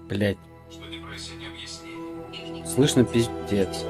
Блять. Слышно пиздец.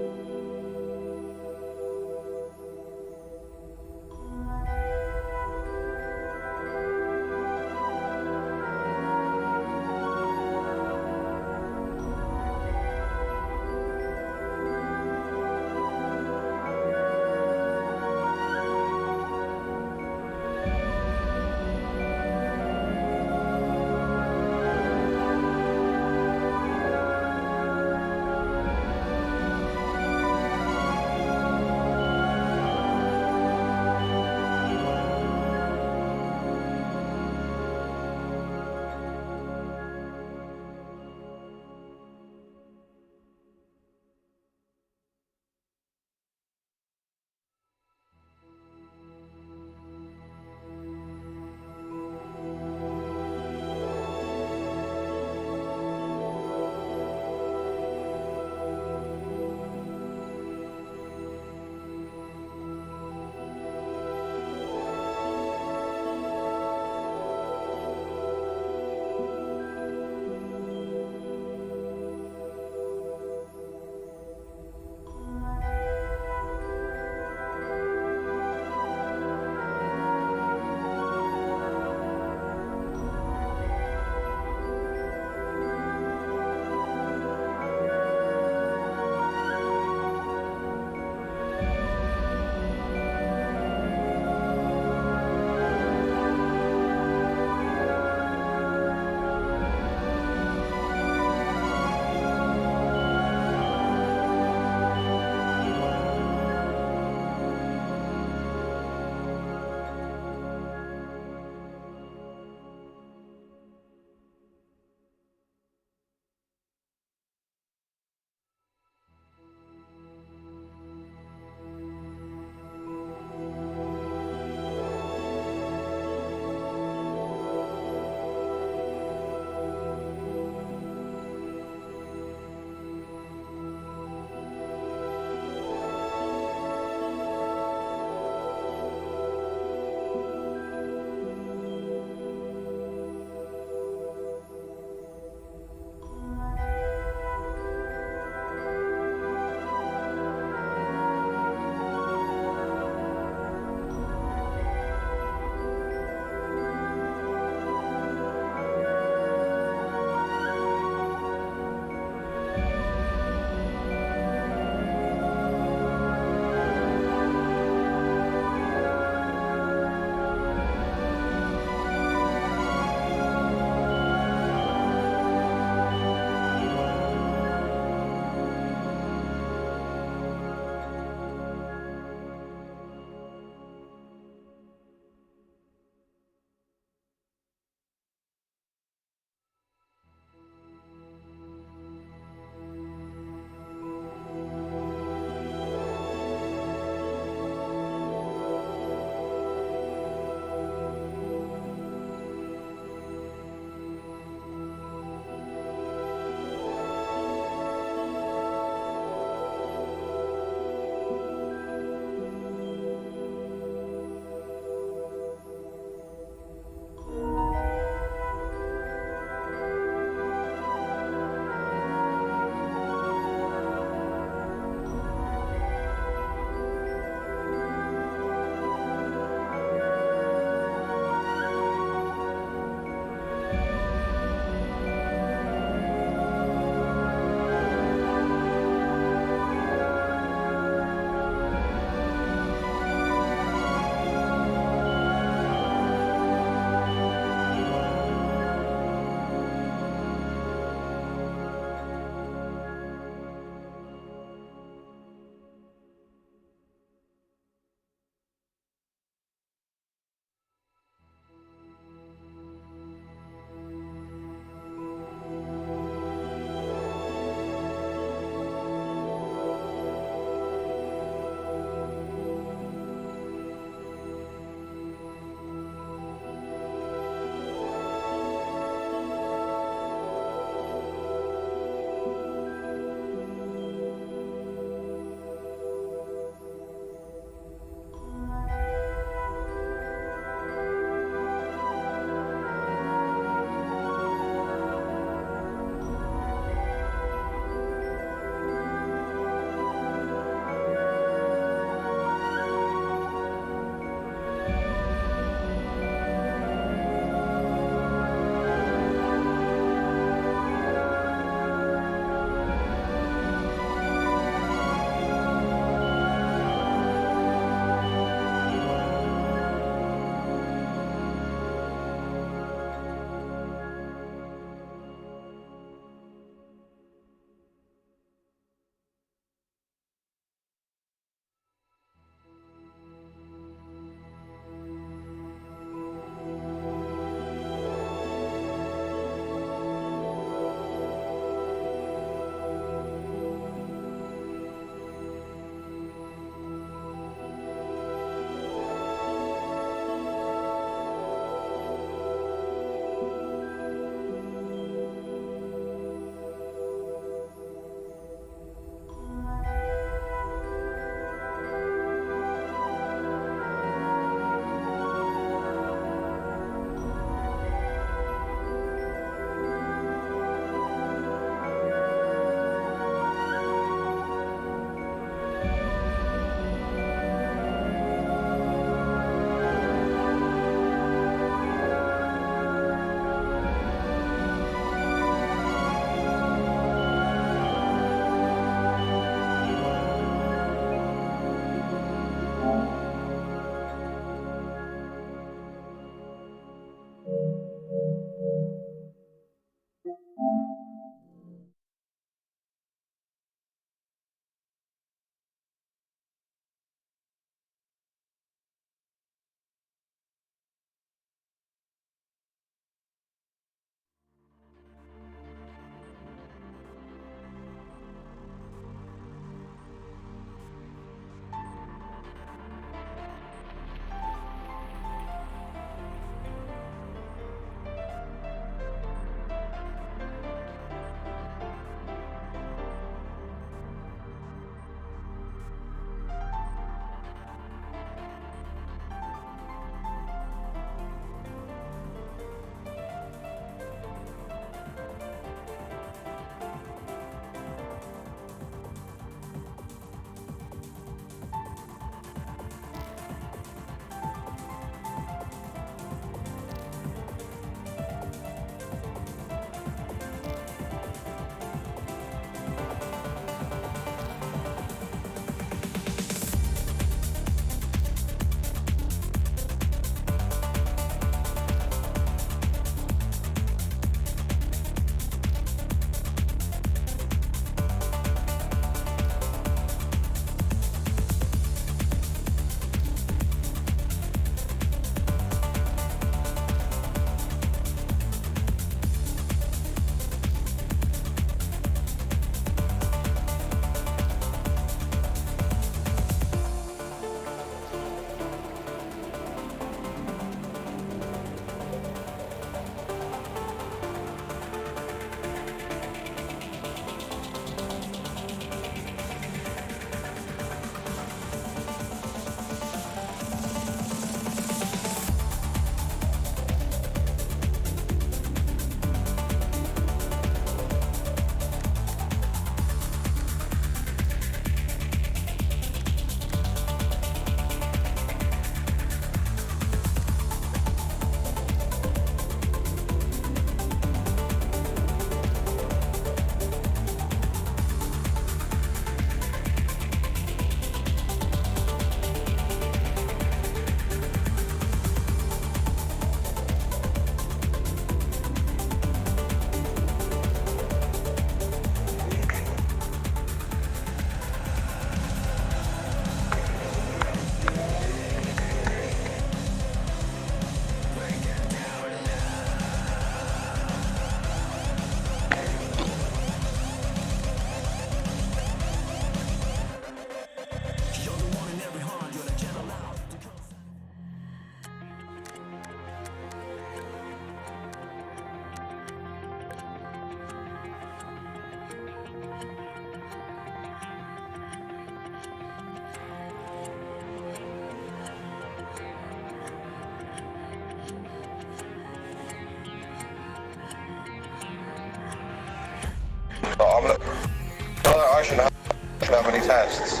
how many tests.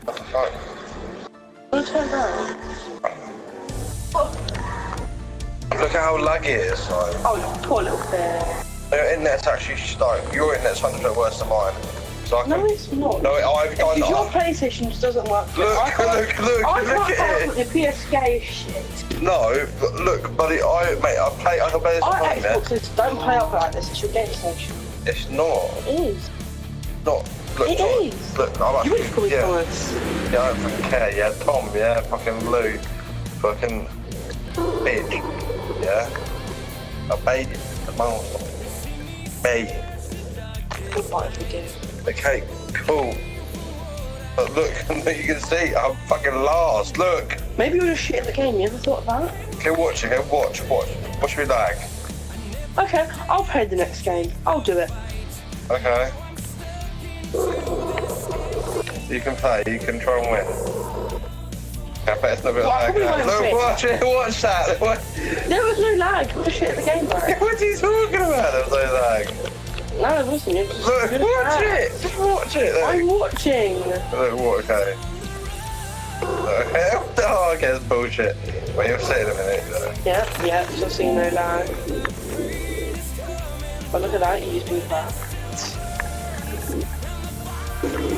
What the fuck? I'll turn around. Look at how laggy it is, like. Oh, you poor little bear. Your internet's actually like, your internet's 100% worse than mine. So I can, No, it's not. No, I've done. Because your PlayStation just doesn't work. Look I at can't it. the PS gay shit. No, look, buddy, I can play this Our on there. Xboxes don't play up like this. It's your game station. It's not. It is. Not. Look, It Tom, is. Look, I'm You would call me yeah. Thomas. Yeah, I don't fucking care. Yeah, Tom. Yeah, fucking Lou. Fucking bitch. Yeah. A baby. A monster. Me. Goodbye if we do. Okay, cool. But look, you can see I'm fucking last. Look. Maybe you're just shit at the game. You ever thought of that? Okay, watch. Watch me lag. Okay, I'll play the next game. I'll do it. Okay. You can play. You can try and win. I bet it's not a bit Well, I lag. probably won't Look, win. watch it. Watch that. There was no lag. You're just shit at the game, bro. What are you talking about? There was no lag. No, it wasn't. You're just Look, good at watch that. it. Just watch it. Look. I'm watching. Look, what? Okay. Okay. Oh, okay, that's bullshit. Wait, you'll see in a minute. Yeah, still seeing no lag. But look at that, you just been crap.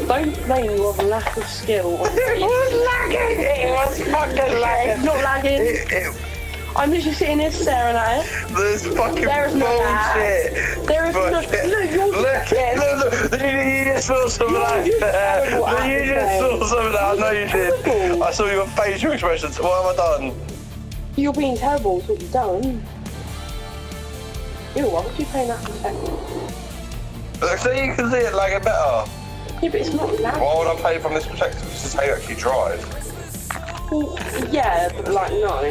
Don't blame your lack of skill on It was lagging! It was fucking lagging! Not lagging. I'm literally sitting here staring at it. This fucking There is no bullshit! lag. There is no... Look, you just saw some of that. You just saw some of that. I know you did. I saw your facial expressions. What have I done? You're being terrible is what you've done. Ew, why would you play that for a second? Look, so you can see it lagging better. Yeah, but it's not lagging. Why would I play from this perspective? This is how you actually drive. Well, yeah, but like, no.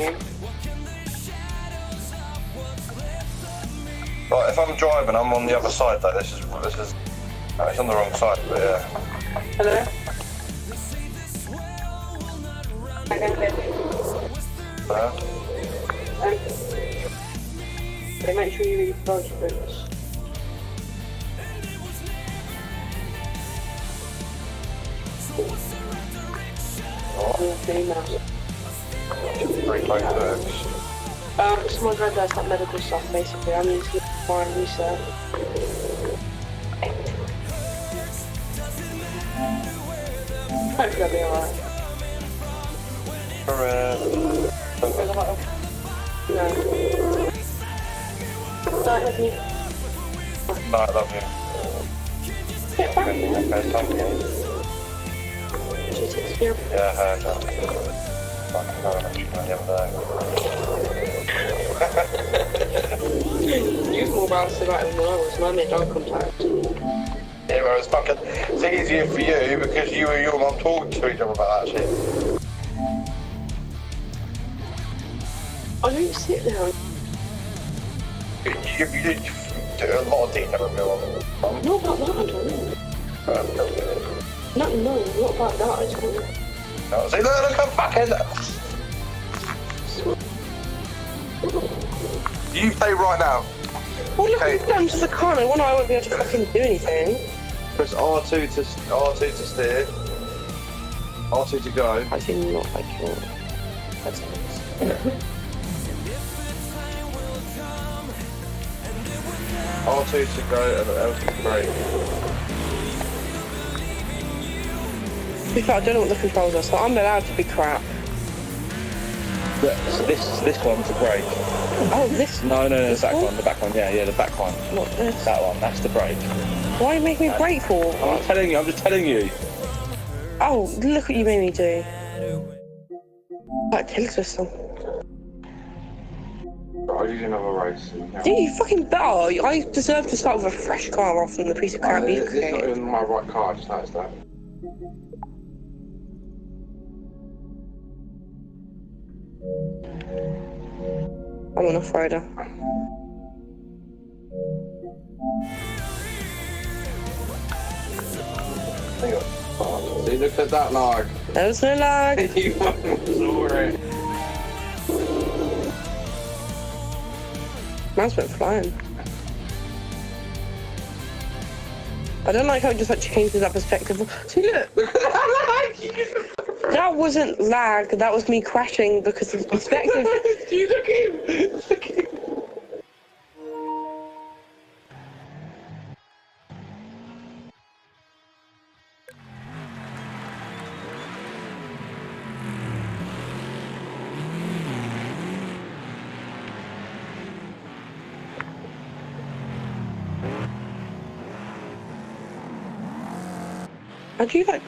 Like, if I'm driving, I'm on the other side though. This is no, it's on the wrong side, but yeah. Hello? Okay. Okay, make sure you read those books. Three books. Someone read that's like medical stuff basically. I need to do more research. Hopefully I'll be alright. No. Don't love you. No, I love you. Get back. Okay, thank you. Yeah, I heard that. Fucking very much the other day. You're more bounced about it than I was, and I made eye contact. Yeah, well, it's easier for you because you and your mum talk to each other about that shit. I don't sit there. You do a lot of detail with your mum. Not about that, I don't know. No, not about that, I don't know. No, see, look, I'm fucking... You play right now. Well, look Okay. at them to the corner, when I won't be able to fucking do anything. Press R2 to steer. R2 to go. I do not like your... That's nice. R2 to go and L2 to brake. To be fair, I don't know what the controls are, so I'm allowed to be crap. So this one's a brake. Oh, this... No, the back one, the back one, yeah, the back one. Not this. That one, that's the brake. Why are you making me brake for? I'm just telling you. Oh, look what you made me do. Like tail twister. I'll use another race. Dude, you fucking better. I deserve to start with a fresh car rather than the piece of crap you created. It's not even my right car, I just noticed that. I'm an off-roader. See, look at that lag. There's no lag. You saw it. Man's went flying. I don't like how it just like changes that perspective. See, look. That wasn't lag. That was me crashing because of the perspective. You look at him. Look at him. How do you like?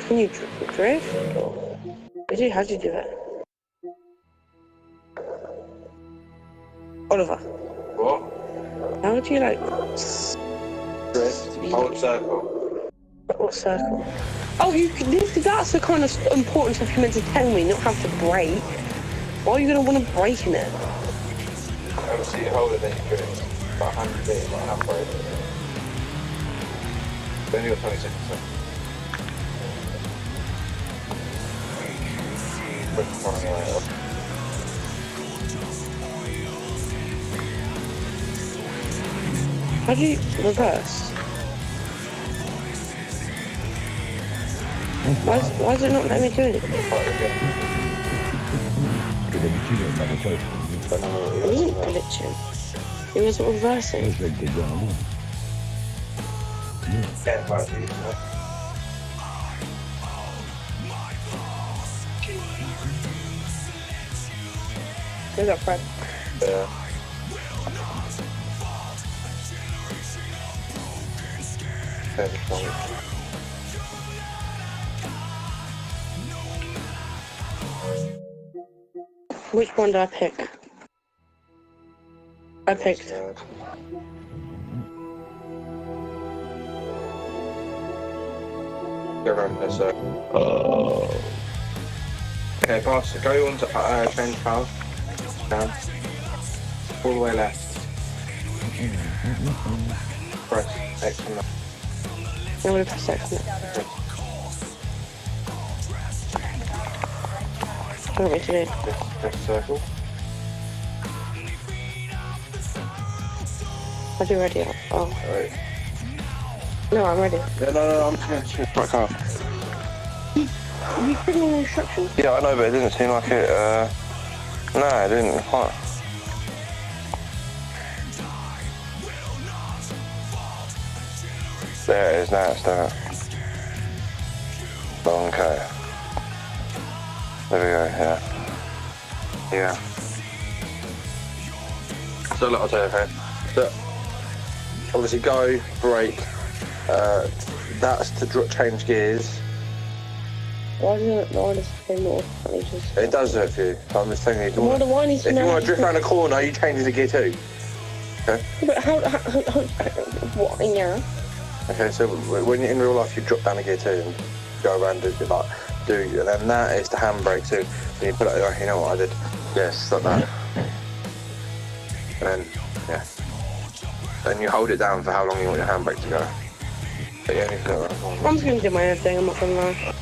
Can you drift? Or how do you do it? Oliver, What? how do you like? Drift. Hold circle. What circle? Oh, you can. That's the kind of important stuff you're meant to tell me, not have to brake. Why are you gonna want to brake in it? Obviously, you hold it, then you drift. About 100 feet, like halfway. Then you got 20 seconds left. How do you reverse? Why is it not letting me do it? It wasn't glitching. It was reversing. Yeah, quite easy, Where's that Fred? yeah. Which one did I pick? I picked. Go around this Okay, pass. Go on to change path. Down. All the way left. Press X on that. I'm gonna press X on it. What do you want me to do? Press circle. Are you ready? Oh. Alright. No, I'm ready. No, I'm just gonna right car. Are you putting in instructions? Yeah, I know, but it didn't seem like it, no, it didn't quite. There it is now, it's done. Okay. There we go, yeah. Yeah. So look, I'll tell you, okay. So, obviously go, brake, that's to change gears. Why does it say more? It does do it for you. I'm just telling you. If you want to drift around a corner, you change into gear 2. Okay? But how what, yeah? Okay, so when you're in real life, you drop down to gear 2 and go around and and then that is the handbrake. So when you put it, you know what I did? Yes, like that. And then, yeah. Then you hold it down for how long you want your handbrake to go. But yeah, you can go around. I'm just gonna do my own thing, I'm not gonna lie.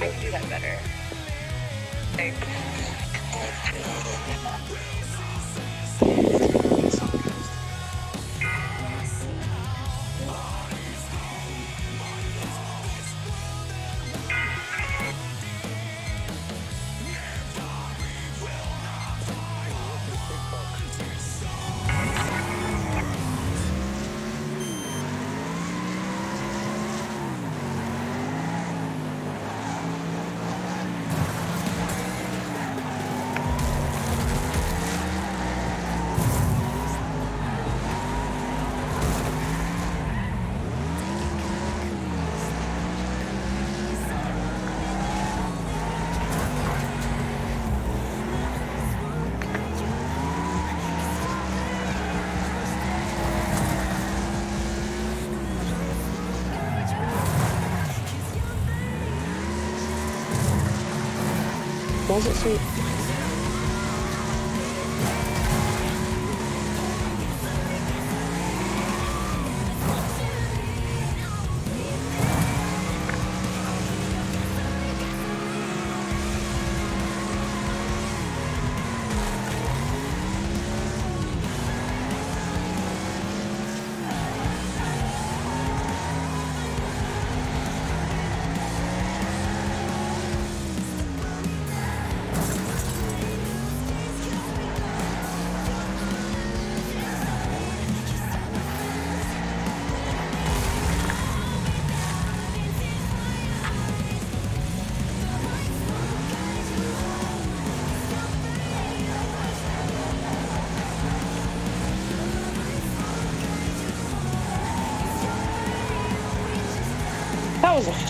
I can do that better. Why does it say?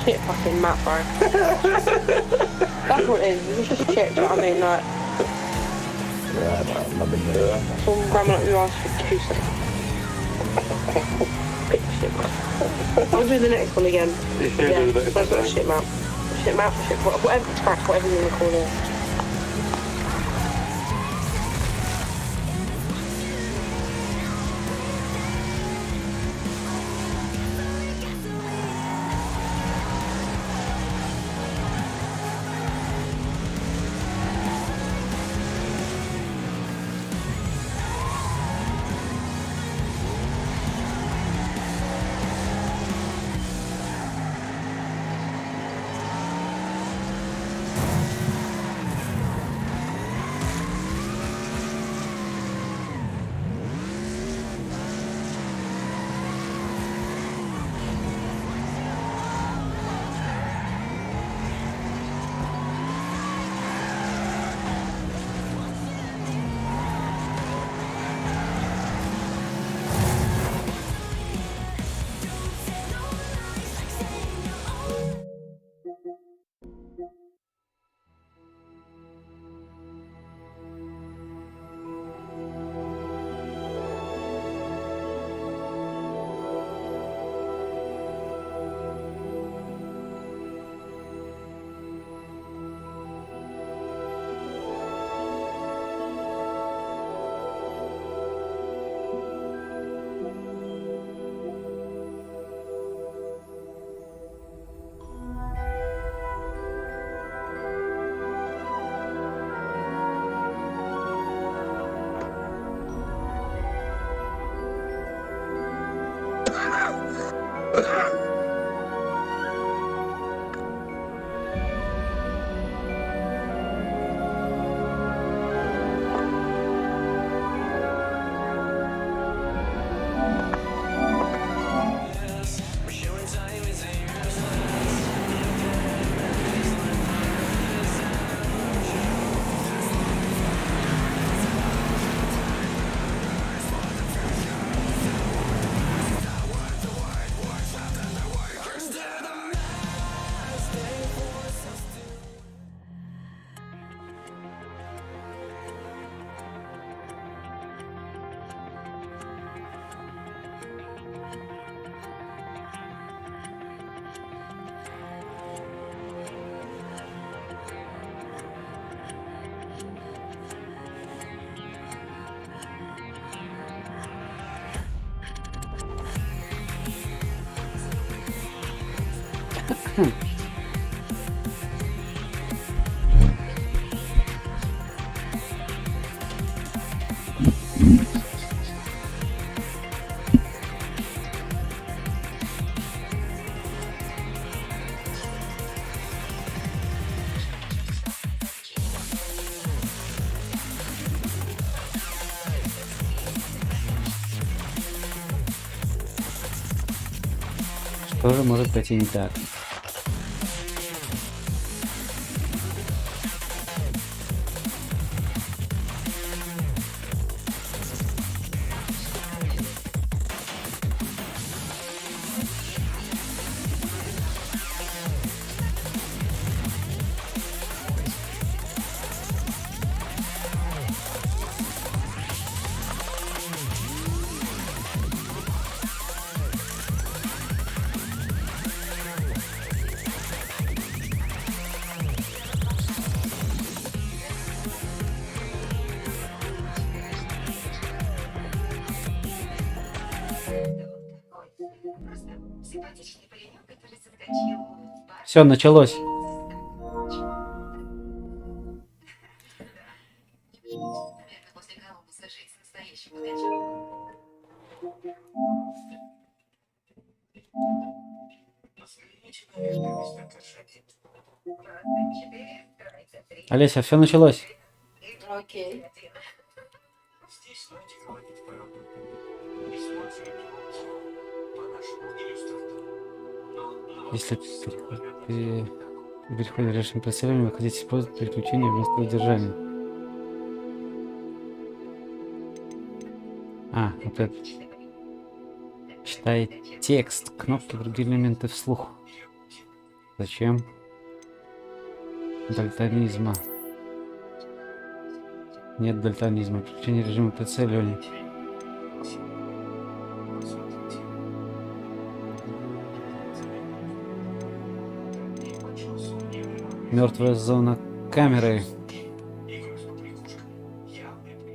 shit fucking map, bro. That's what it is. It's just shit, do you know what I mean? Like, Yeah, I've been there. someone grabbing up your ass for 2 seconds. Bit of shit, bro. I'll do the next one again. Yeah, that's not a shit map. Shit map, shit, whatever, track, whatever you want to call it. Что же может пойти не так? Все, началось. Олеся, все началось. Окей. Если при переходе решением представления вы хотите использовать переключение вместо удержания. А, вот это. Читай текст, кнопки, другие элементы вслух. Зачем? Дальтонизма. Нет дальтонизма. Включение режима прицеливания. Мертвая зона камеры.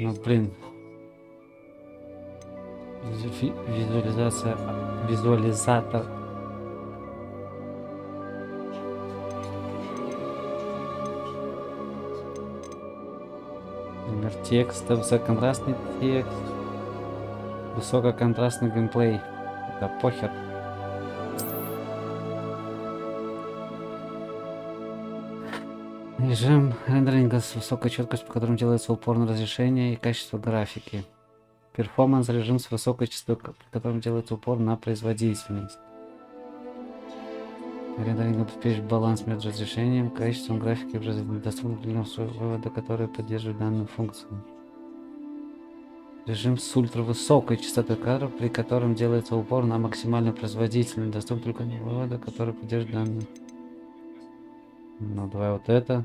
Ну блин. Визуализация. Визуализатор. Номер текста. Высококонтрастный текст. Высококонтрастный геймплей. Да похер. Режим рендеринга с высокой четкостью, по которому делается упор на разрешение и качество графики. Перформанс режим с высокой частотой, по которому делается упор на производительность. Рендеринг обеспечивает баланс между разрешением, качеством графики и производительностью. Доступны для вывода, которые поддерживают данную функцию. Режим с ультравысокой частотой кадров, при котором делается упор на максимальную производительность. Доступны только для вывода, которые поддерживают данную. Ну давай вот это.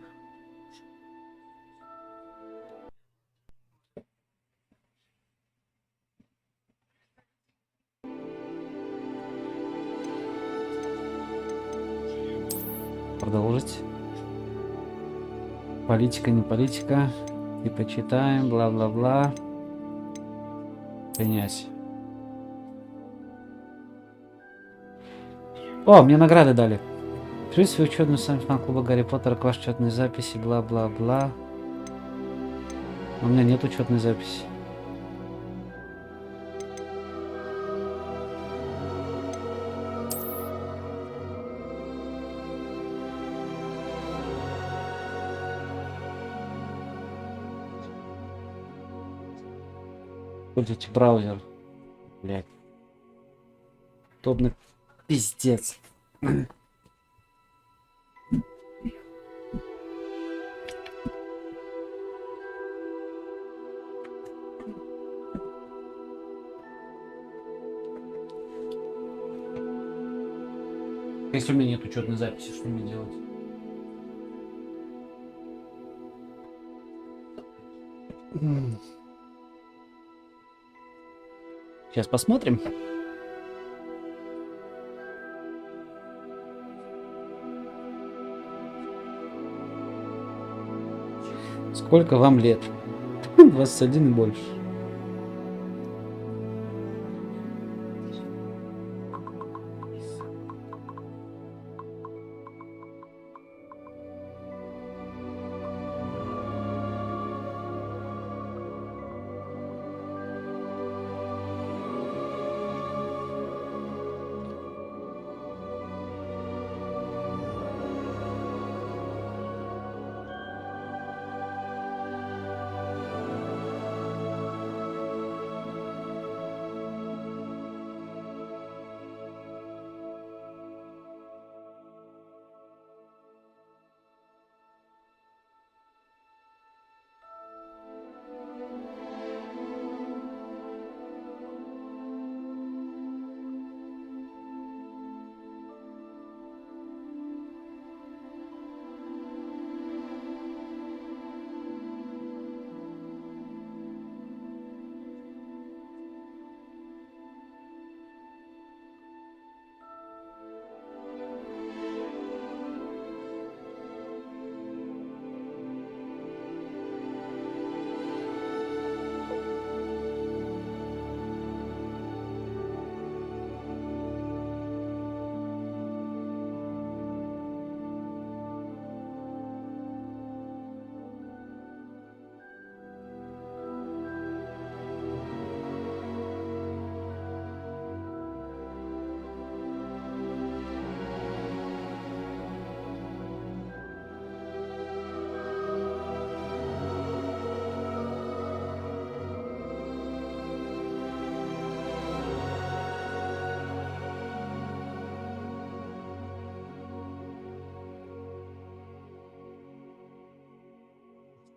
Продолжить. Политика, не политика. И почитаем, бла-бла-бла. Принять. О, мне награды дали. Пишите свою учетную сами фан-клуба Гарри Поттера к вашей учетной записи, бла-бла-бла. У меня нет учетной записи. Используйте браузер. Блять. Удобно. Пиздец. Если у меня нет учетной записи, что мне делать? Сейчас посмотрим. Сколько вам лет? 21 и больше.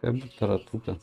Как бы таратута.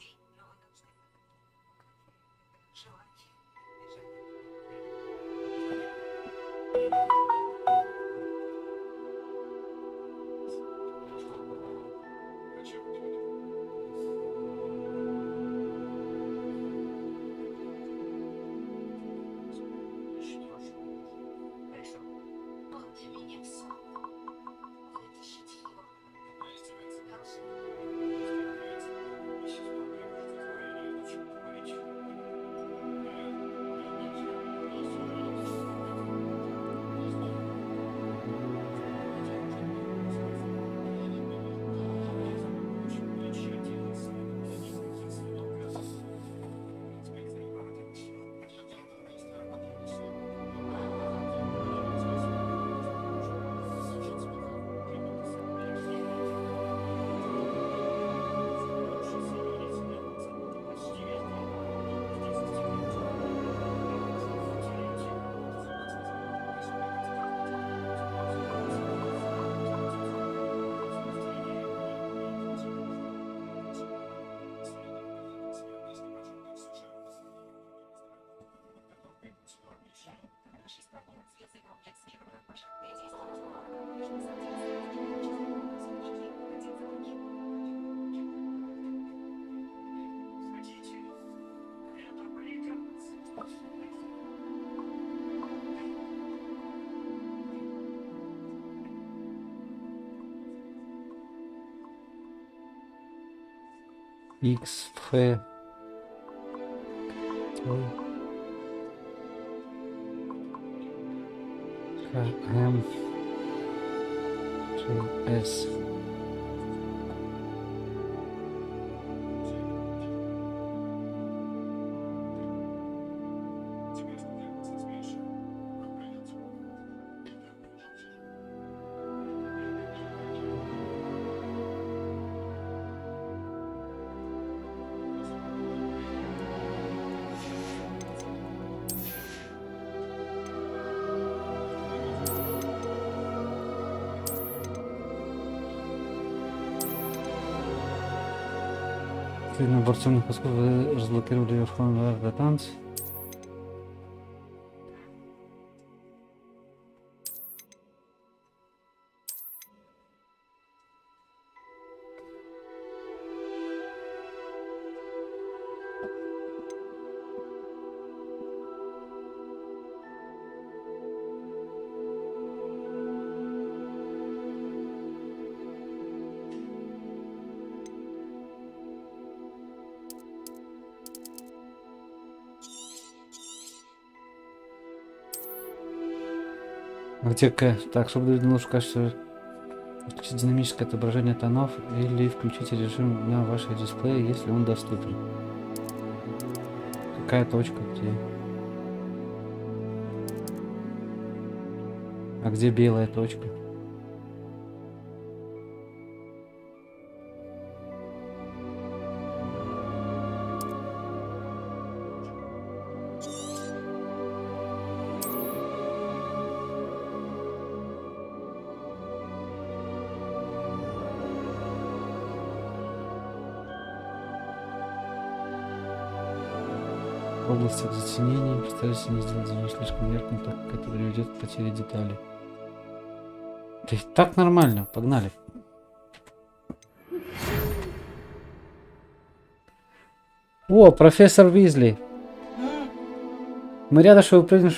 X, F, К, М, G, S. Набор темных пасков вы разблокировали Верховный Вар до танца. Где К? Так, чтобы видно лучше, кажется, включить динамическое отображение тонов или включить режим на вашей дисплее, если он доступен. Какая точка где? А где белая точка? В областях затенения постарайтесь не сделать зону слишком ярким, так как это приведет к потере деталей. Да и так нормально, погнали. О, профессор Уизли. Мы рады, что вы приняты...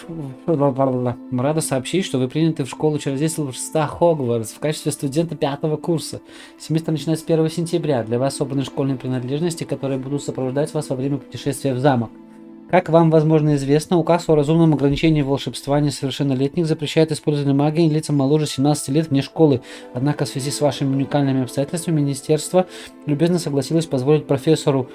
Мы рады сообщить, что вы приняты в школу чародейства Хогвартс в качестве студента 5-го курса. Семестр начинается с 1 сентября. Для вас собраны школьные принадлежности, которые будут сопровождать вас во время путешествия в замок. Как вам, возможно, известно, указ о разумном ограничении волшебства несовершеннолетних запрещает использование магии лицам моложе 17 лет вне школы. Однако в связи с вашими уникальными обстоятельствами министерство любезно согласилось позволить профессору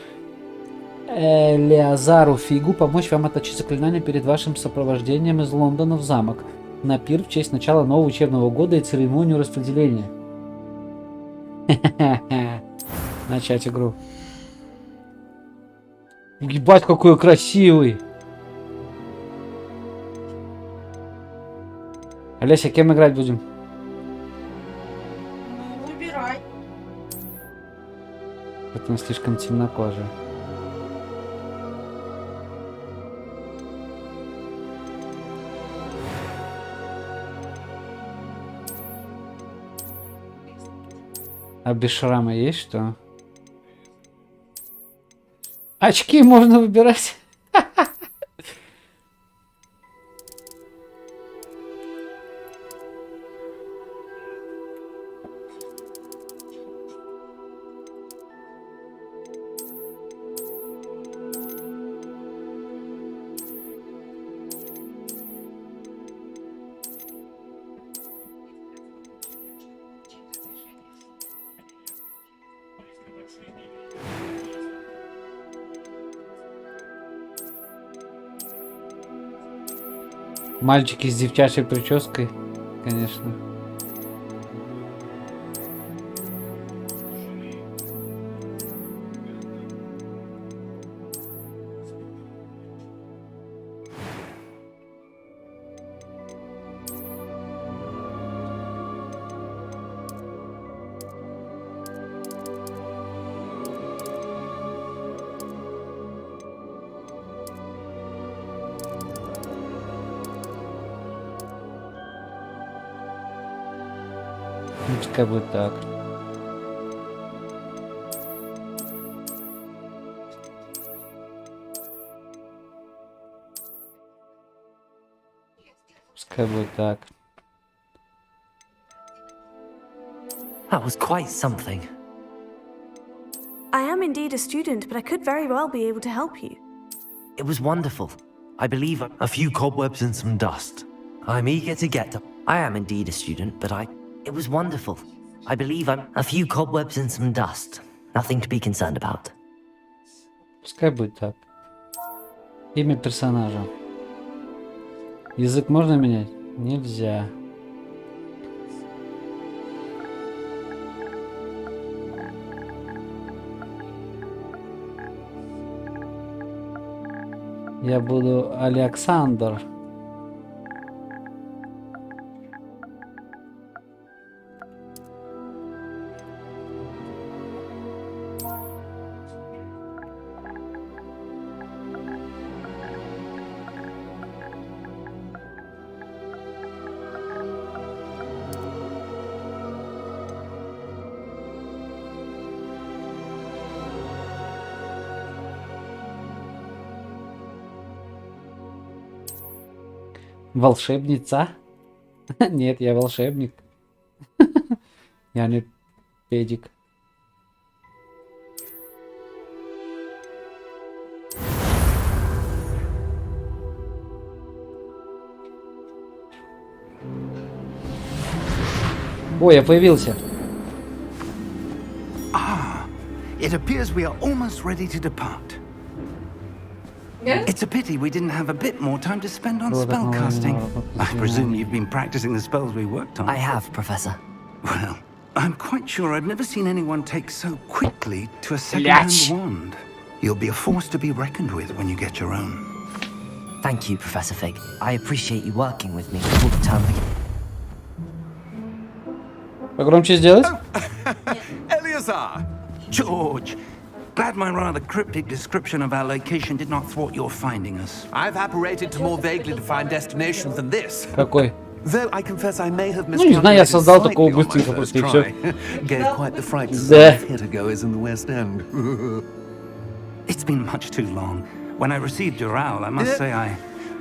Элиазару Фигу помочь вам отточить заклинания перед вашим сопровождением из Лондона в замок на пир в честь начала нового учебного года и церемонию распределения. Начать игру. Ебать, какой красивый! Олеся, кем играть будем? Ну, выбирай. Это он слишком темнокожий. А без шрама есть что? Очки можно выбирать. Мальчики с девчачьей прической, конечно. Пускай будет так. Пускай будет так. That was quite something. I am indeed a student, but I could very well be able to help you. It was wonderful. I believe a few cobwebs and some dust. I'm eager to get them. I am indeed a student, but It was wonderful. I believe I'm a few cobwebs and some dust. Nothing to be concerned about. Пускай будет так. Имя персонажа. Язык можно менять? Нельзя. Я буду Александр. Волшебница? Нет, я волшебник. Я не педик. Ой, я появился. It appears we are almost ready to depart. It's a pity we didn't have a bit more time to spend on spellcasting. I presume you've been practicing the spells we worked on. I have, Professor. Well, I'm quite sure I've never seen anyone take so quickly to a second-hand wand. You'll be a force to be reckoned with when you get your own. Thank you, Professor Fig. I appreciate you working with me all the time. Погромче сделать? Eleazar! George! Glad my rather cryptic description of our location did not thwart your finding us. I've apparated to more vaguely defined destinations than this. Какой? Though I confess I may have Ну, не знаю, я создал такого slightly on my быстренько first просто и все. try. Gave quite the fright to Да. some theatergoers in the West End. It's been much too long. When I received your owl, I must say I...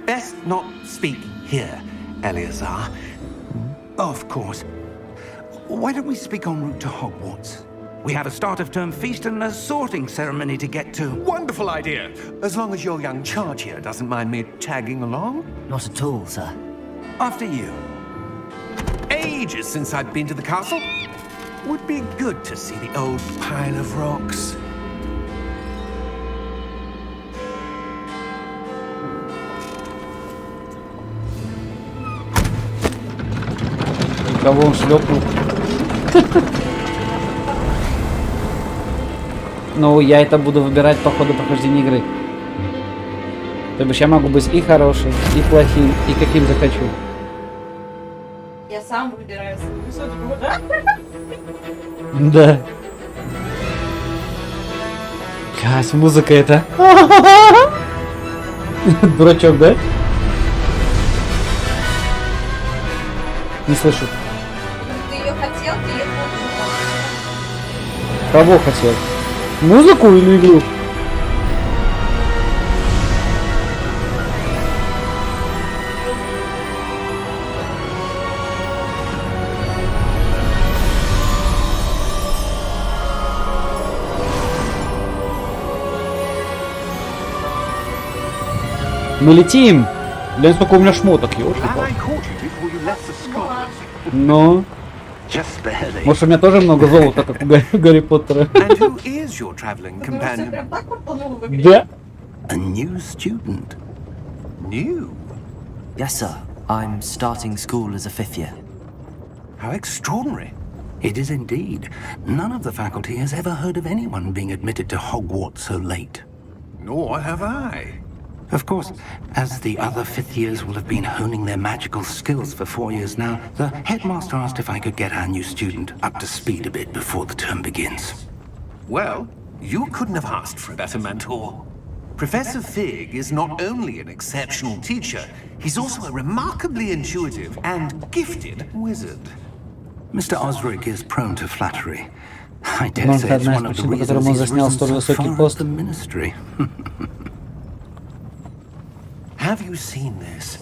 Best not speak here, Eleazar. Of course. Why don't we speak en route to Hogwarts? We have a start-of-term feast and a sorting ceremony to get to. Wonderful idea. As long as your young charge here doesn't mind me tagging along. Not at all, sir. After you. Ages since I've been to the castle. Would be good to see the old pile of rocks. Кого он шлепнул? Ну, я это буду выбирать по ходу прохождения игры. То бишь я могу быть и хорошим, и плохим, и каким захочу. Я сам выбираю свою судьбу, да? Да. Блядь, музыка это. Дурачок, да? Не слышу. Ты ее хотел, ты ее получил. Кого хотел? Музыку или игру? Мы летим! Блин, сколько у меня шмоток, ёлки-палки. Ну, Just barely. может у меня тоже много золота, как у Гарри Поттера. And who is your travelling companion? Прям так пропонула в игре. Да. A new student. New? Yes, sir. I'm starting school as a 5th year. How extraordinary. It is indeed. None of the faculty has ever heard of anyone being admitted to Hogwarts so late. Nor have I. Of course, as the other 5th years will have been honing their magical skills for 4 years now, the headmaster asked if I could get our new student up to speed a bit before the term begins. Well, you couldn't have asked for a better mentor. Professor Fig is not only an exceptional teacher, he's also a remarkably intuitive and gifted wizard. Mr. Osric is prone to flattery. I dare Может, say it's одна из one of the причин, по reasons которым он he's занял risen столь so высокий far up пост. the ministry. Have you seen this?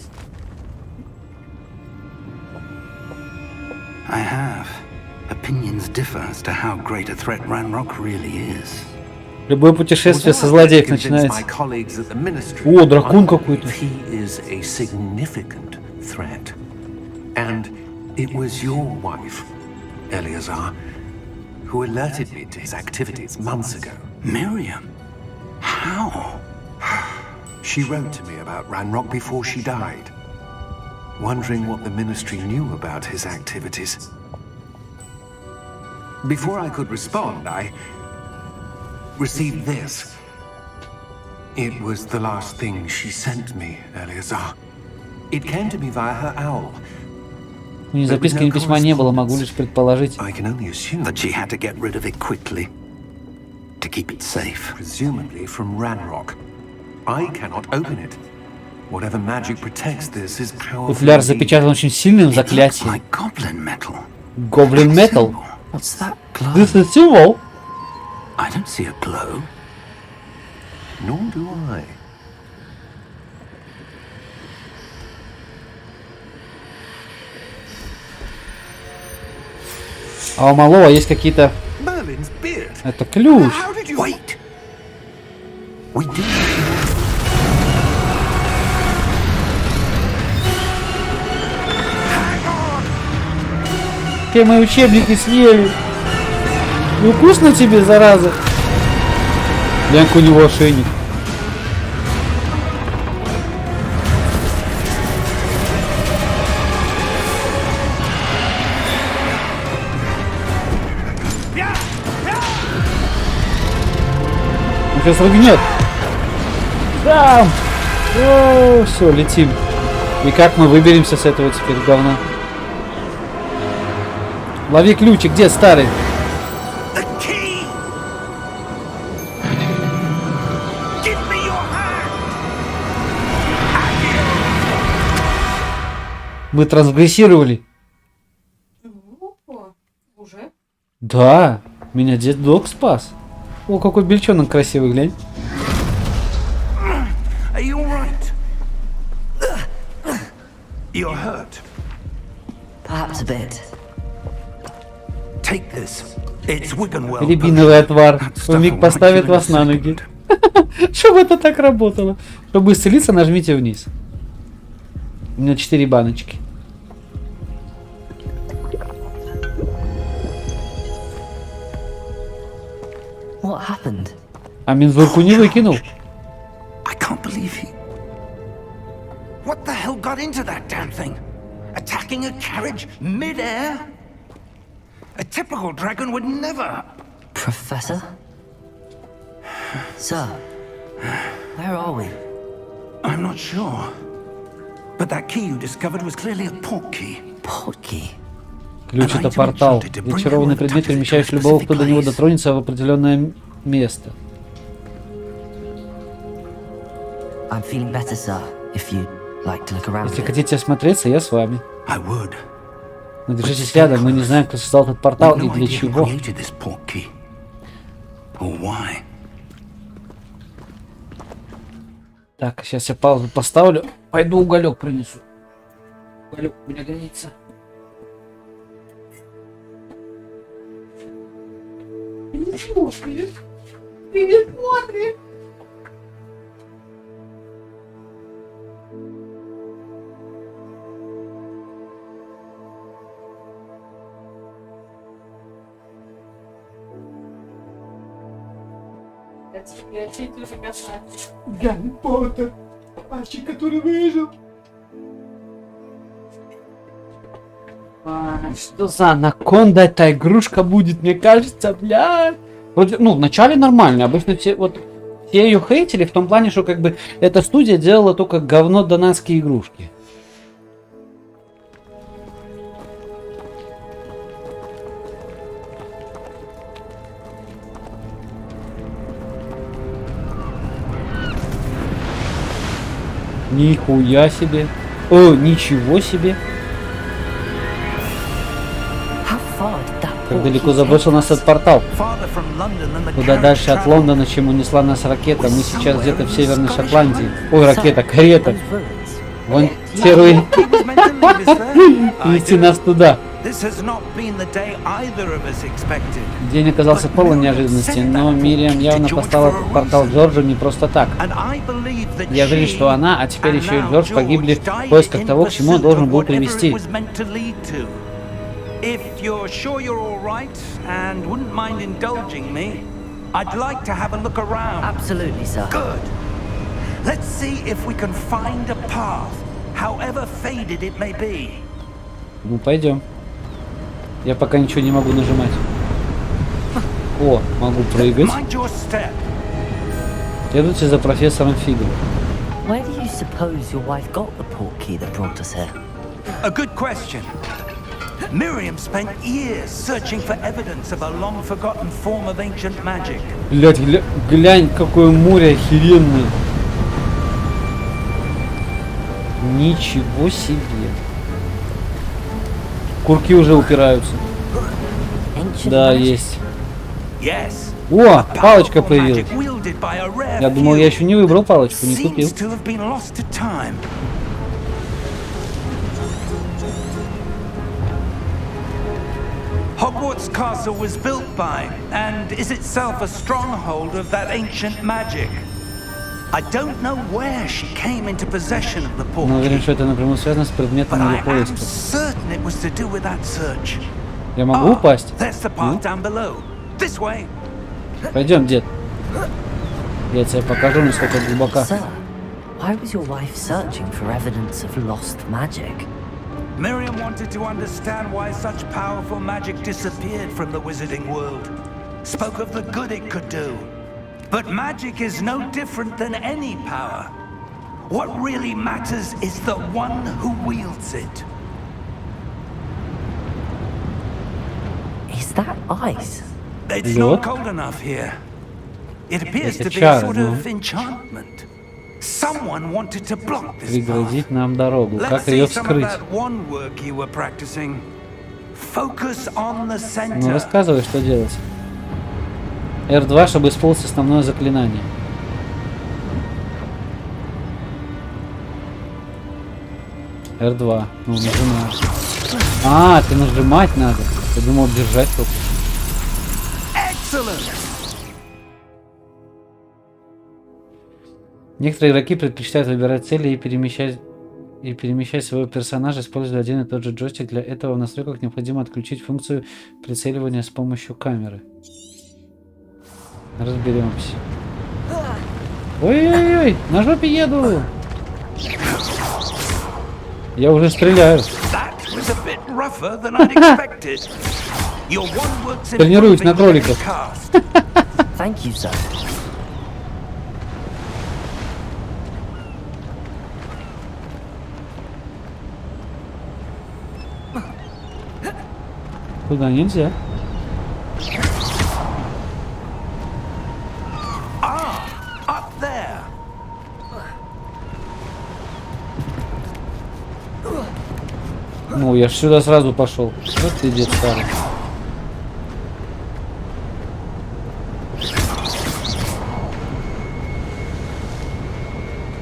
I have. Opinions differ as to how great a threat Ranrock really is. Любое путешествие со злодеев начинается. О, дракон какой-то. And it was your wife, Eleazar, who alerted me to his activities months ago. Miriam? How? She wrote to me about Ranrock before she died, wondering what the Ministry knew about his activities. Before I could respond, I received this. It was the last thing she sent me, Eleazar. It came to me via her owl. Ни записки, ни письма не было, могу лишь предположить. I can only assume that she had to get rid of it quickly to keep it safe. Presumably from Ranrock. I cannot open it. Whatever magic protects this is powerful. Футляр запечатан очень сильным заклятием. Like goblin metal. Goblin metal? What's that glow? This is symbol. I don't see a glow. Nor do I. А у малого есть какие-то... Это ключ. Wait. We do. Все мои учебники съели. Ну вкусно тебе, зараза. Глянь-ка, у него ошейник. Он сейчас рыгнет. Да. О, все, летим. И как мы выберемся с этого теперь говна? Лови ключик, где старый? Мы трансгрессировали. Уже? Да, меня дед-дог спас. О, какой бельчонок красивый, глянь. Are you all right? You're hurt. Perhaps a bit. Take this. It's Wiggenweld. Рябиновый отвар. Вмиг поставит вас на ноги. Чтобы это так работало. Чтобы исцелиться, нажмите вниз. У меня 4 баночки. What happened? А мензурку не выкинул. I can't believe he... What the hell got into that damn thing? Attacking a carriage mid-air? A typical dragon would never... Professor? Sir, where are we? I'm not sure. But that key you discovered was clearly a port key. Port key? Ключ — это портал. Зачарованный предмет, перемещающий любого, кто до него дотронется, в определенное место. I'm feeling better, sir. If you'd like to look around. Если хотите осмотреться, я с вами. I would. Но держитесь рядом, мы не знаем, кто создал этот портал и для чего. Так, сейчас я паузу поставлю. Пойду уголек принесу. Уголек у меня гонится. Ты не смотришь. Гарри Поттер, мальчик, который выжил. Что за анаконда эта игрушка будет, мне кажется, блядь. Вроде, ну, вначале нормально, обычно все ее хейтили в том плане, что как бы эта студия делала только говно донатские игрушки. Нихуя себе. О, ничего себе. Как далеко забросил нас этот портал. Куда дальше от Лондона, чем унесла нас ракета. Мы сейчас где-то в Северной Шотландии. Ой, ракета, карета. Вон первый. Нести нас туда. День оказался полон неожиданностей, но Мириам явно поставила под портал Джорджу не просто так. Я уверен, что она, а теперь еще и Джордж, погибли в поисках того, к чему он должен был привести. Absolutely, sir. Good. Let's see if we can find a path, however faded it may be. Ну, пойдем. Я пока ничего не могу нажимать. О, могу прыгать. Mind your step. Следуйте за профессором Фигом. Where do you suppose your wife got the portkey that brought us here? A good question. Miriam spent years searching for evidence of a long-forgotten form of ancient magic. Блять, глянь, какое море охеренное. Ничего себе. Курки уже упираются. Да, есть. Yes. О, палочка появилась. Я думал, я еще не выбрал палочку, не купил. Hogwarts Castle was built by, and is itself a stronghold of that ancient magic. I don't know where she came into possession of the portkey. Но уверен, что это напрямую связано с предметом ее поиска. Certain it was to do with that search. Я могу упасть? There's the path down below. This way. Пойдем, дед. Я тебе покажу, насколько глубоко. Sir, why was your wife searching for evidence of lost magic? Miriam wanted to understand why such powerful magic disappeared from the wizarding world. Spoke of the good it could do. But magic is no different than any power. What really matters is the one who wields it. Is that ice? It's not cold enough here. It appears to be a sort of enchantment. Someone wanted to block this Преградить нам дорогу. Let's Как see ее some of вскрыть? that one work you were practicing. Focus on the Ну, center. рассказывай, что делать. R2, чтобы исполнить основное заклинание. R2. Ну, нажимаешь. А, ты нажимать надо. Я думал, держать только. Некоторые игроки предпочитают выбирать цели и перемещать своего персонажа, используя один и тот же джойстик. Для этого в настройках необходимо отключить функцию прицеливания с помощью камеры. Разберемся. Ой-ой-ой, на жопе еду. Я уже стреляю. Тренируюсь на кроликов. Thank you, sir. Туда нельзя. Ну, я ж сюда сразу пошел. Вот ты, дед старый.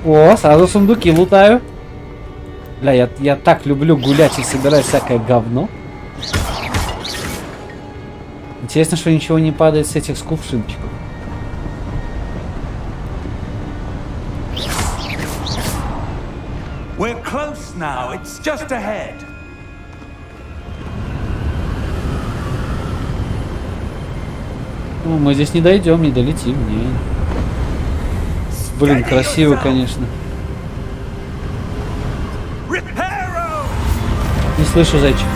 О, сразу сундуки лутаю. Бля, я так люблю гулять и собирать всякое говно. Интересно, что ничего не падает с этих кувшинчиков. We're close now. It's just ahead. Ну, мы здесь не дойдем, не долетим. Не. Блин, красиво, конечно. Не слышу, зайчик.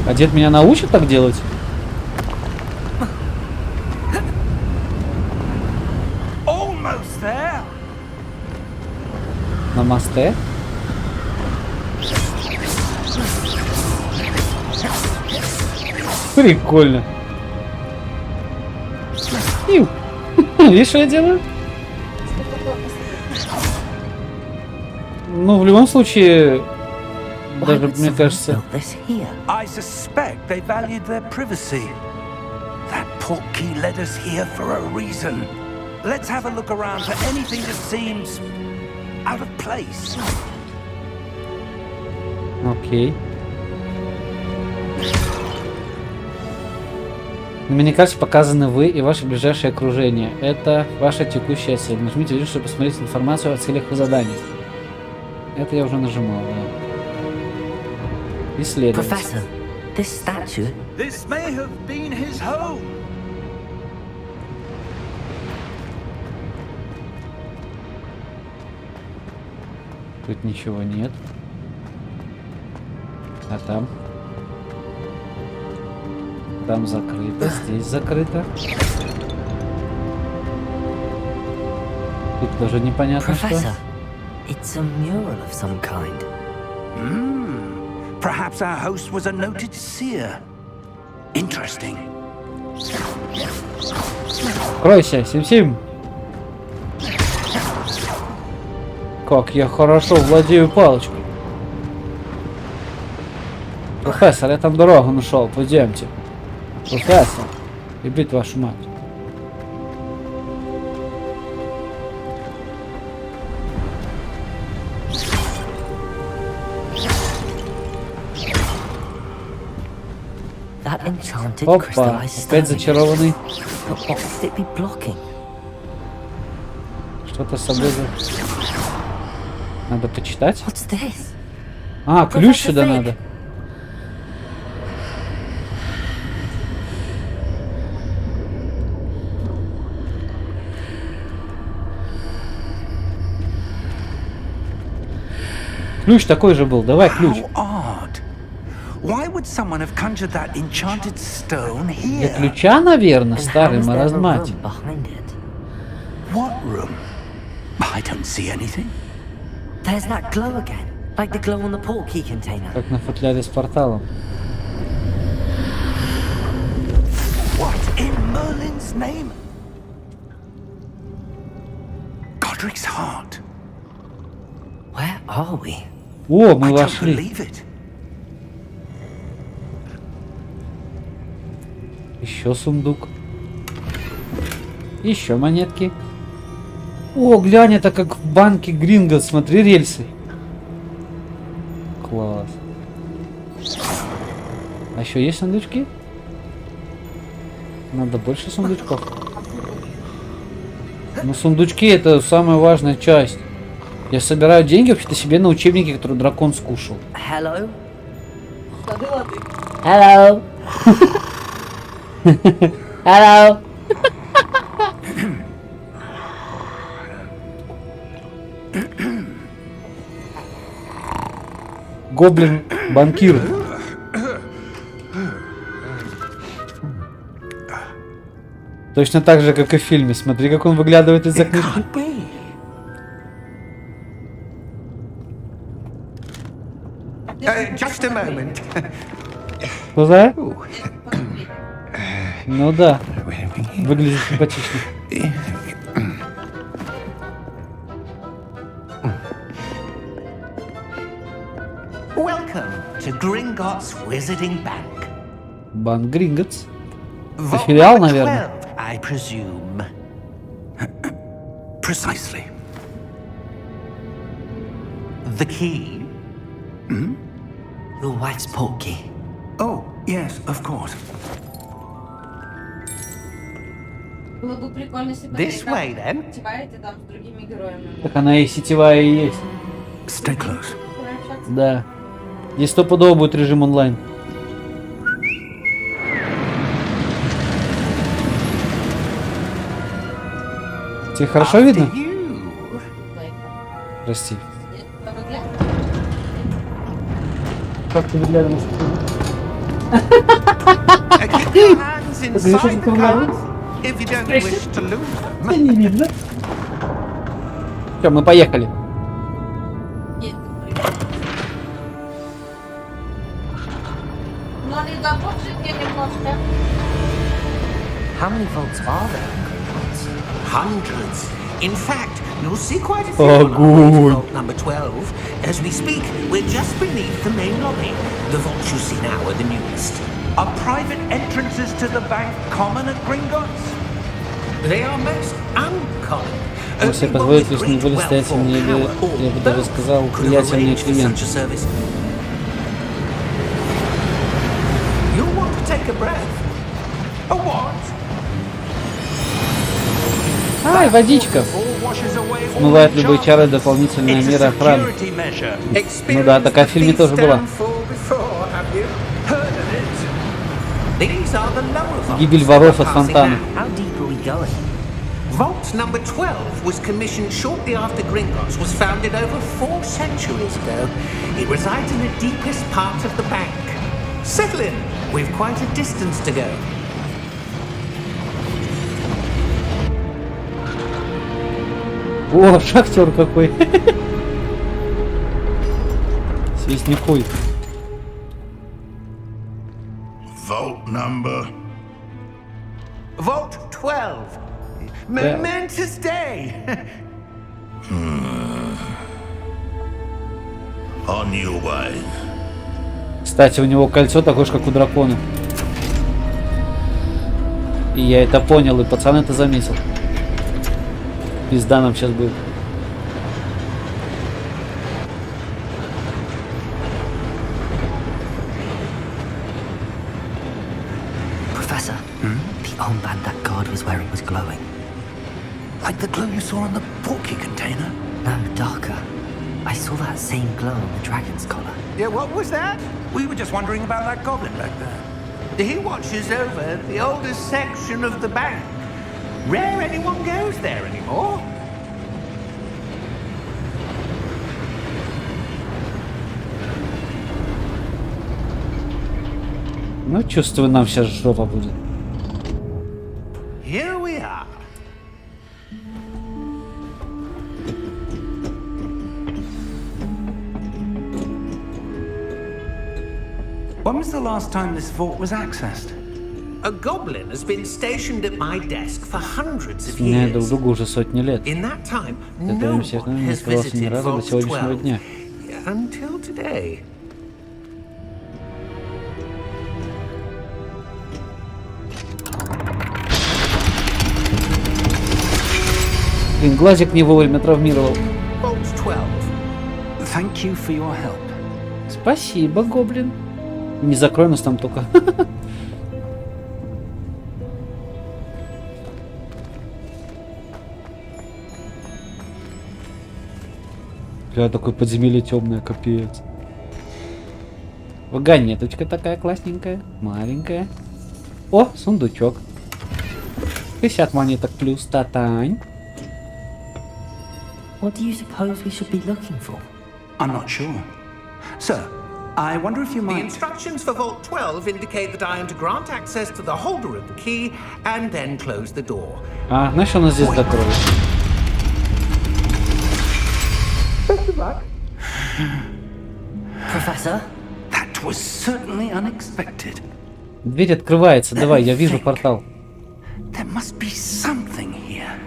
А дед меня научит так делать? Намасте. Прикольно. Иу. Видишь, что я делаю? Ну, в любом случае, даже, мне кажется... portkey led us here for a reason. Let's have a look around for anything that seems out of place. Окей. На миникарте показаны вы и ваше ближайшее окружение. Это ваша текущая цель. Нажмите вниз, чтобы посмотреть информацию о целях и заданиях. Это я уже нажимал, да. Исследовать. Professor, this statue. This may have been his home. Тут ничего нет. А там? Там закрыто, здесь закрыто. Тут тоже непонятно что. Professor, it's a mural of some kind. Perhaps our host was a noted seer. Interesting. Кройся, Сим-Сим. Как я хорошо владею палочкой. Профессор, я там дорогу нашел, пойдемте. Профессор, любить вашу мать. That enchanted Опа, crystallized опять stone. зачарованный. What could it be blocking? Что-то с собой. Надо почитать. What's this? А, ключ Professor сюда Fig. надо. Ключ такой же был. Давай ключ. How odd. Why would someone have conjured that enchanted stone Для here? ключа, наверное, And how старый is there a маразматик. room behind it? What room? I don't see anything. There's that glow again, like the glow on the portkey container. Как на футляре с порталом. What in Merlin's name? Godric's heart. Where are we? О, I мы don't вошли. believe it. Еще сундук. Еще монетки. О, глянь, это как в банке Гринготт. Смотри, рельсы. Класс. А еще есть сундучки? Надо больше сундучков. Но сундучки это самая важная часть. Я собираю деньги вообще-то себе на учебники, которые дракон скушал. Hello? Hello. Hello. Гоблин-банкир. Точно так же, как и в фильме. Смотри, как он выглядывает из-за книжки. Just a moment. Что за? Ну да. Выглядит симпатично. Welcome to Gringotts Wizarding Bank. Банк Гринготс. Vault филиал, number наверное. 12, I presume. Precisely. The key? Your wife's portkey. Oh, yes, of course. Было бы прикольно, если бы This way, then. Типаете там с другими героями. Так она и сетевая и есть. Stay close. Пообщаться. Да. Здесь стопудово будет режим онлайн. Тебе хорошо видно? After you. Прости. Выглядит? Как ты выглядываешь? Keep your hands inside the cards if you don't wish to lose them. Не видно. Все, мы поехали. Нет. Но не допустим мне немножко. How many vaults are there in Gringotts? Hundreds. In fact, you'll see quite a few Oh, on our way to good. vault number 12. As we speak, we're just beneath the main lobby. The vaults you see now are the newest. Are private entrances to the bank common at Gringotts? They are most uncommon. Если позволить лишь наиболее состоятельные или, я бы даже сказал, влиятельные клиенты. You'll want to take a breath. A what? Ай, водичка! Смывает любые чары, дополнительная мера охраны. Ну да, такая в фильме тоже была. Гибель воров от фонтана. Vault number 12 was commissioned shortly after Gringotts was founded over 4 centuries ago. It resides in the deepest part of the bank. Settle in. We've quite a distance to go. О, шахтер какой. Свистни хуй. Vault number. Vault 12. Momentous day. On your way. Кстати, у него кольцо такое же, как у дракона. И я это понял, и пацан это заметил. Пизда нам сейчас будет. Professor, the armband that guard was wearing was glowing. Like the glow you saw on the porky container? No, darker. I saw that same glow on the dragon's collar. Yeah, what was that? We were just wondering about that goblin back there. He watches over the oldest section of the bank. Rare anyone goes there anymore. Ну, чувствую, нам сейчас жопа будет. Here we are. When was the last time this vault was accessed? A goblin has been stationed at my desk for hundreds of Сменяя друг years. друга уже сотни лет. In that time, no Готовим всех, one не has открывался ни visited разу до Vault сегодняшнего 12 дня. until today. Блин, глазик не вовремя травмировал. Vault 12. Thank you for your help. Спасибо, гоблин. Не закрой нас там только. Бля, такое подземелье темное, капец. Вагонеточка такая классненькая, маленькая. О, сундучок. 50 монеток плюс, татань. What do you suppose we should be looking for? I'm not sure. Sir, I wonder if you The might... instructions for Vault 12 indicate that I am to grant access to the holder of the key and then close the door. А, значит, он нас здесь закроет. Professor? That was certainly unexpected. Дверь открывается, давай, я вижу портал. There must be something here.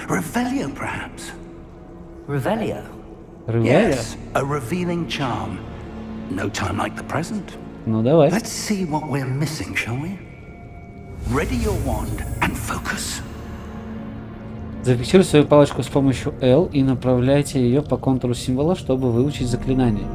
Revelio, perhaps? Revelio? Рывая? Yes, a revealing charm. No time like the present. Ну, давай. Let's see what we're missing, shall we? Ready your wand and focus. Зафиксируйте свою палочку с помощью L и направляйте ее по контуру символа, чтобы выучить заклинание.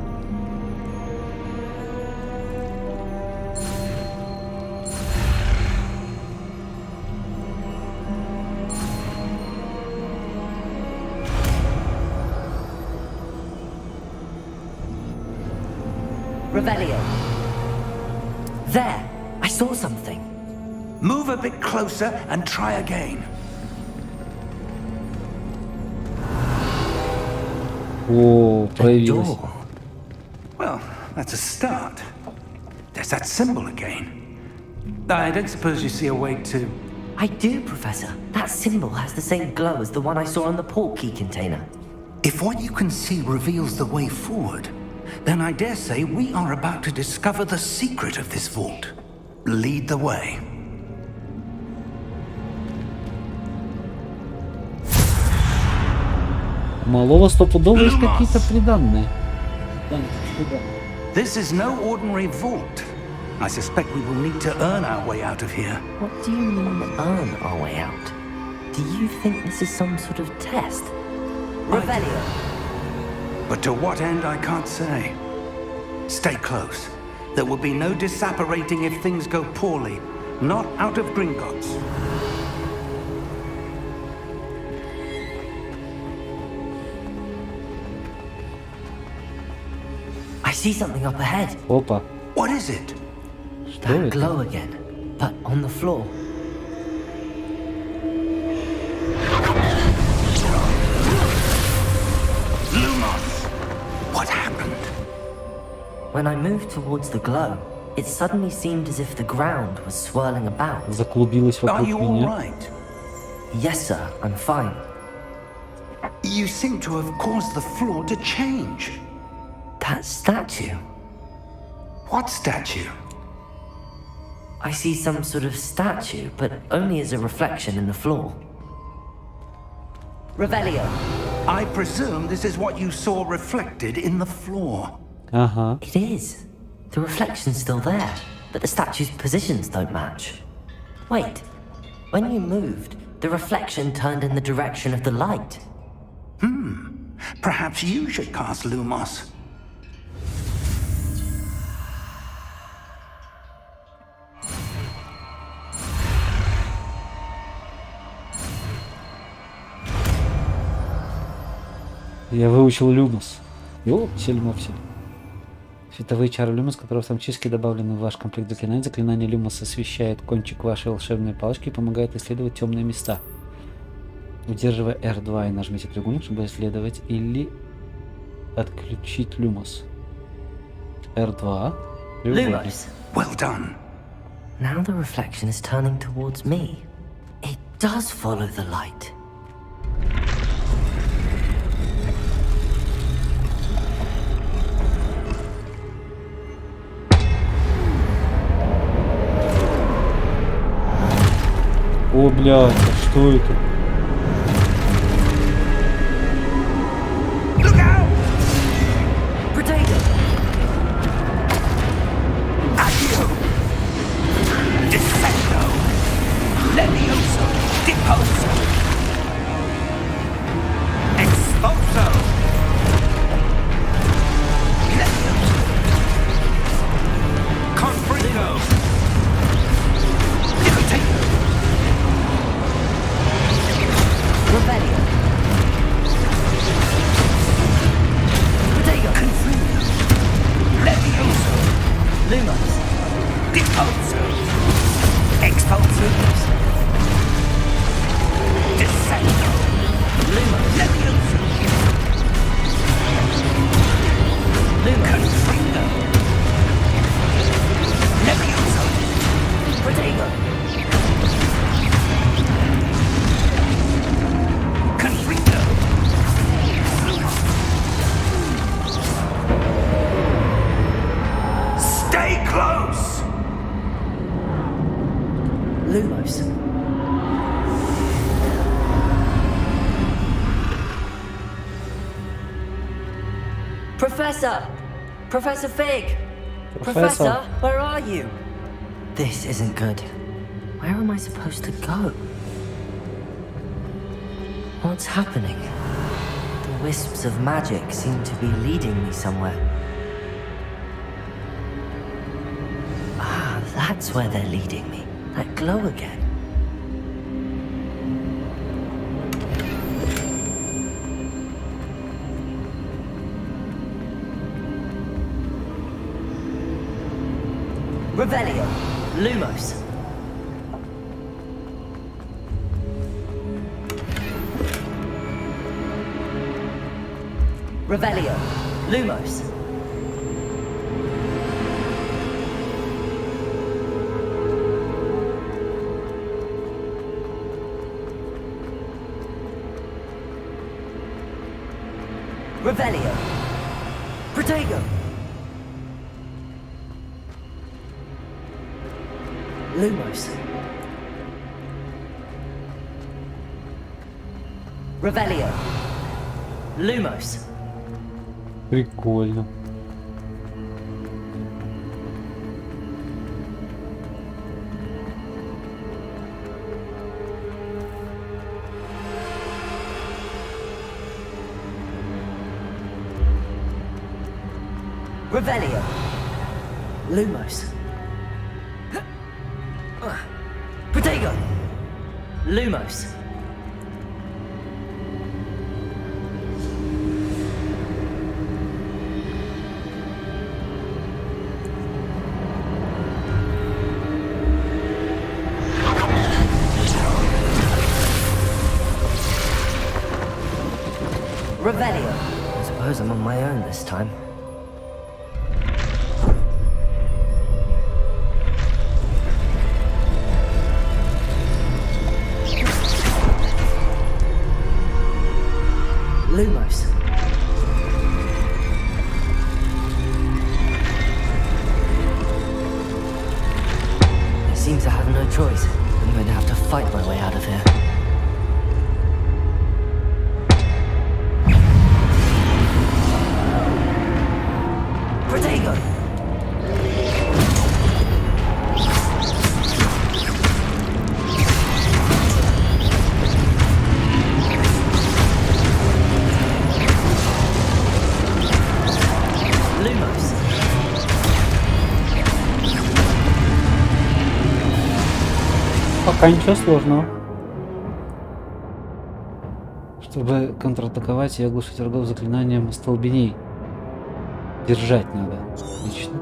Revelio. There! I saw something. Move a bit closer and try again. О, проявилось. Well, that's a start. There's that symbol again. I don't suppose you see a way to... I do, Professor. That symbol has the same glow as the one I saw on the port key container. If what you can see reveals the way forward, then I dare say we are about to discover the secret of this vault. Lead the way. Малого стопудово есть какие-то приданные. This is no ordinary vault. I suspect we will need to earn our way out of here. What do you mean, earn our way out? Do you think this is some sort of test? Revelio. But to what end, I can't say. Stay close. There will be no disapparating if things go poorly. Not out of Gringotts. I see something up ahead. Опа. What is it? Что That это? glow again, but on the floor. Lumos! What happened? When I moved towards the glow, it suddenly seemed as if the ground was swirling about. Заклубилась Are вокруг you all меня. right? Yes, sir, I'm fine. You seem to have caused the floor to change. That statue. What statue? I see some sort of statue, but only as a reflection in the floor. Revelio. I presume this is what you saw reflected in the floor. Ага. It is. The reflection's still there, but the statue's positions don't match. Wait. When you moved, the reflection turned in the direction of the light. Perhaps you should cast Lumos. Я выучил люмус. Ёпсель-мопсель. Световые чары люмус, которые автоматически добавлены в ваш комплект заклинаний. Заклинание люмус освещает кончик вашей волшебной палочки и помогает исследовать темные места. Удерживая R2 и нажмите треугольник, чтобы исследовать или отключить люмус. R2. треугольник. Lumos. Well done. Now the reflection is turning towards me. It does follow the light. О, блядь, а что это? Look out! Protego! Accio! Defendo! Levioso! Deposo! Exposo! Levioso! Confringo! Depotato! Revelio! Protego! Confringo! Levioso! Lumos! Deposo! Expulso! Descendo! Lumos! Levioso! Lumos! Confringo! Levioso! Protego! Confringo! Stay close! Lumos! Professor! Professor Fig! Professor. Where are you? This isn't good. Where am I supposed to go? What's happening? The wisps of magic seem to be leading me somewhere. Ah, that's where they're leading me. That glow again. Revelio. Lumos. Revelio. Lumos. Revelio. Protego. Lumos. Revelio. Lumos. Прикольно. Revelio. Lumos. Protego. Lumos. Revelio. I suppose I'm on my own this time. Lumos. I seem to have no choice. I'm going to have to fight my way out of here. Protego! Пока ничего сложного. Чтобы контратаковать и оглушить врагов заклинанием столбеней. Держать надо. Отлично.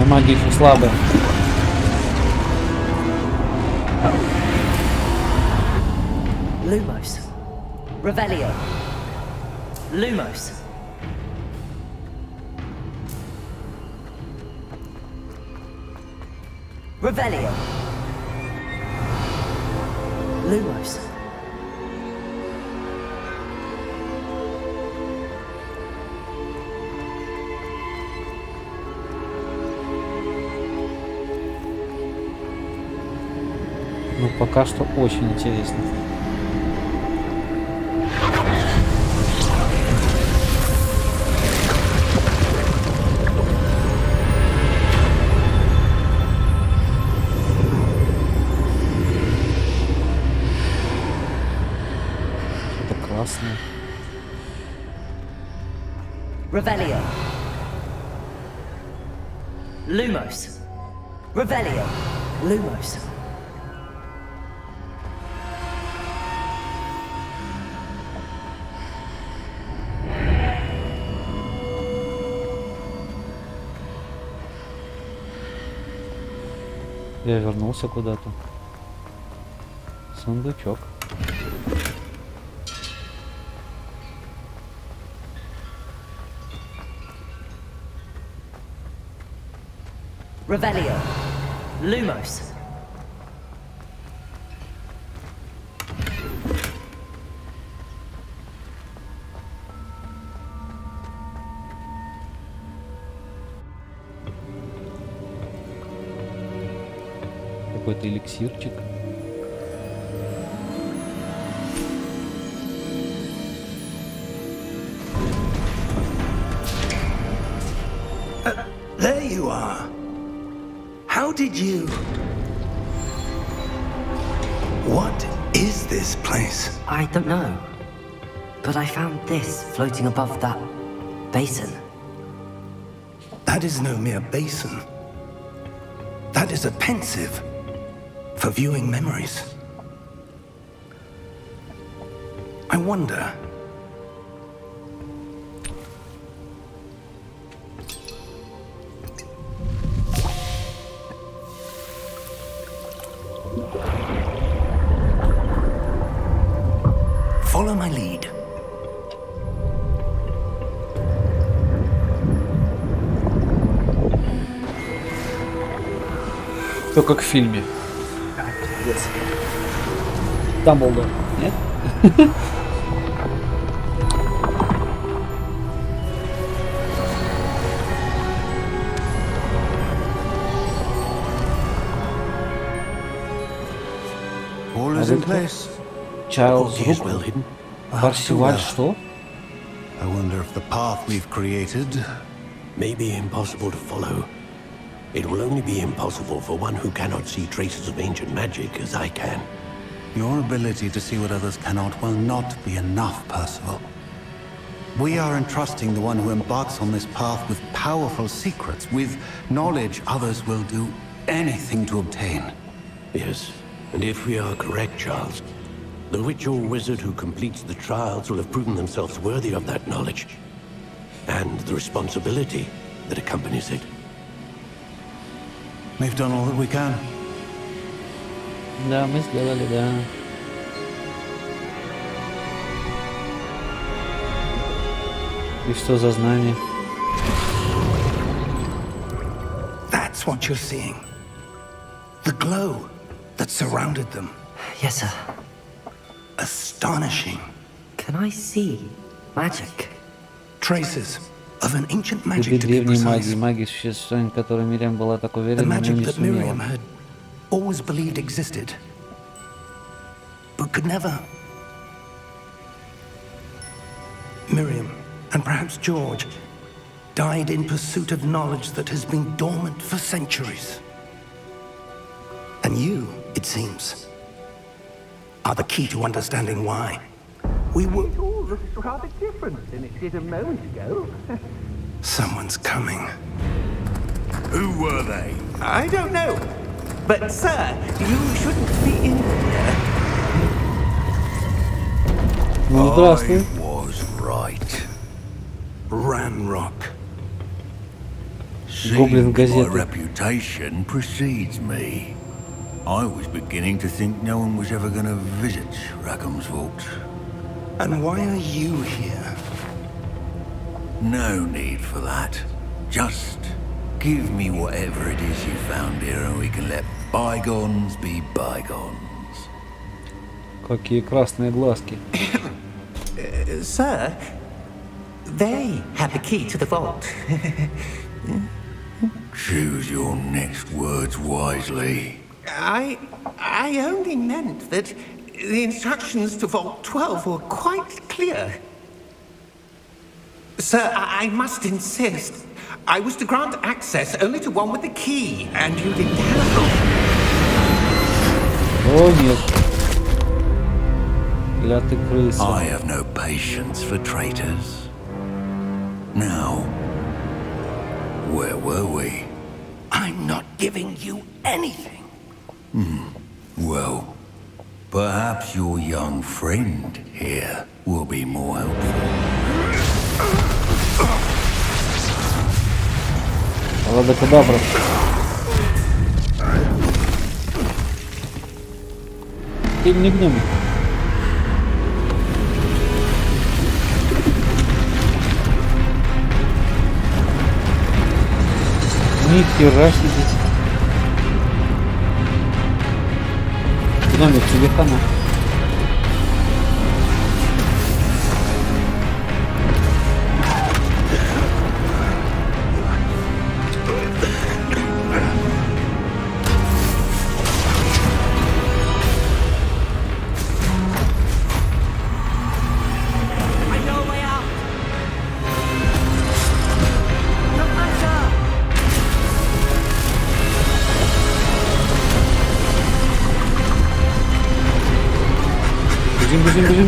Магия еще слабая. Lumos. Revelio. Lumos. Revelio. Lumos. Ну, пока что очень интересно. Это классно. Revelio. Lumos. Revelio. Lumos. Я вернулся куда-то. Сундучок. Revelio. Lumos. Какой-то эликсирчик. There you are. How did you... What is this place? I don't know. But I found this floating above that basin. That is no mere basin. That is a pensive for viewing memories. I wonder. Follow my lead. Все как в фильме. Дамблдор, нет? All is in place. Чарльз Is Рук. well hidden. Парсиваль что? I wonder if the path we've created may be impossible to follow. It will only be impossible for one who cannot see traces of ancient magic as I can. Your ability to see what others cannot will not be enough, Percival. We are entrusting the one who embarks on this path with powerful secrets, with knowledge others will do anything to obtain. Yes, and if we are correct, Charles, the witch or wizard who completes the trials will have proven themselves worthy of that knowledge, and the responsibility that accompanies it. We've done all that we can. Да, мы сделали, да. И что за знание? That's what you're seeing. The glow that surrounded them. Yes, sir. Astonishing. Can I see magic? Traces of an ancient Следы magic, to be древней precise. магии, существование которой Мириам была так The уверена, но magic не that Miriam сумела. had always believed existed, but could never. Miriam, and perhaps George, died in pursuit of knowledge that has been dormant for centuries. And you, it seems, are the key to understanding why. We were... It all looks rather different than it did a moment ago. Someone's coming. Who were they? I don't know. But, sir, you shouldn't be in here. Ну, здравствуй. I was right. Ranrock. Гоблин My газеты. reputation precedes me. I was beginning to think no one was ever going to visit Rackham's Vault. And why are you here? No need for that. Just give me whatever it is you found here and we can let bygones be bygones. Какие красные глазки. Sir, they have the key to the vault. Choose your next words wisely. I only meant that the instructions to Vault 12 were quite clear. Sir, I must insist. I was to grant access only to one with the key, and you didn't have it. О, нет. Клятый крыса. I have no patience for traitors. Now, where were we? I'm not giving you anything. Well, perhaps your young friend here will be more helpful. Ладокадабра. Ты не гномик. Ни хера себе. Гномик, тебе хана.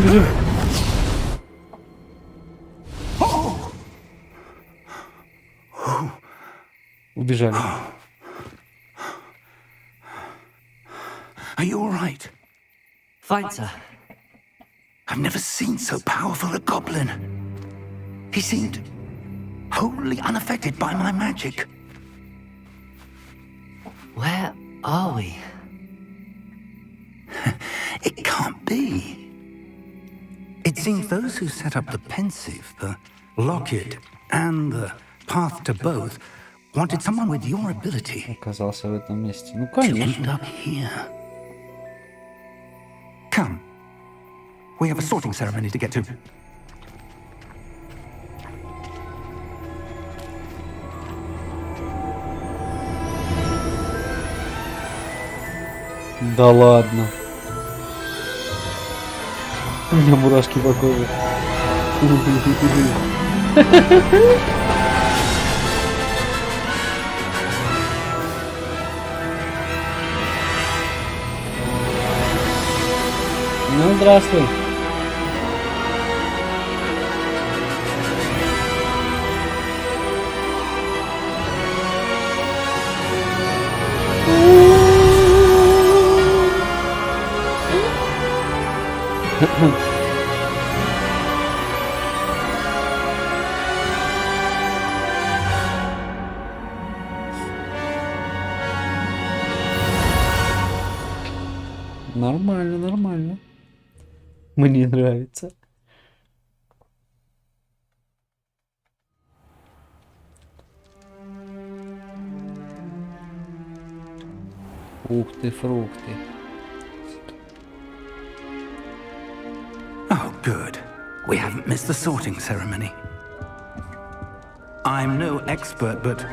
Бежим. Убежали. Are you all right? Fine, sir. I've never seen so powerful a goblin. He seemed wholly unaffected by my magic. Where are we? It can't be. It seems those who set up the pensive, the locket, and the path to both wanted someone with your ability Оказался в этом месте. Ну, to end конечно. up here. Come. We have a sorting ceremony to get to. Да ладно. У меня мурашки по коже. Ну, здравствуй. Нормально, нормально. Мне нравится. Ух ты, фрукты. Oh, good. We haven't missed the sorting ceremony. I'm no expert, but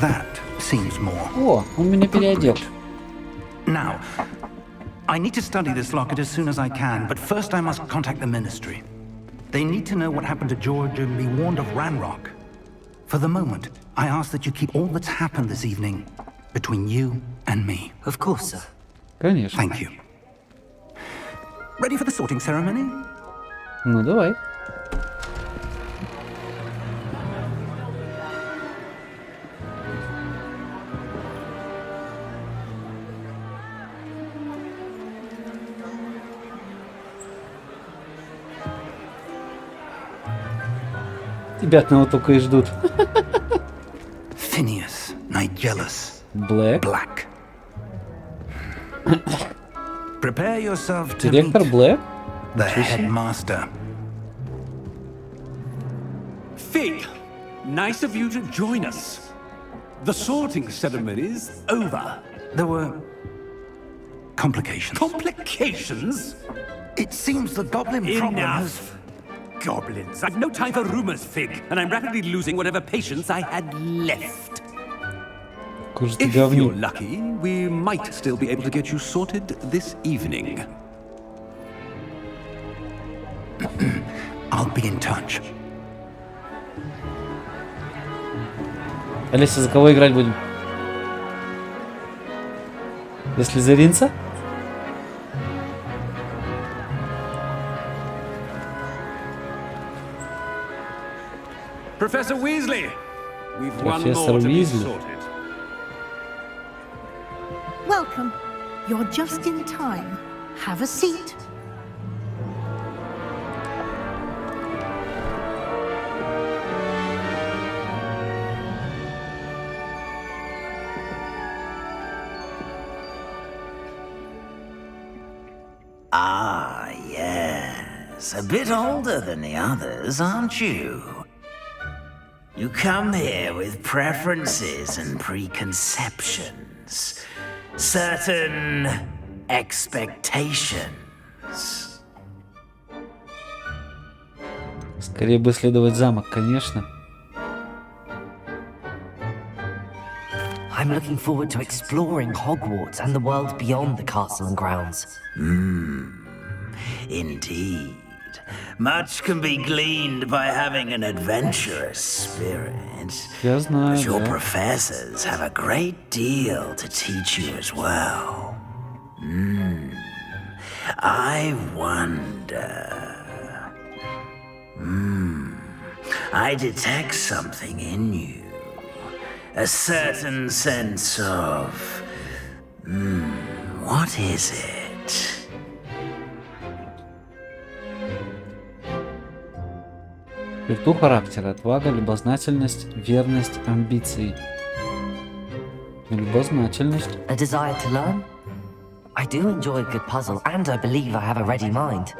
that seems more. О, он меня переодел. Now, I need to study this locket as soon as I can, but first I must contact the Ministry. They need to know what happened to George and be warned of Ranrock. For the moment, I ask that you keep all that's happened this evening between you and me. Of course, sir. Конечно. Thank you. Ready for the sorting ceremony? Ну, давай. Тебя одного только и ждут. Phineas, Nigellus, Блэк. Black. Prepare yourself to Директор meet Блэк. the headmaster. Fig, nice of you to join us. The sorting ceremony's over. There were complications. Complications? It seems the goblin problem has... Enough! Goblins. I've no time for rumors, Fig, and I'm rapidly losing whatever patience I had left. Куж ты If you're говнюк. lucky, we might still be able to get you sorted this evening. I'll be in touch. Алиса, за кого играть будем? За слизеринца? Professor Weasley, we've one Professor more to be Weasley. sorted. Welcome. You're just in time. Have a seat. Ah, yes. A bit older than the others, aren't you? You come here with preferences and preconceptions. Certain expectations. Скорее бы исследовать замок, конечно. I'm looking forward to exploring Hogwarts and the world beyond the castle and grounds. Indeed. Much can be gleaned by having an adventurous spirit. Я знаю, But your да. professors have a great deal to teach you as well. I wonder... I detect something in you. A certain sense of... what is it? Черту характера. Отвага, любознательность, верность, амбиции. Любознательность. A desire to learn? I do enjoy a good puzzle, and I believe I have a ready mind.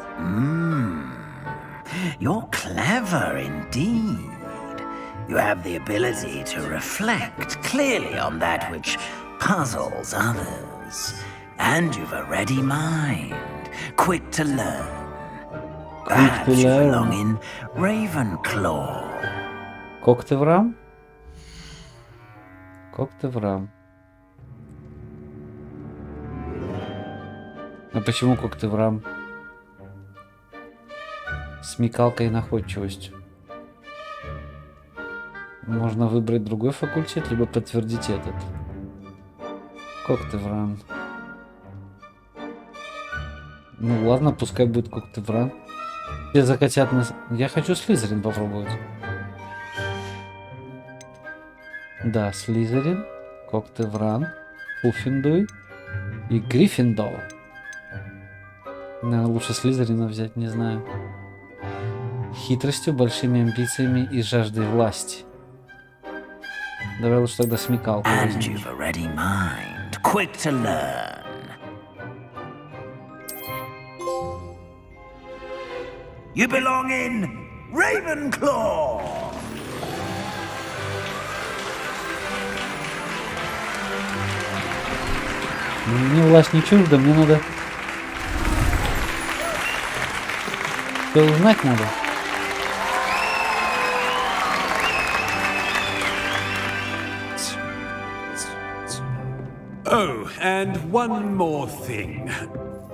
You're clever indeed. You have the ability to reflect clearly on that which puzzles others. And you've a ready mind, quick to learn. Perhaps you belong in Ravenclaw. Когтеврам? Когтеврам. А почему когтеврам? Смекалка и находчивость. Можно выбрать другой факультет, либо подтвердить этот. Когтевран. Ну ладно, пускай будет когтевран. Все захотят нас... Я хочу Слизерин попробовать. Да, Слизерин, Когтевран, Пуффендуй и Гриффиндор. Наверное, лучше Слизерина взять, не знаю. Хитростью, большими амбициями и жаждой власти. Давай лучше тогда смекалку возьмем. You belong in Ravenclaw. Мне власть не чужда, мне надо... Что узнать надо? Oh, and one more thing.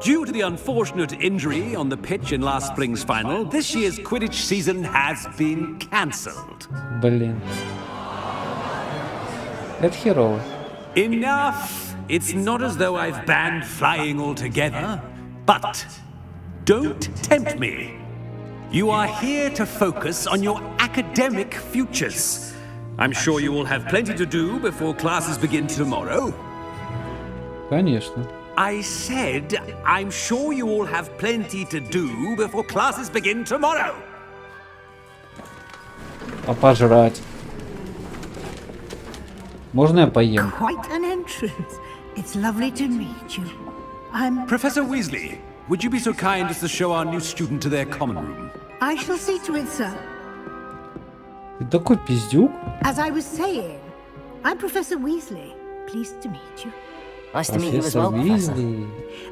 Due to the unfortunate injury on the pitch in last spring's final, this year's Quidditch season has been cancelled. Блин. Это херово. Enough! It's not as though I've banned flying altogether, but don't tempt me. You are here to focus on your academic futures. I'm sure you will have plenty to do before classes begin tomorrow. Конечно. I said, I'm sure you all have plenty to do before classes begin tomorrow. А пожрать? Можно я поем? Quite an entrance. It's lovely to meet you. I'm... Professor Weasley, would you be so kind as to show our new student to their common room? I shall see to it, sir. Ты такой пиздюк? As I was saying, I'm Professor Weasley. Pleased to meet you. Nice to meet you as well, Professor.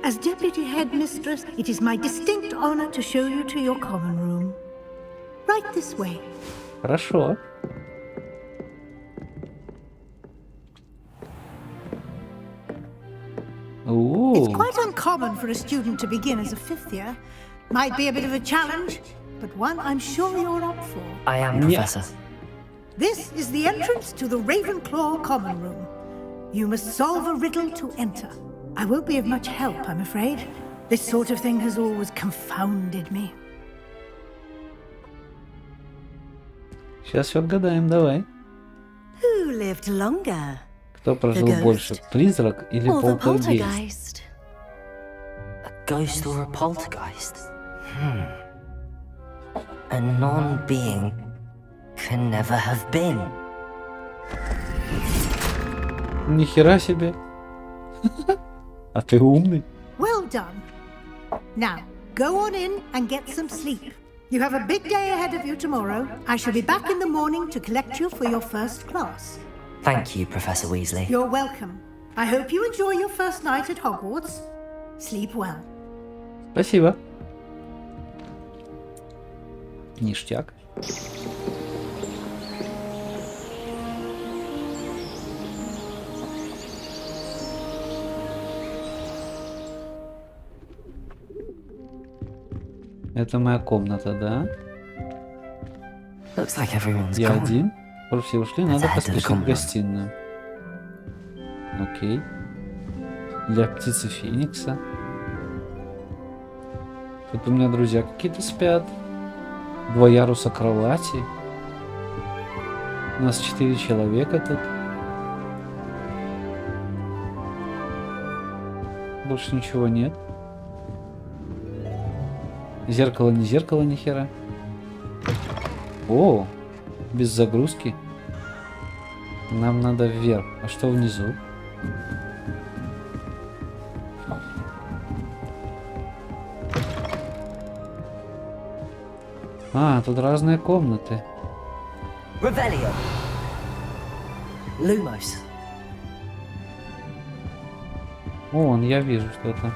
As Deputy Headmistress, it is my distinct honor to show you to your common room. Right this way. Хорошо. Ooh. It's quite uncommon for a student to begin as a fifth year. Might be a bit of a challenge, but one I'm sure you're up for. I am, Professor. This is the entrance to the Ravenclaw common room. You must solve a riddle to enter. I won't be of much help, I'm afraid. This sort of thing has always confounded me. Сейчас все отгадаем, давай. Who lived longer? Кто прожил больше, призрак или полтергейст? A ghost or a poltergeist? A non-being can never have been. Ни хера себе. А ты умный. Well done. Now, go on in and get some sleep. You have a big day ahead of you tomorrow. I shall be back in the morning to collect you for your first class. Thank you, Professor Weasley. You're welcome. I hope you enjoy your first night at Hogwarts. Sleep well. Спасибо. Ништяк. Это моя комната, да? Looks like everyone's Я gone. один. Все ушли, надо поспешить в гостиную. Окей. Для птицы Феникса. Тут у меня друзья какие-то спят. 2 яруса кровати. У нас 4 человека тут. Больше ничего нет. Зеркало, ни хера. О, без загрузки. Нам надо вверх. А что внизу? А, тут разные комнаты. Revelio. Lumos. О, я вижу что-то.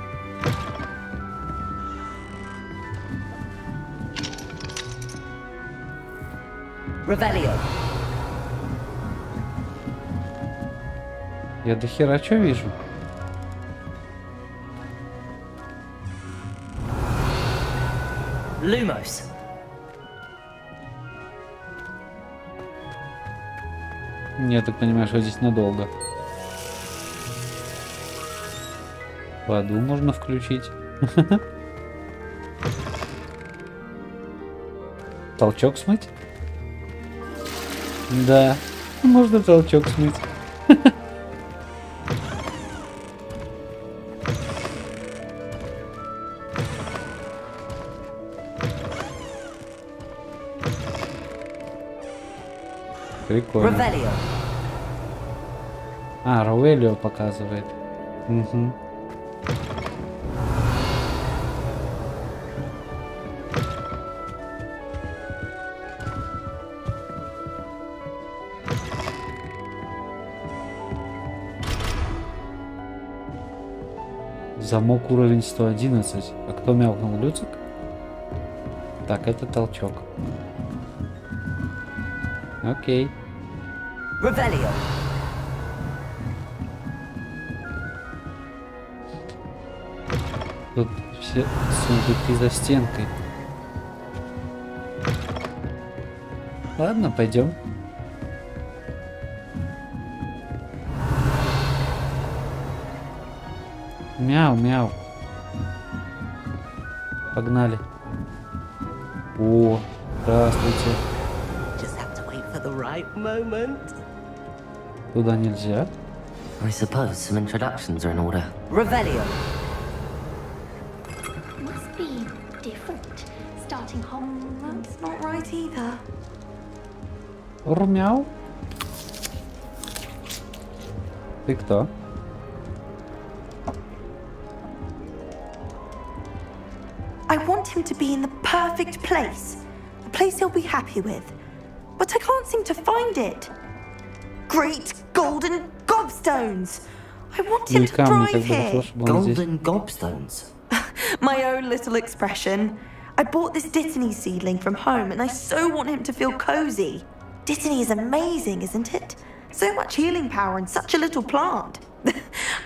Revelio. Я до хера что вижу? Lumos. Я так понимаю, что здесь надолго. Воду можно включить. Толчок смыть? Да, можно толчок смыть. Прикольно. Revelio. А, Равелио показывает. Угу. Замок уровень 111. А кто мяукнул? Люцик? Так, это толчок. Окей. Revelio. Тут все сундуки за стенкой. Ладно, пойдем. Мяу-мяу. Погнали. О, здравствуйте. Туда нельзя. I suppose some introductions are in order. Revelio. Must be different. Starting home. That's not right either. Румяу. Ты кто? I want him to be in the perfect place. A place he'll be happy with. But I can't seem to find it. Great golden gobstones! I want him to thrive here. Golden gobstones? My own little expression. I bought this Dittany seedling from home and I so want him to feel cozy. Dittany is amazing, isn't it? So much healing power in such a little plant.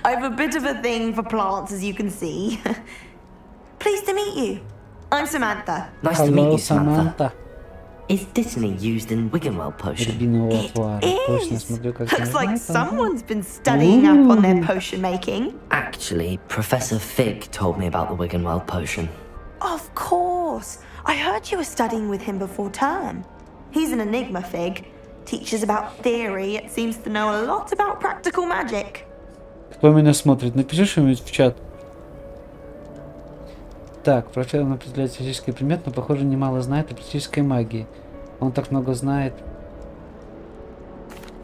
I have a bit of a thing for plants, as you can see. Pleased to meet you. I'm Samantha. Nice to meet you, Samantha. Is Dittany used in Wiggenweld potion? It is. Looks like someone's been studying up on their potion making. Actually, Professor Fig told me about the Wiggenweld potion. Of course. I heard you were studying with him before term. He's an enigma, Fig. Teaches about theory, it seems to know a lot about practical magic. Кто меня смотрит? Напиши что-нибудь в чат. Так, профессор определяет физический предмет, но, похоже, немало знает о практической магии. Он так много знает.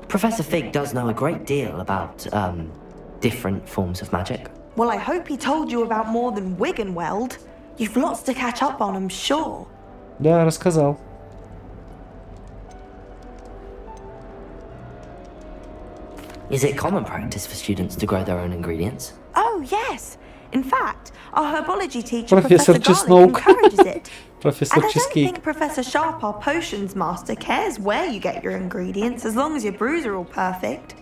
Professor Fig does know a great deal about, different forms of magic. Well, I hope he told you about more than Wiggenweld. You've lots to catch up on, I'm sure. Да, рассказал. Is it common practice for students to grow their own ingredients? Oh, yes. In fact, our herbology teacher, Professor Professor Garlic, encourages it. Professor And I don't Cheesecake. think Professor Sharp, our potions master, cares where you get your ingredients as long as your brews are all perfect.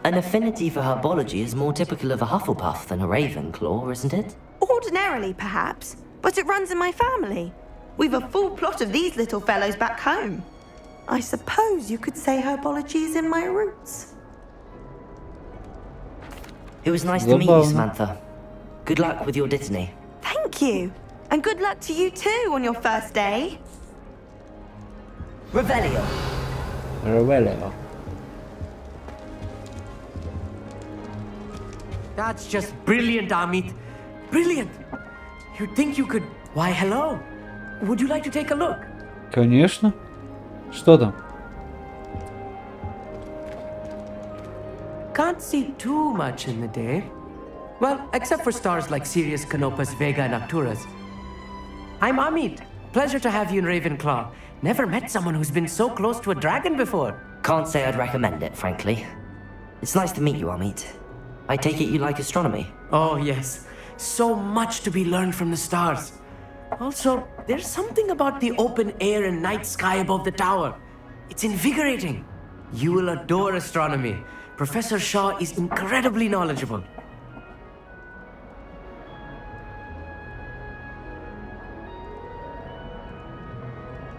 An affinity for herbology is more typical of a Hufflepuff than a Ravenclaw, isn't it? Ordinarily, perhaps, but it runs in my family. We've a full plot of these little fellows back home. I suppose you could say herbology is in my roots. It was nice to meet you, Samantha. Good luck with your Dittany. Thank you. And good luck to you too on your first day. Revelio. Revelio. That's just brilliant, Amit. Brilliant. You'd think you could... Why, hello. would you like to take a look? Конечно. Что там? Can't see too much in the day. Well, except for stars like Sirius, Canopus, Vega, and Arcturus. I'm Amit. Pleasure to have you in Ravenclaw. Never met someone who's been so close to a dragon before. Can't say I'd recommend it, frankly. It's nice to meet you, Amit. I take it you like astronomy? Oh, yes. So much to be learned from the stars. Also, there's something about the open air and night sky above the tower. It's invigorating. You will adore astronomy. Professor Shaw is incredibly knowledgeable.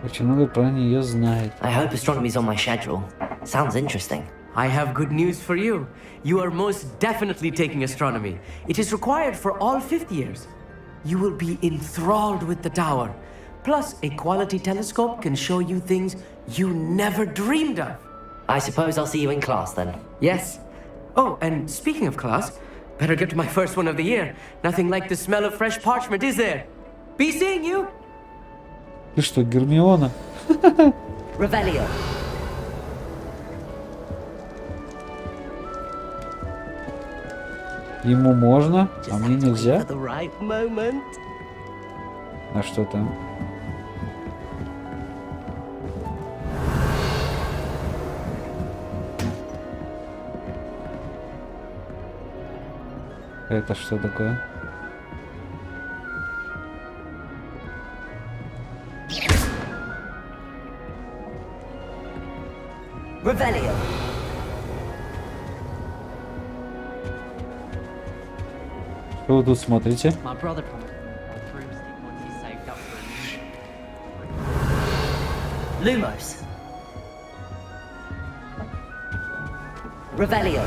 Очень много про нее знает. I hope astronomy's on my schedule. Sounds interesting. I have good news for you. You are most definitely taking astronomy. It is required for all fifth years. You will be enthralled with the tower. Plus, a quality telescope can show you things you never dreamed of. I suppose I'll see you in class then. Yes. Oh, and speaking of class, better get to my first one of the year. Nothing like the smell of fresh parchment, is there? Be seeing you. Ты что, Гермиона? Revelio. Ему можно, а мне нельзя? Right moment. А что там? Это что такое? Revelio. Что вы тут смотрите? My brother promised a broomstick once he saved up for Lumos. Revelio.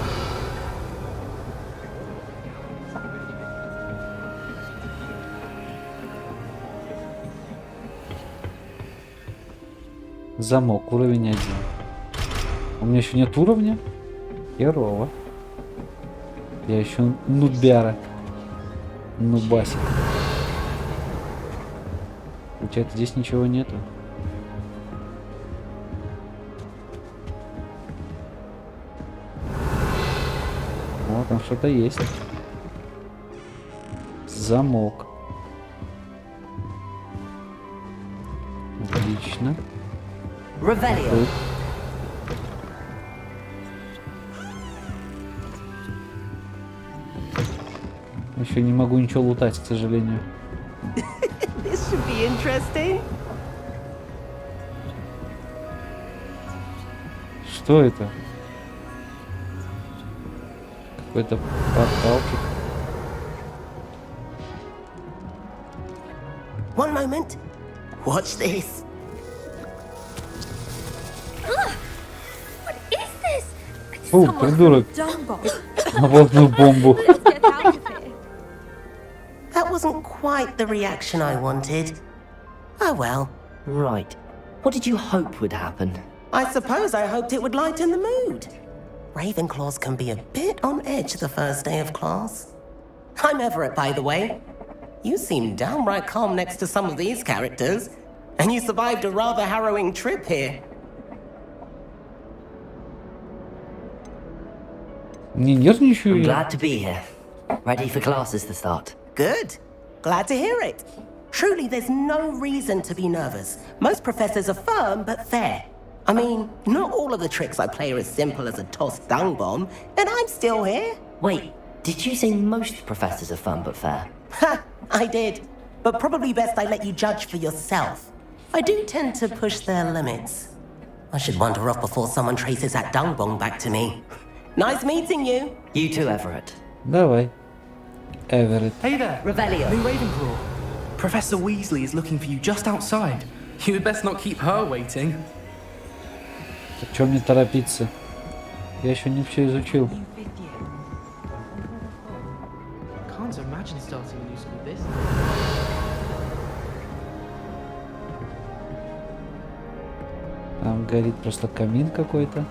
Замок, уровень 1. У меня еще нет уровня? Херово. Я еще нубяра. Нубасик. Получается, здесь ничего нету. О, там что-то есть. Замок. Отлично. Revelio. Еще не могу ничего лутать, к сожалению. This should be interesting. Что это? Какой-то порталчик. One moment. Watch this. What is this? Фу, придурок. Наводную бомбу. That wasn't quite the reaction I wanted. Oh well. Right. What did you hope would happen? I suppose I hoped it would lighten the mood. Ravenclaws can be a bit on edge the first day of class. I'm Everett, by the way. You seem downright calm next to some of these characters, and you survived a rather harrowing trip here. Не нервничаю I'm я. glad to be here. Ready for classes to start. Good. Glad to hear it. Truly, there's no reason to be nervous. Most professors are firm but fair. I mean, not all of the tricks I play are as simple as a tossed dung bomb, and I'm still here. Wait, did you say most professors are fun but fair? Ha! I did. But probably best I let you judge for yourself. I do tend to push their limits. I should wander off before someone traces that dung bomb back to me. Nice meeting you. You too, Everett. Давай. Everett. Hey there. Revelio. New Ravenclaw. Professor Weasley is looking for you just outside. You'd best not keep her waiting. Так что мне торопиться? Я еще не все изучил. Can't imagine starting a new school this. Там горит просто камин какой-то.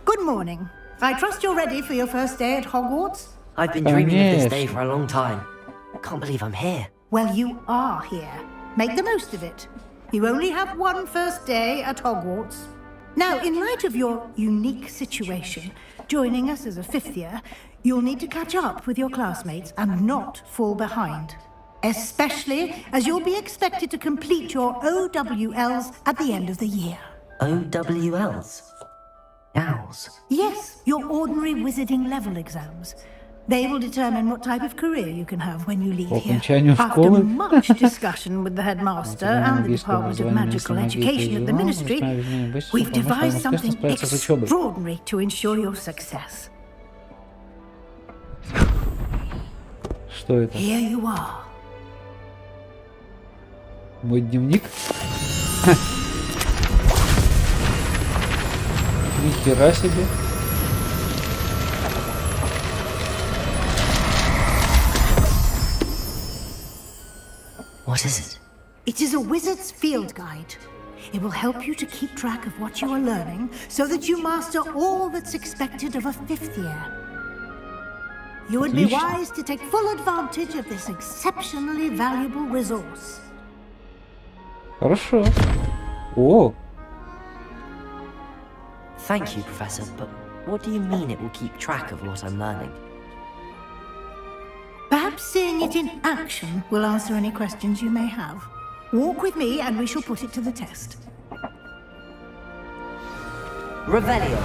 Good morning. I trust you're ready for your first day at Hogwarts? I've been dreaming of this day for a long time. can't believe I'm here. Well, you are here. Make the most of it. You only have one first day at Hogwarts. Now, in light of your unique situation, joining us as a fifth year, you'll need to catch up with your classmates and not fall behind. Especially as you'll be expected to complete your OWLs at the end of the year. OWLs? Owls? Yes, your ordinary wizarding level exams. They will determine what type of career you can have when you leave here. After much discussion with the headmaster and the Department of Magical Education at the Ministry, we've devised something extraordinary to ensure your success. Что это? Here you are. Мой дневник? Ни хера себе. What is it? It is a wizard's field guide. It will help you to keep track of what you are learning so that you master all that's expected of a fifth year. You would be wise to take full advantage of this exceptionally valuable resource. Хорошо. О! Thank you, Professor, but what do you mean it will keep track of what I'm learning? Perhaps seeing it in action will answer any questions you may have. Walk with me and we shall put it to the test. Revelio.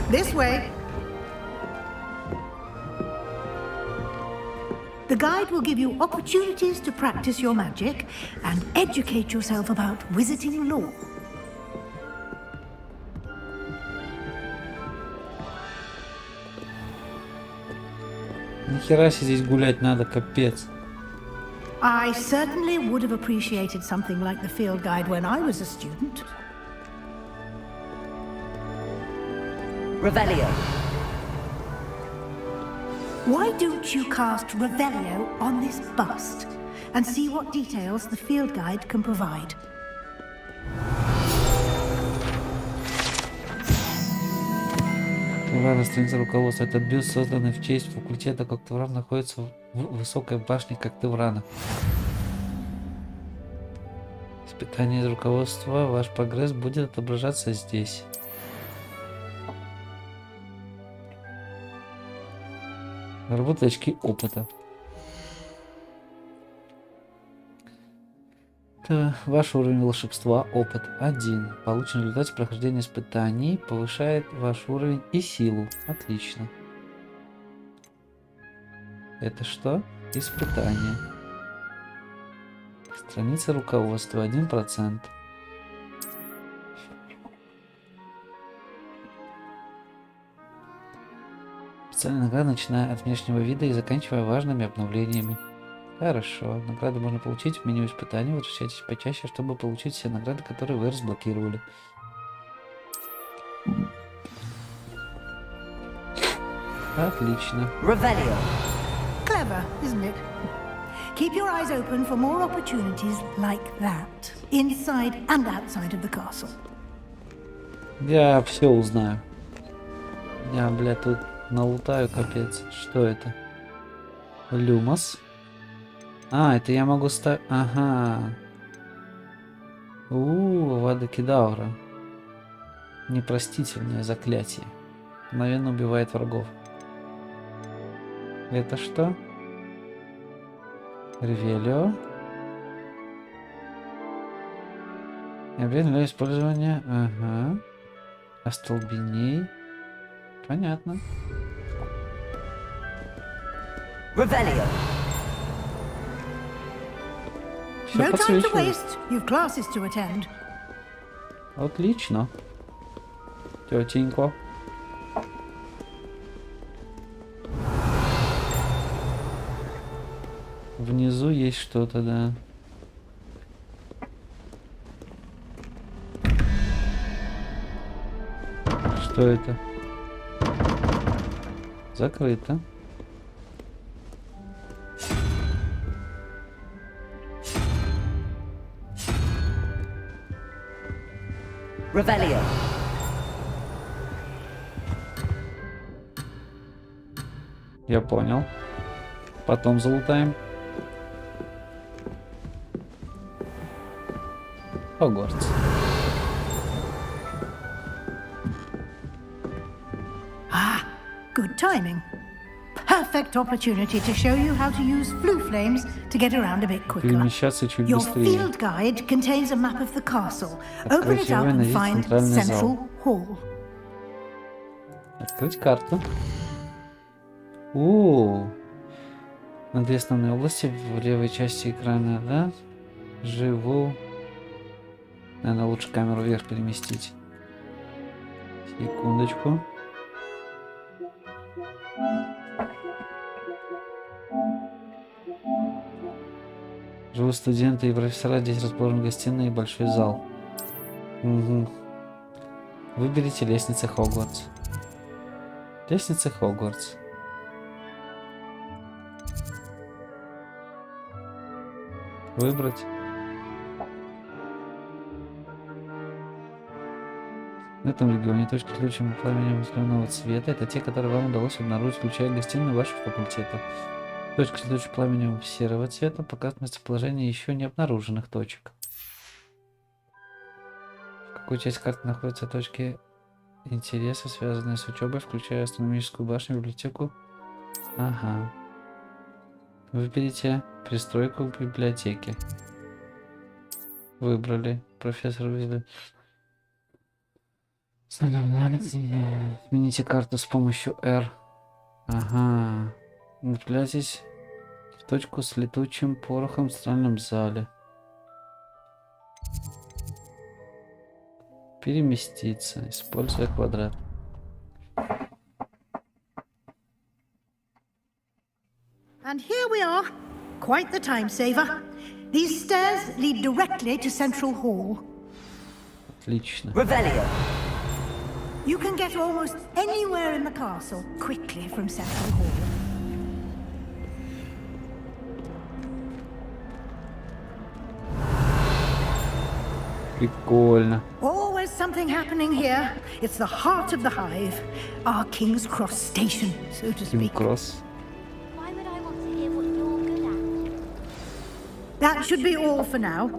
This way. The guide will give you opportunities to practice your magic and educate yourself about wizarding lore. Нихера себе здесь гулять надо, капец. I certainly would have appreciated something like the field guide when I was a student. Revelio. Why don't you cast Revelio on this bust and see what details the field guide can provide? Ура, страница руководства. Этот бюст, созданный в честь факультета Когтевран, находится в высокой башне Когтеврана. Испытание из руководства. Ваш прогресс будет отображаться здесь. Заработать очки опыта. Это ваш уровень волшебства, опыт 1. Полученный в результате прохождения испытаний повышает ваш уровень и силу. Отлично. Это что? Испытание. Страница руководства 1%. Специальная награда, начиная от внешнего вида и заканчивая важными обновлениями. Хорошо. Награды можно получить в меню испытаний. Возвращайтесь почаще, чтобы получить все награды, которые вы разблокировали. Отлично. Revelio. Clever, isn't it? Keep your eyes open for more opportunities like that, inside and outside of the castle. Я все узнаю. Я, блядь, тут налутаю, капец. Что это? Люмос. А, это я могу ставить... Ага. Вада Кедавра. Непростительное заклятие. Мгновенно убивает врагов. Это что? Ревелио. Объявлено использование. Ага. Остолбеней. Понятно. Revelio. No time to waste. You've classes to attend. Отлично. Тетенько. Внизу есть что-то, да. Что это? Закрыто. Revelio. Я понял. Потом залутаем. Хогвартс. Good timing. Perfect opportunity to show you how to use flue flames to get around a bit quicker. Перемещаться чуть Your быстрее. field guide contains a map of the castle. Open it up and find Central Hall. Открыть карту. О, на две основные области в левой части экрана, да? Живу. Наверное, лучше камеру вверх переместить. Секундочку. Живут студенты и профессора. Здесь расположен гостиная и большой зал. Угу. Выберите лестницы Хогвартс. Лестницы Хогвартс. Выбрать. В этом регионе точки с лучшим пламенем зеленого цвета — это те, которые вам удалось обнаружить, включая гостиную вашего факультета. Точка с лучшим пламенем серого цвета показывает местоположение еще не обнаруженных точек. В какой части карты находятся точки интереса, связанные с учебой, включая астрономическую башню, библиотеку? Ага. Выберите пристройку к библиотеке. Выбрали. Профессор Уизли. Смените карту с помощью R. Ага. Направляйтесь в точку с летучим порохом в центральном зале. Переместиться, используя квадрат. And here we are. Quite the time saver. These stairs lead directly to Central Hall. Отлично. Revelio. You can get almost anywhere in the castle quickly from Central Hall. Прикольно. Always something happening here. It's the heart of the hive. Our King's Cross station, so to speak. Cross. Why would I want to hear what you're good at? That should be all for now.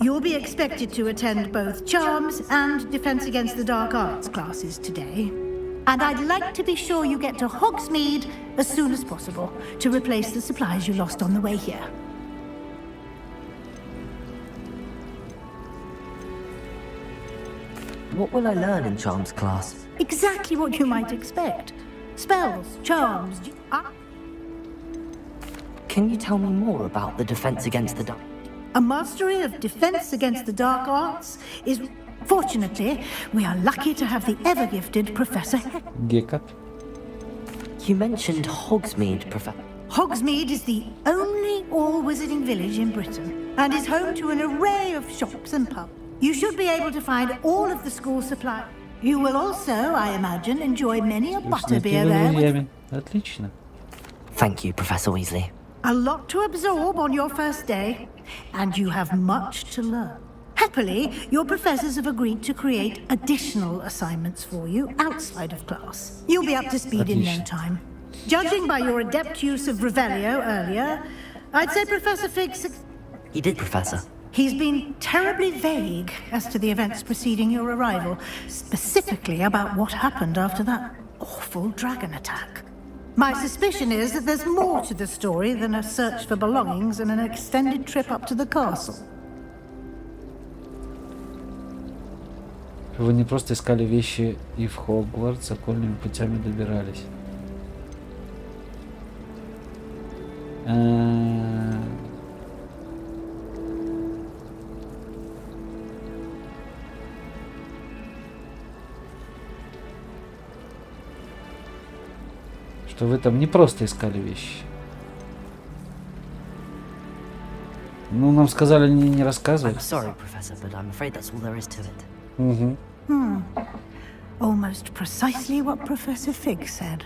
You'll be expected to attend both Charms and Defense Against the Dark Arts classes today. And I'd like to be sure you get to Hogsmeade as soon as possible to replace the supplies you lost on the way here. What will I learn in Charms class? Exactly what you might expect. Spells, charms. Can you tell me more about the Defense Against the Dark? A mastery of defense against the dark arts is... Fortunately, we are lucky to have the ever-gifted Professor Gecko. You mentioned Hogsmeade, Professor. Hogsmeade is the only all-wizarding village in Britain and is home to an array of shops and pubs. You should be able to find all of the school supply. You will also, I imagine, enjoy many a butterbeer there. Отлично. Thank you, Professor Weasley. A lot to absorb on your first day, and you have much to learn. Happily, your professors have agreed to create additional assignments for you outside of class. You'll be up to speed in no time. Judging by your adept use of Revelio earlier, I'd say Professor Fig... He did, Professor. He's been terribly vague as to the events preceding your arrival, specifically about what happened after that awful dragon attack. My suspicion is that there's more to the story than a search for belongings and an extended trip up to the castle. Вы не просто искали вещи и в Хогвартс окольными путями добирались. Что вы там не просто искали вещи. Ну, нам сказали не рассказывать. I'm sorry, Professor, but I'm afraid that's all there is to it. Угу. Almost precisely what Professor Fig said.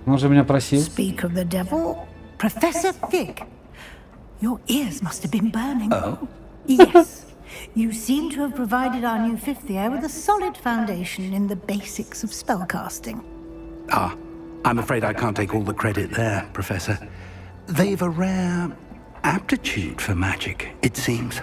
Он же меня просил. Speak of the devil, Professor Fig. Your ears must have been burning. Oh? Yes. You seem to have provided our new fifth year with a solid foundation in the basics of spellcasting. Ah, I'm afraid I can't take all the credit there, Professor. They've a rare aptitude for magic, it seems.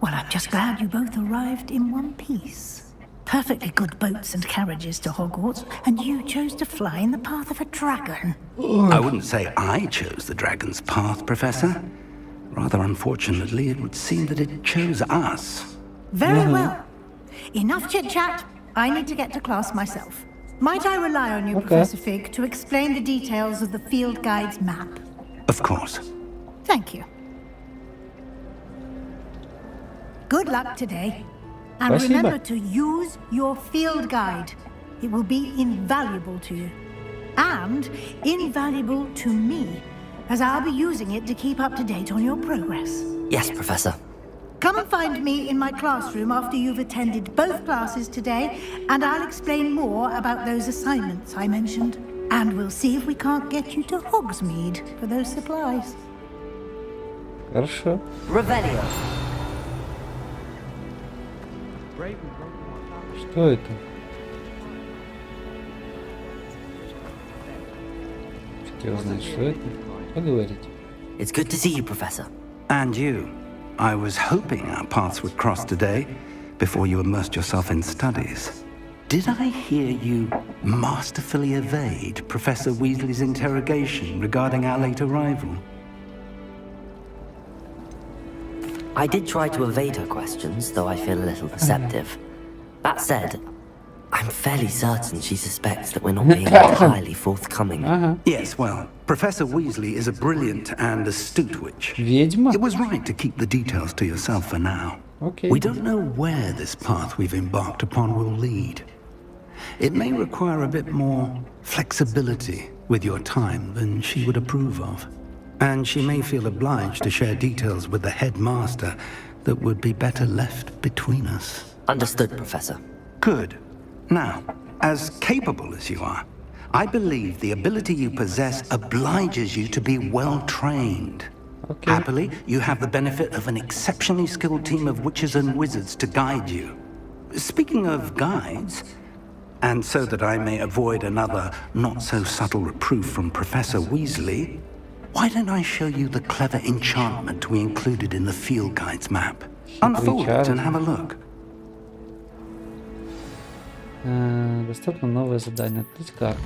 Well, I'm just glad you both arrived in one piece. Perfectly good boats and carriages to Hogwarts, and you chose to fly in the path of a dragon. I wouldn't say I chose the dragon's path, Professor. Rather unfortunately, it would seem that it chose us. Very well. Enough chit-chat. I need to get to class myself. Might I rely on you, Professor Fig, to explain the details of the field guide's map? Of course. Thank you. Good luck today. And remember to use your field guide. It will be invaluable to you. And invaluable to me, as I'll be using it to keep up to date on your progress. Yes, Professor. Come and find me in my classroom after you've attended both classes today, and I'll explain more about those assignments I mentioned. And we'll see if we can't get you to Hogsmeade for those supplies. Хорошо. Revelio. Что это? Хотел знать, что это. Поговорить. It's good to see you, Professor. And you. I was hoping our paths would cross today, before you immersed yourself in studies. Did I hear you masterfully evade Professor Weasley's interrogation regarding our late arrival? I did try to evade her questions, though I feel a little deceptive. That said, I'm fairly certain she suspects that we're not being entirely forthcoming. Yes, well, Professor Weasley is a brilliant and astute witch. Ведьма? It was right to keep the details to yourself for now. Okay. We don't know where this path we've embarked upon will lead. It may require a bit more flexibility with your time than she would approve of. And she may feel obliged to share details with the headmaster that would be better left between us. Understood, Professor. Good. Now, as capable as you are, I believe the ability you possess obliges you to be well-trained. Okay. Happily, you have the benefit of an exceptionally skilled team of witches and wizards to guide you. Speaking of guides, and so that I may avoid another not-so-subtle reproof from Professor Weasley, why don't I show you the clever enchantment we included in the field guide's map? Unfold it and have a look. Доступно новое задание. Открыть карту.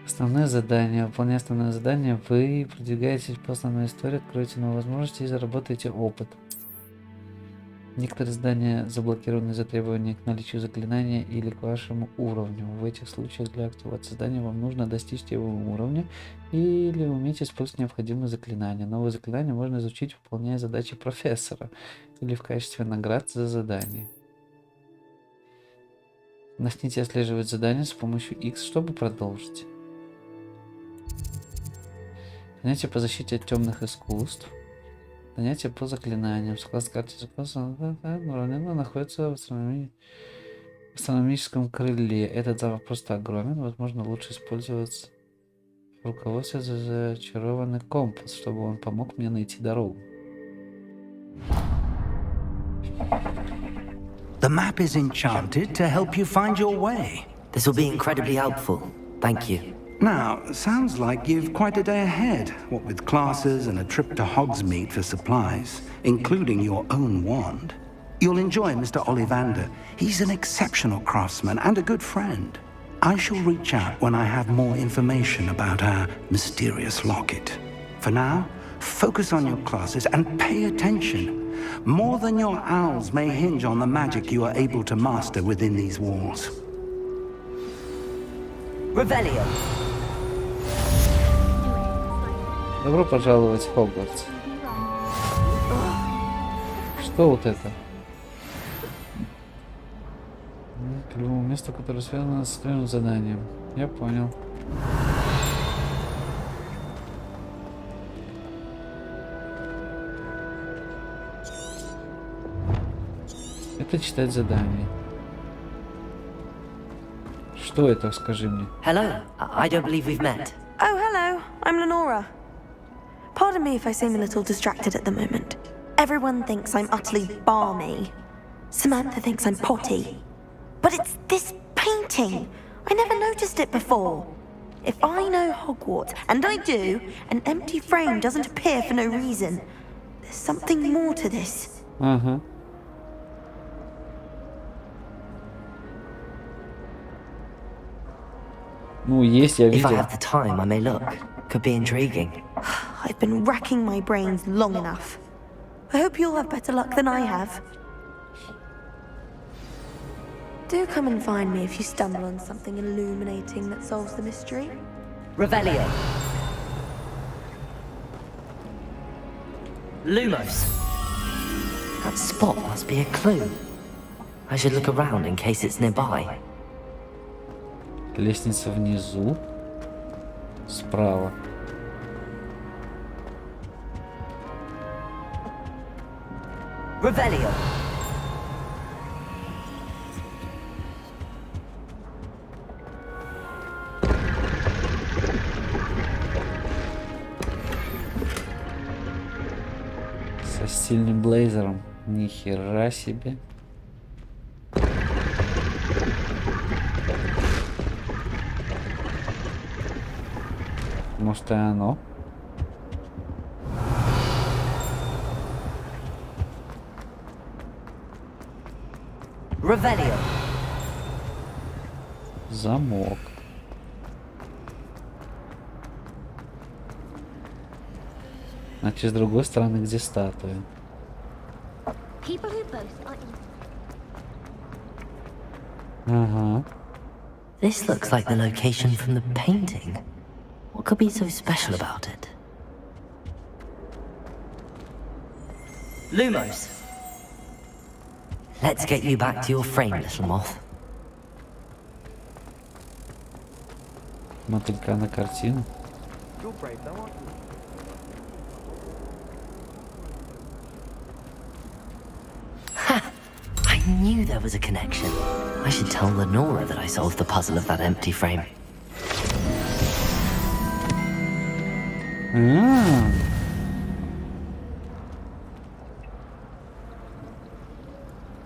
Основное задание. Выполняя основное задание, вы продвигаетесь по основной истории, откроете новые возможности и заработаете опыт. Некоторые задания заблокированы из-за требования к наличию заклинания или к вашему уровню. В этих случаях для активации задания вам нужно достичь его уровня или уметь использовать необходимые заклинания. Новые заклинания можно изучить, выполняя задачи профессора или в качестве наград за задание. Начните отслеживать задания с помощью X, чтобы продолжить. Занятия по защите от темных искусств. Занятия по заклинаниям. Склад карты находится в астрономическом крыле. Этот замок просто огромен. Возможно, лучше использовать руководство за зачарованный компас, чтобы он помог мне найти дорогу. The map is enchanted to help you find your way. This will be incredibly helpful. Thank you. Now, sounds like you've quite a day ahead, what with classes and a trip to Hogsmeade for supplies, including your own wand. You'll enjoy Mr. Ollivander. He's an exceptional craftsman and a good friend. I shall reach out when I have more information about our mysterious locket. For now, focus on your classes and pay attention. More than your owls may hinge on the magic you are able to master within these walls. Revelio. Добро пожаловать в Хогвартс. Что вот это? К любому месту, которое связано с твоим заданием. Я понял. Это читать задание. Что это, скажи мне? Hello. I don't believe we've met. Oh, hello. I'm Lenora. Pardon me if I seem a little distracted at the moment. Everyone thinks I'm utterly balmy. Samantha thinks I'm potty. But it's this painting. I never noticed it before. If I know Hogwarts, and I do, an empty frame doesn't appear for no reason. There's something more to this. Ага. Ну, есть, я If I видел. have the time, I may look. Could be intriguing. I've been racking my brains long enough. I hope you'll have better luck than I have. Do come and find me if you stumble on something illuminating that solves the mystery. Revelio. Lumos. That spot must be a clue. I should look around in case it's nearby. Лестница внизу. Справа. Revelio. Со стильным блейзером. Ни хера себе. Может, и оно? Revelio. Замок. Значит, с другой стороны, где статуя? People who boast are Ага. This looks like the location from the painting. What could be so special about it? Lumos. Let's get you back to your frame, little moth. Мотылька на картину. I knew there was a connection. I should tell Lenora that I solved the puzzle of that empty frame.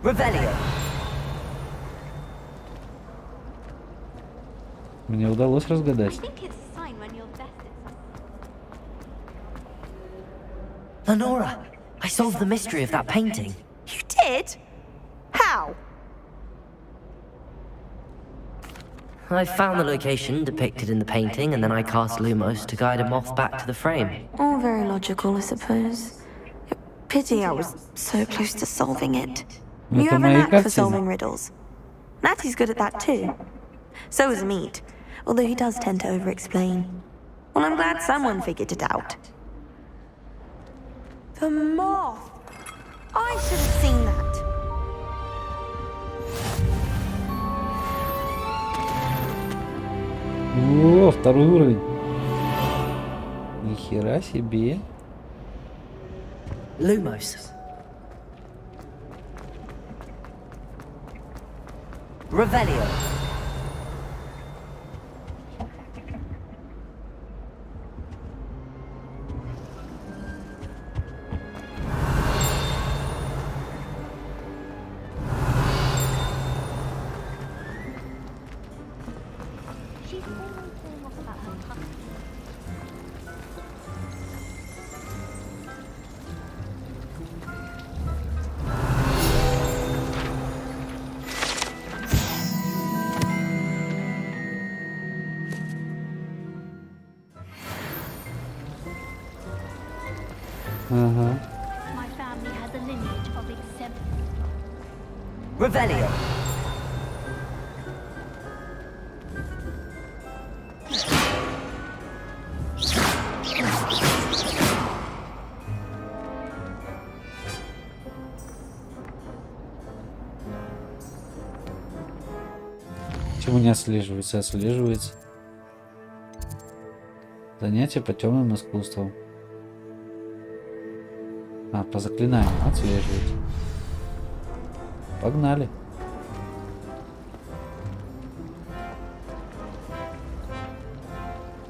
Revelio. Мне удалось разгадать. I think it's a sign when you're vested. Lenora, I solved the mystery of that painting. You did? How? I found the location depicted in the painting, and then I cast Lumos to guide a moth back to the frame. All very logical, I suppose. Pity I was so close to solving it. You have a knack for solving riddles. Natty's good at that too. So is Meat, although he does tend to over-explain. Well, I'm glad someone figured it out. The moth! I should have seen that. О, второй уровень. Нихера себе. Lumos. Revelio. She's always saying off about her puppy. Ага. My family has a lineage of exempt. Revelio. Почему не отслеживается? Отслеживается. Занятие по темным искусствам. А, по заклинаниям отслеживается. Погнали.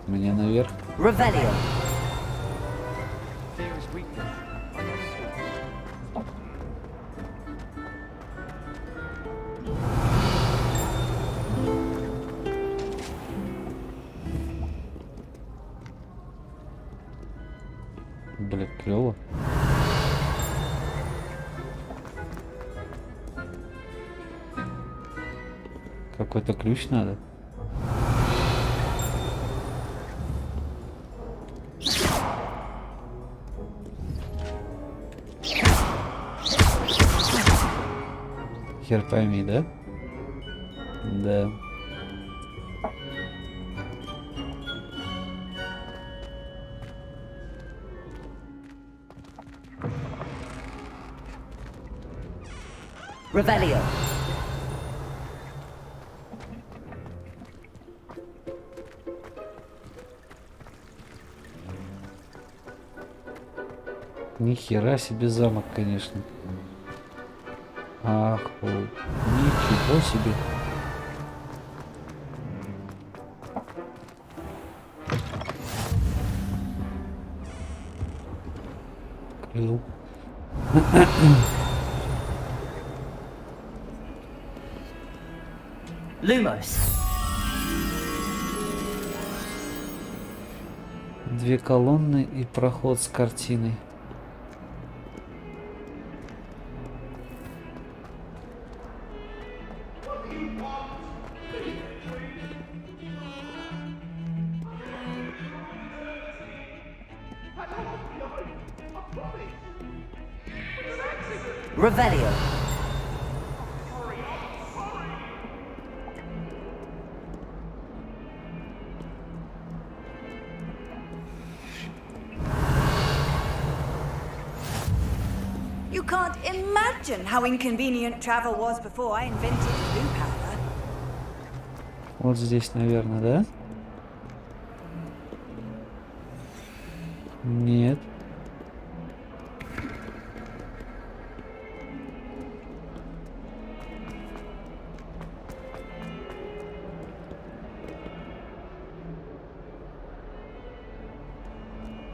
Мне наверх. Revelio. Блин, клево. Какой-то ключ надо. Хер пойми, да? Да. Revelio. Ни хера себе замок, конечно. Ах, ничего себе. Крыл. Lumos. Две колонны и проход с картиной. Revelio. You can't imagine how inconvenient travel was before I invented blue powder. Вот здесь, наверное, да? Нет.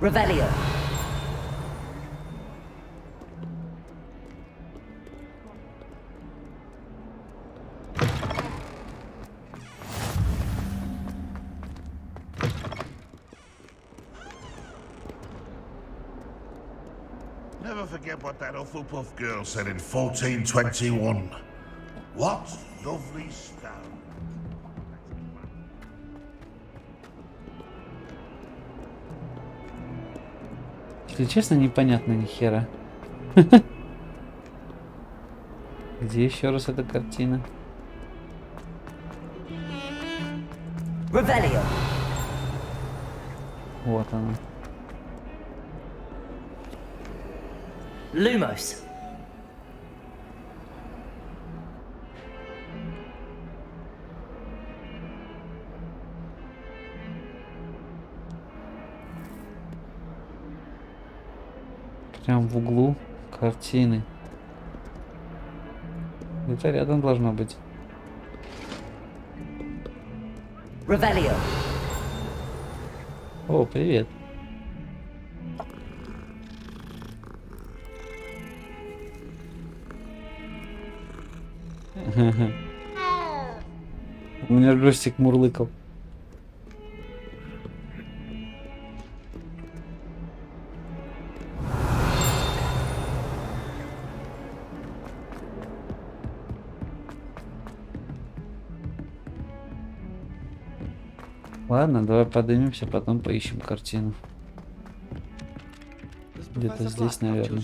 Revelio. Never forget what that Hufflepuff girl said in 1421. What lovely stone. Если честно, непонятно ни хера. Где еще раз эта картина? Revelio. Вот она. Lumos. Прям в углу картины. Это рядом должно быть. Revelio. О, привет. У меня джойстик мурлыкал. Ладно, давай поднимемся, потом поищем картину. Где-то здесь, наверное.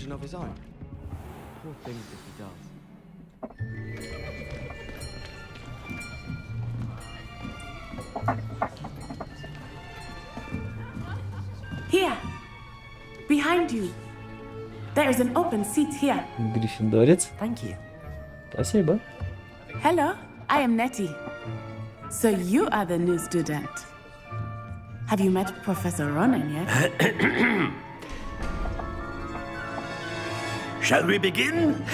Here, behind you. There is an open seat here. Гриффиндорец. Thank you. Спасибо. Hello, I am Nettie. So you are the new student. Have you met Professor Ronan yet? Shall we begin?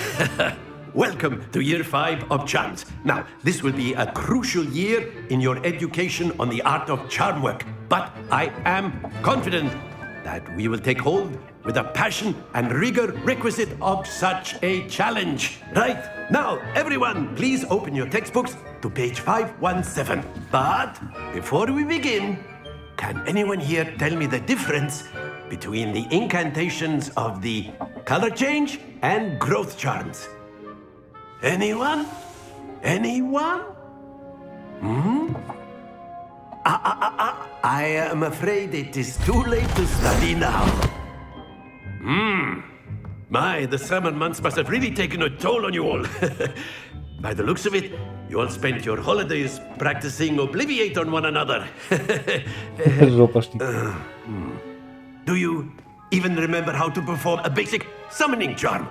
Welcome to year 5 of charms. Now, this will be a crucial year in your education on the art of charm work. But I am confident that we will take hold with the passion and rigor requisite of such a challenge. Right, now, everyone, please open your textbooks to page 517. But before we begin, can anyone here tell me the difference between the incantations of the color change and growth charms? Anyone? Anyone? I am afraid it is too late to study now. My, the summer months must have really taken a toll on you all. By the looks of it, you all spent your holidays practicing Obliviate on one another. Do you even remember how to perform a basic summoning charm?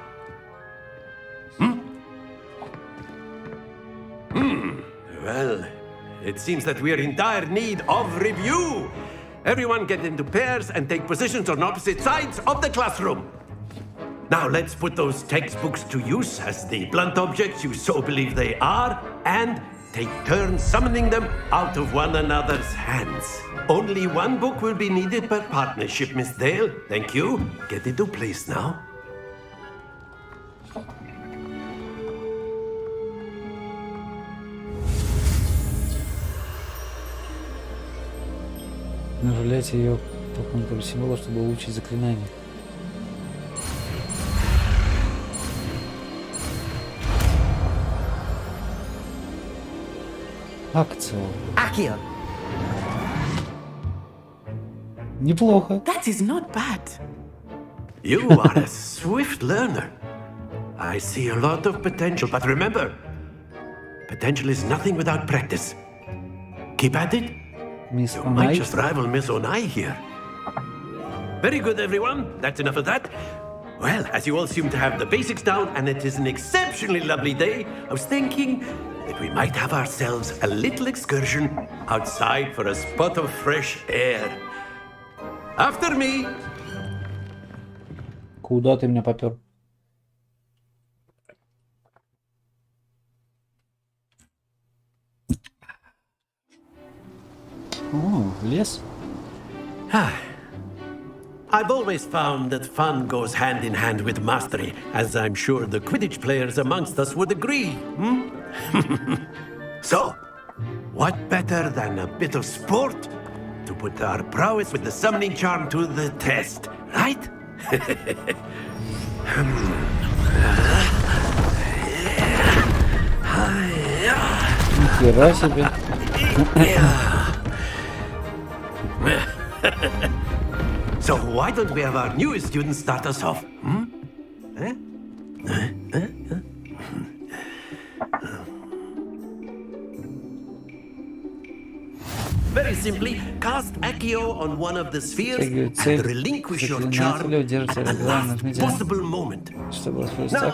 Well, it seems that we are in dire need of review. Everyone get into pairs and take positions on opposite sides of the classroom. Now let's put those textbooks to use as the blunt objects you so believe they are, and take turns summoning them out of one another's hands. Only one book will be needed per partnership, Miss Dale. Thank you. Get into place now. Нажимайте ее по контуру символа, чтобы улучшить заклинание. Акция. Accio. Неплохо. That is not bad. You are a swift learner. I see a lot of potential, but remember, potential is nothing without practice. Keep at it. Miss You Onai. might just rival Miss Onai here. Very good, everyone. That's enough of that. Well, as you all seem to have the basics down, and it is an exceptionally lovely day, I was thinking that we might have ourselves a little excursion outside for a spot of fresh air. After me. Куда ты меня попер? О, лес. I've always found that fun goes hand in hand with mastery, as I'm sure the Quidditch players amongst us would agree. So, what better than a bit of sport to put our prowess with the summoning charm to the test, right? Нихера себе. So why don't we have our newest student start us off? Very simply, cast Accio on one of the spheres and relinquish your charm at the last possible moment. Now,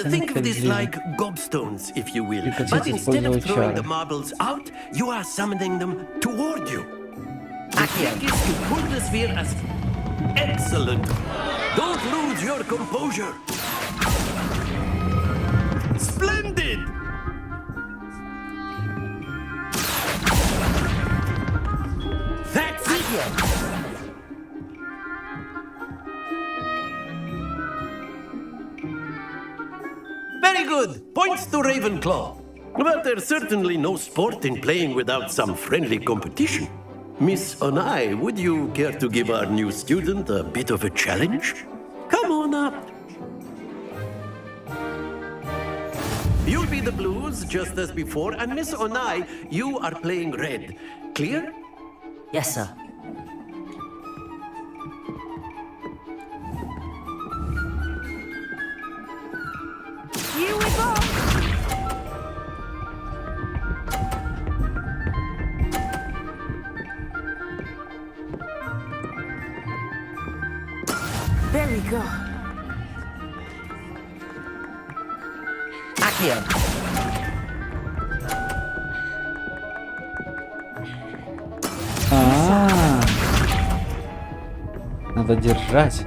think of this like gobstones, if you will. But instead of throwing the marbles out, you are summoning them toward you. The trick is to pull the sphere as... Excellent! Don't lose your composure! Splendid! That's it! Very good! Points to Ravenclaw. But there's certainly no sport in playing without some friendly competition. Miss Onai, would you care to give our new student a bit of a challenge? Come on up. You'll be the blues, just as before, and Miss Onai, you are playing red. Clear? Yes, sir. Here we go! There we go. Accio. Надо держать.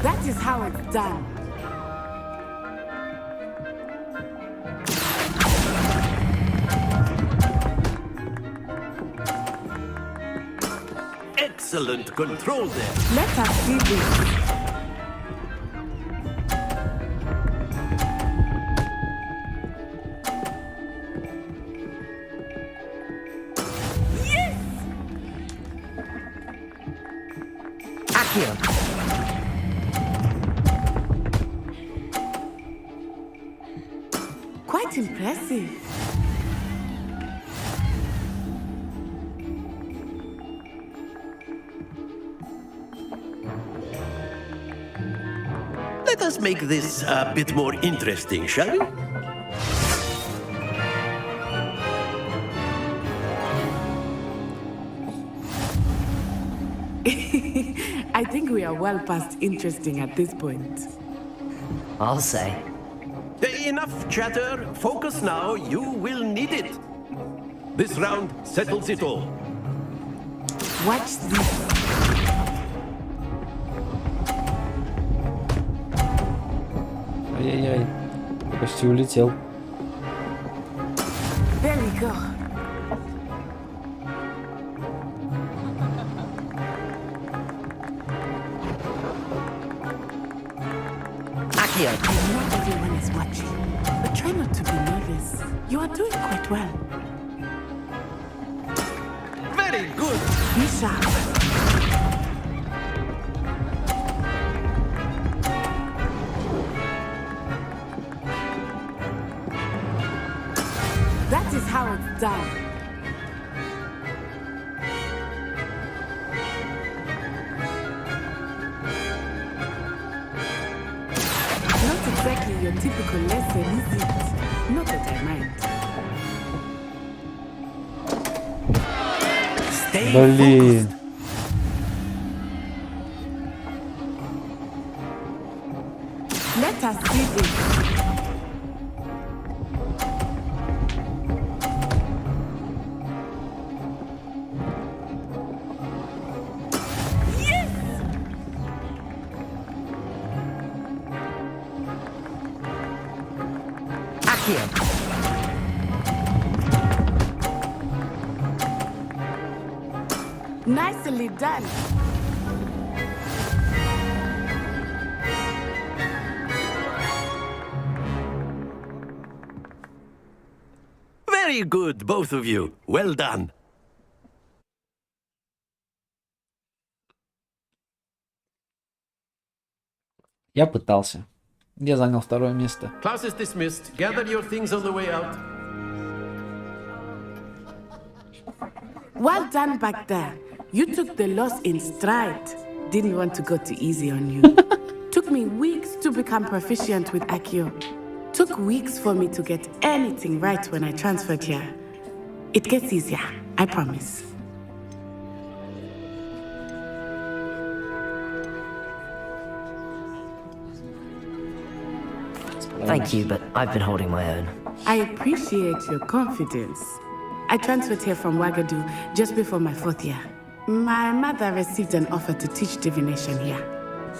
That is how it's done. Excellent control there. Let us see this. Accio. Quite impressive. Let us make this a bit more interesting, shall we? I think we are well past interesting at this point. I'll say. Enough chatter. Focus now. You will need it. This round settles it all. Watch this. Ай-яй-яй. Я почти улетел. There we go. Accio. I know everyone is watching, but try not to be nervous. You are doing quite well. Very good. Be sharp. That is how it's done. Not exactly your typical lesson, is it? Not that I mind. Stay Блин. focused. Let us see this. Accio. Nicely done. Very good, both of you. Well done. Я пытался. Я занял второе место. Class is dismissed. Gather your things on the way out. Well done back there. You took the loss in stride. Didn't want to go too easy on you. Took me weeks to become proficient with Accio. Took weeks for me to get anything right when I transferred here. It gets easier, I promise. Thank you, but I've been holding my own. I appreciate your confidence. I transferred here from Ouagadougou just before my 4th year. My mother received an offer to teach divination here.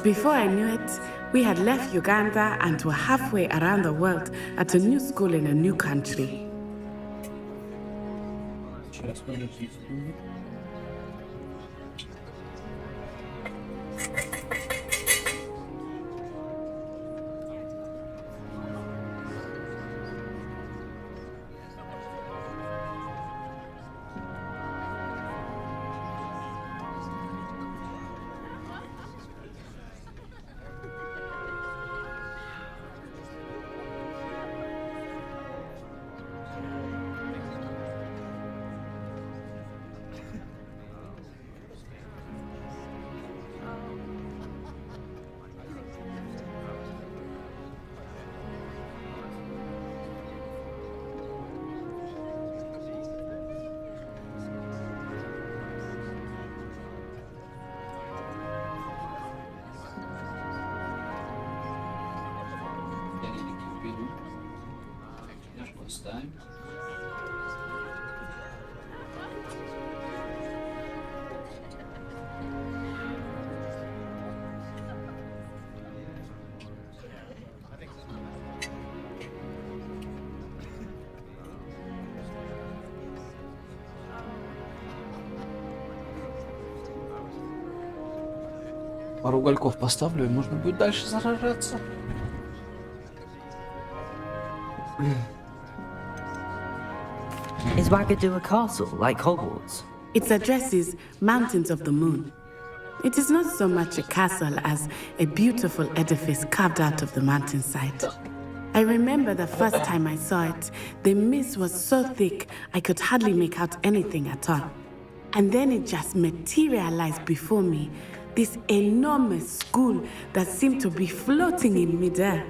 Before I knew it, we had left Uganda and were halfway around the world at a new school in a new country. Ставим. Пару угольков поставлю, и можно будет дальше заражаться. Is Ouagadougou a castle, like Hogwarts? Its address is Mountains of the Moon. It is not so much a castle as a beautiful edifice carved out of the mountainside. I remember the first time I saw it, the mist was so thick I could hardly make out anything at all. And then it just materialized before me, this enormous school that seemed to be floating in midair.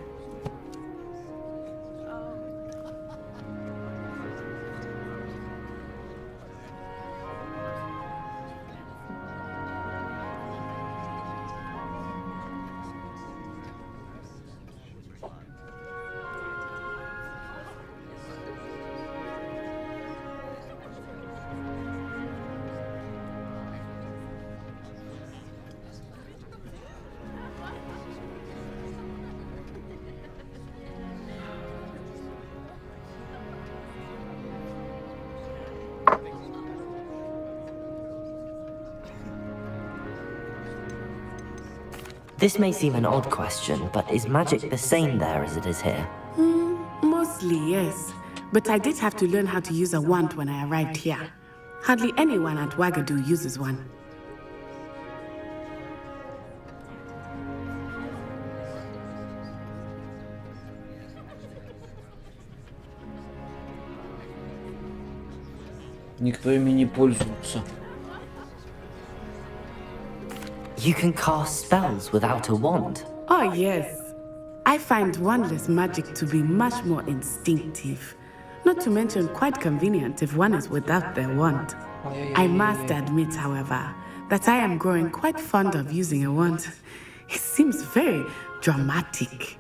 This may seem an odd question, but is magic the same there as it is here? Mostly, yes. But I did have to learn how to use a wand when I arrived here. Hardly anyone at Wagadu uses one. Никто ими не пользуется. You can cast spells without a wand. Oh, yes. I find wandless magic to be much more instinctive. Not to mention quite convenient if one is without their wand. I must admit, however, that I am growing quite fond of using a wand. It seems very dramatic.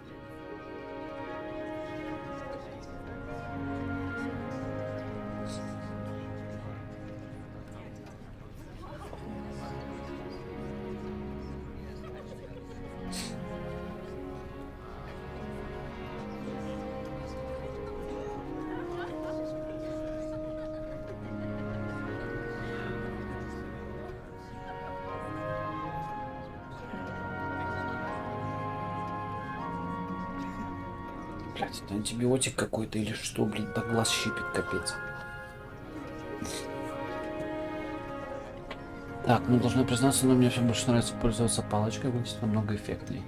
Блять, это антибиотик какой-то или что, блин, так глаз щипит, капец. Так, ну должна признаться, но мне все больше нравится пользоваться палочкой, выглядит намного эффектнее.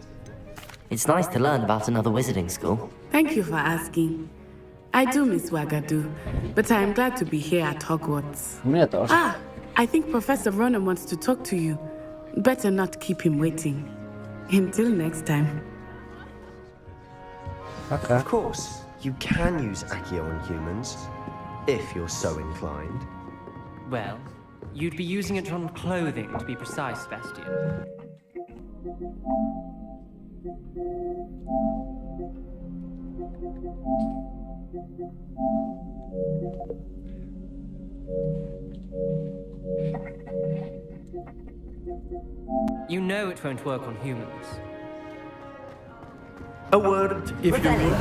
It's nice to learn about another wizarding school. Thank you for asking. I do miss Wagadu, but I am glad to be here at Hogwarts. Мне тоже. Ah, I think Professor Ronan wants to talk to you. Better not keep him waiting. Until next time. Of course, you can use Accio on humans, if you're so inclined. Well, you'd be using it on clothing, to be precise, Sebastian. You know it won't work on humans. A word, if you would.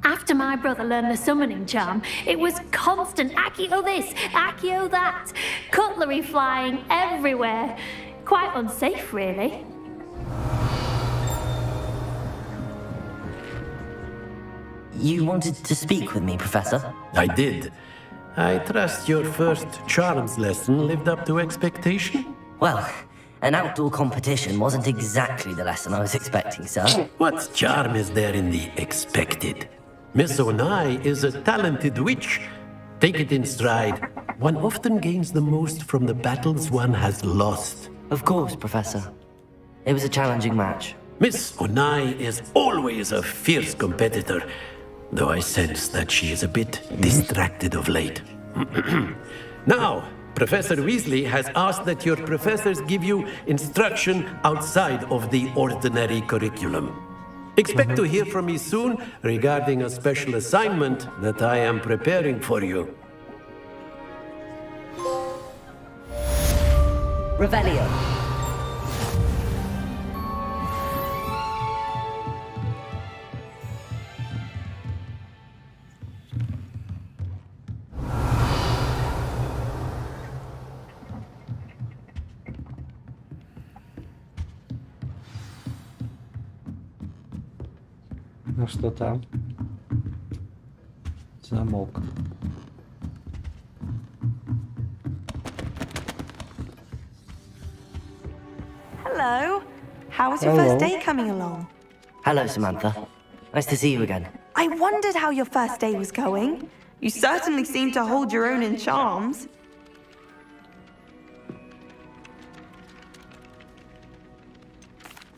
After my brother learned the summoning charm, it was constant Accio this, Accio that, cutlery flying everywhere. Quite unsafe, really. You wanted to speak with me, Professor? I did. I trust your first charms lesson lived up to expectation? Well, an outdoor competition wasn't exactly the lesson I was expecting, sir. What charm is there in the expected? Miss Onai is a talented witch. Take it in stride. One often gains the most from the battles one has lost. Of course, Professor. It was a challenging match. Miss Onai is always a fierce competitor, though I sense that she is a bit distracted of late. Now, Professor Weasley has asked that your professors give you instruction outside of the ordinary curriculum. Expect to hear from me soon regarding a special assignment that I am preparing for you. Revelio. Ну что там? Замок. Hello. How was your first day coming along? Hello, Samantha. Nice to see you again. I wondered how your first day was going. You certainly seem to hold your own in charms.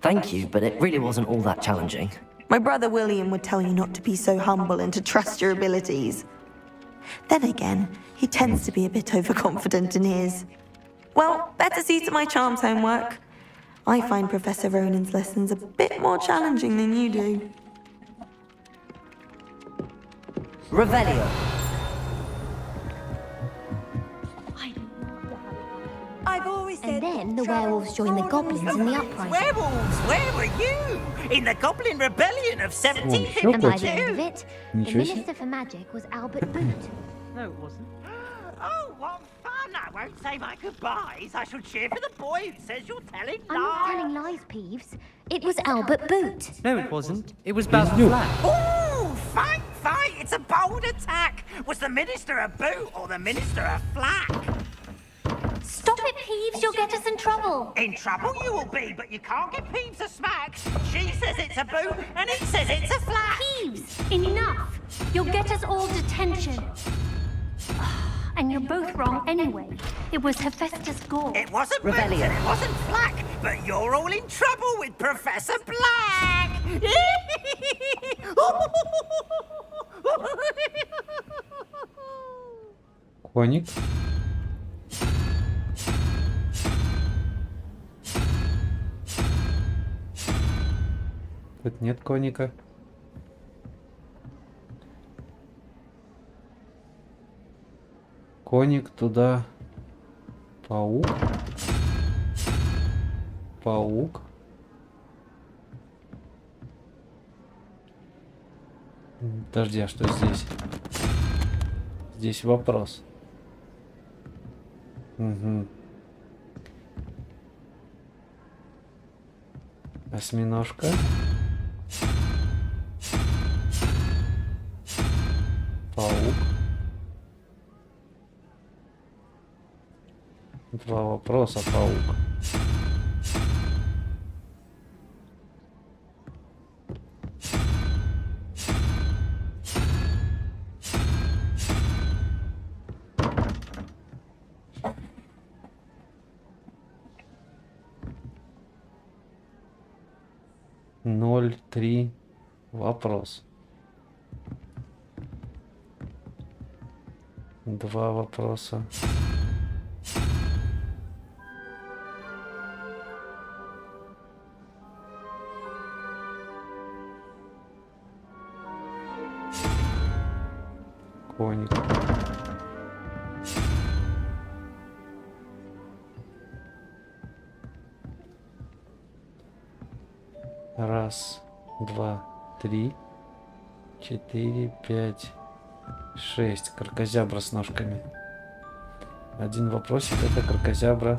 Thank you, but it really wasn't all that challenging. My brother William would tell you not to be so humble and to trust your abilities. Then again, he tends to be a bit overconfident in his. Well, better see to my charms homework. I find Professor Ronan's lessons a bit more challenging than you do. Revelio. I've always said. And then the werewolves joined the goblins in the uprising. Werewolves, where were you? In the Goblin Rebellion of 1752? And by the end of it, the Ничего себе. Minister for Magic was Albert Boot. No, it wasn't. Oh, what fun! I won't say my goodbyes. I shall cheer for the boy who says you're telling lies. I'm not telling lies, Peeves. It was Albert Boot. No, it wasn't. It was Basil Flack. Ooh, fight! It's a bold attack. Was the Minister a boot or the Minister a flack? Stop it, Peeves. You'll get us in trouble. In trouble you will be, but you can't get Peeves a smack. She says it's a boot, and he says it's a flack. Peeves, enough. You'll get us all detention. And you're both wrong anyway. It was Hephaestus Gore. It wasn't boot and it wasn't flack, but you're all in trouble with Professor Black. Коник. Тут нет коника. Коник туда. Паук. Паук. Подожди, а что здесь? Здесь вопрос. Угу. Осьминожка. Паук. Два вопроса, паук. Ноль, три. Вопрос. Два вопроса. Коник. Раз, два, три, 4, 5, 6. Кракозябра с ножками. Один вопросик, это кракозябра.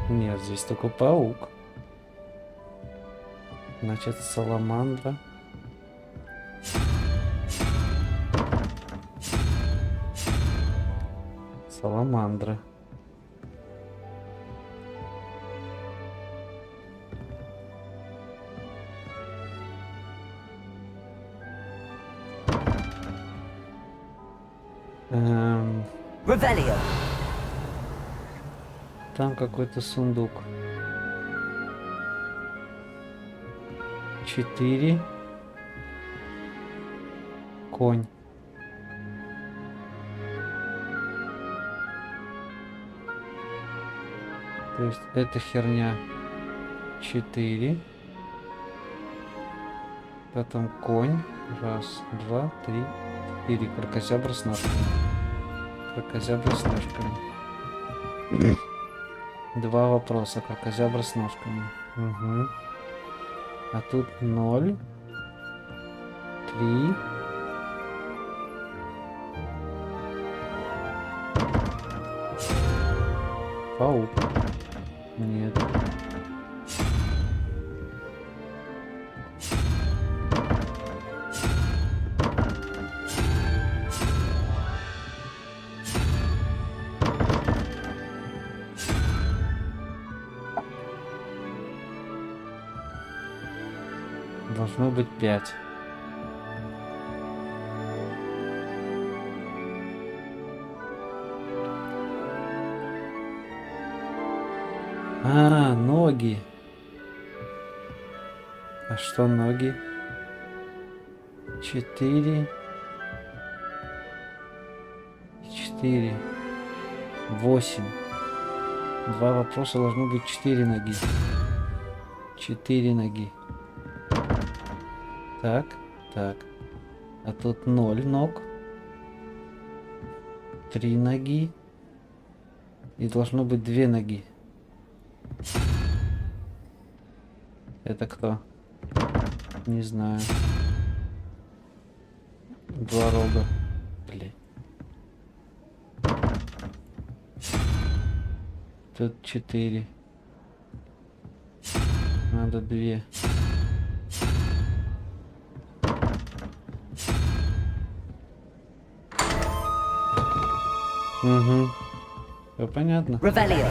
Нет, здесь только паук. Значит, саламандра. Саламандра. Revelio. Там какой-то сундук. 4. Конь. То есть эта херня 4. Потом конь. Раз, два, три, 4. Кракозябра с ножками. Кракозябра с ножками. Два вопроса. Кракозябра с ножками. Угу. А тут 0. 3. Паук. Нет. Должно быть 5. А, ноги. А что ноги? 4. 4. 8. 2 вопроса, должно быть 4 ноги. 4 ноги. Так, так. А тут 0 ног. 3 ноги. И должно быть 2 ноги. Это кто? Не знаю. 2 рога. Блин. Тут 4. Надо 2. Угу. Все понятно. Revelio.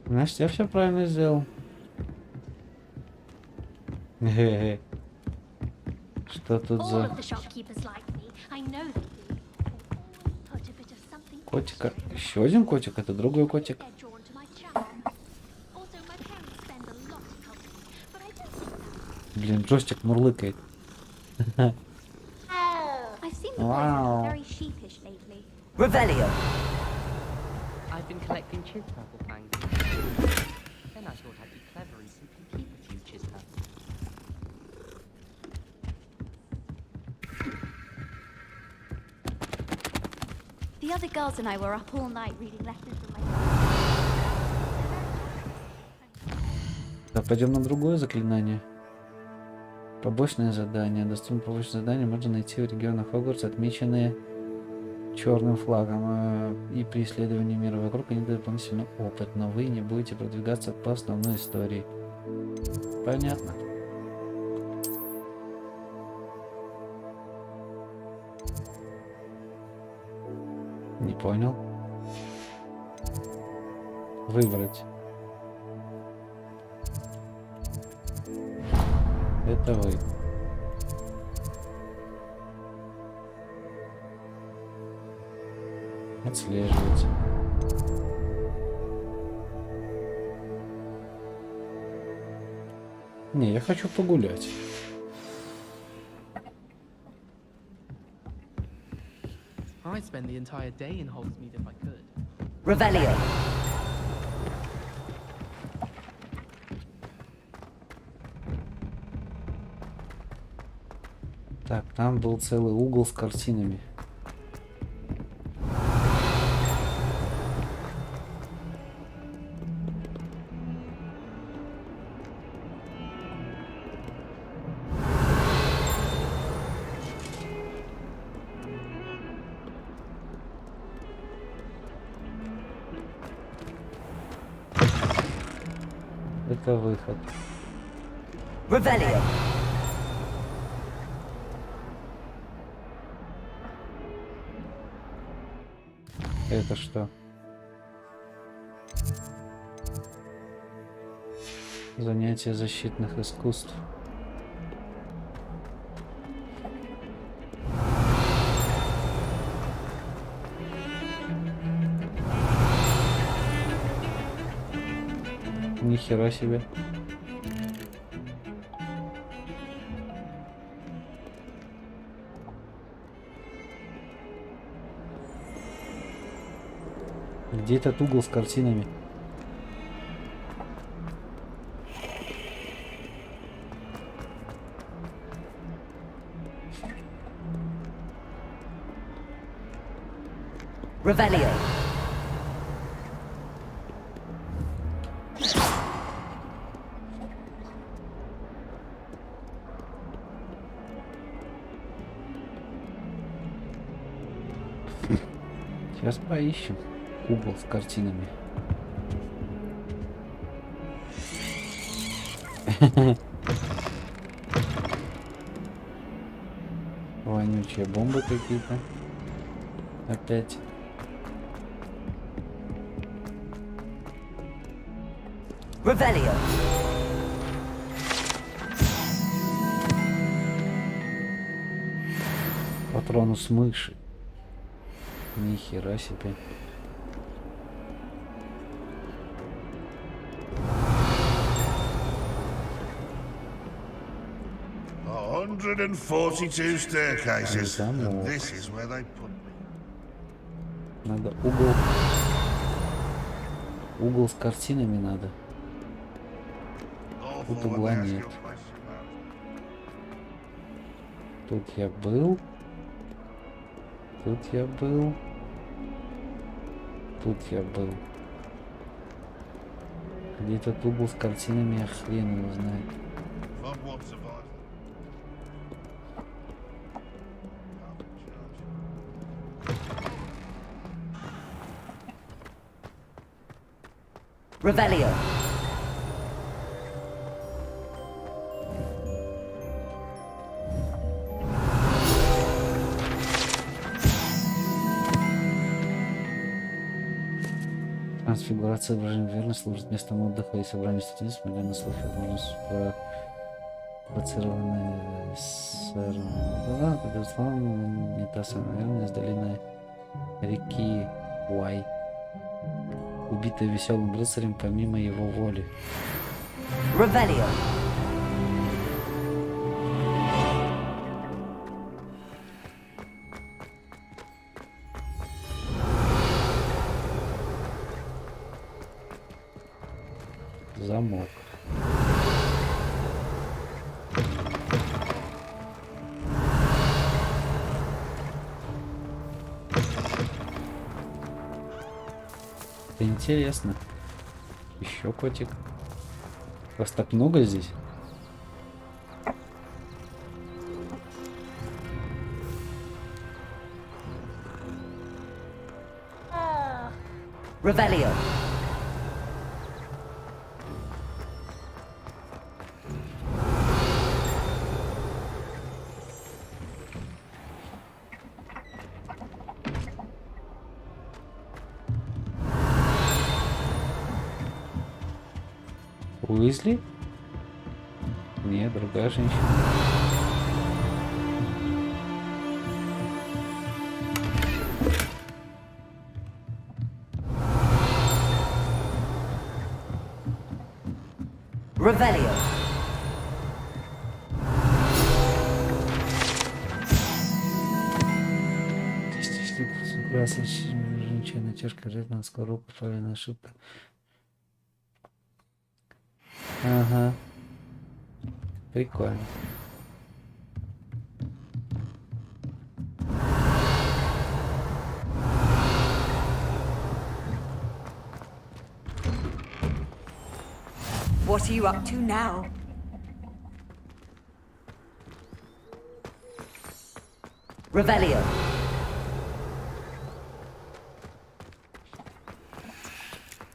Значит, я все правильно сделал. Хе-хе. Что тут за... Котика. Еще один котик? Это другой котик. Блин, джойстик мурлыкает. Вау. Revelio. I've been collecting chispaple fangs. Then I thought I'd be clever and simply keep a few chispaples. The other girls and I were up all night reading letters from my... Да, пойдем на другое заклинание. Побочное задание. Доступное побочное задание можно найти в регионах Хогвартса, отмеченные черным флагом. И при исследовании мира вокруг они дают дополнительный опыт, но вы не будете продвигаться по основной истории. Понятно. Не понял. Выбрать. Это вы. Отслеживать. Не, я хочу погулять. I'd spend the entire day in Hogsmeade if I could. Revelio. Так, там был целый угол с картинами. Это выход. Revelio. Это что? Занятие защитных искусств. Ни хера себе. Где этот угол с картинами? Revelio. Сейчас поищем угол с картинами. Вонючие бомбы какие-то. Опять. Revelio. Патронус мыши. Нихера себе. Oh, 142 staircases, and this is where they put me. Надо угол. Угол с картинами надо. Тут угла нет. Тут я был. Тут я был. Тут я был. Где этот угол с картинами, я хрен его знает. Revelio. Трансфигурация изображения верно служит местом отдыха и собрания студентов, смотря на слухи, можно спровоцированные сэром. Да, безусловно, не та самая верная из долины реки Уай, убитая веселым рыцарем помимо его воли. Revelio. Замок. Это интересно. Еще котик. Вас так много здесь? Revelio. Уизли? Нет, другая женщина. Revelio. Женщина, тяжко лежит на скорую, правильная ошибка. Ага. Прикольно. What are you up to now? Revelio.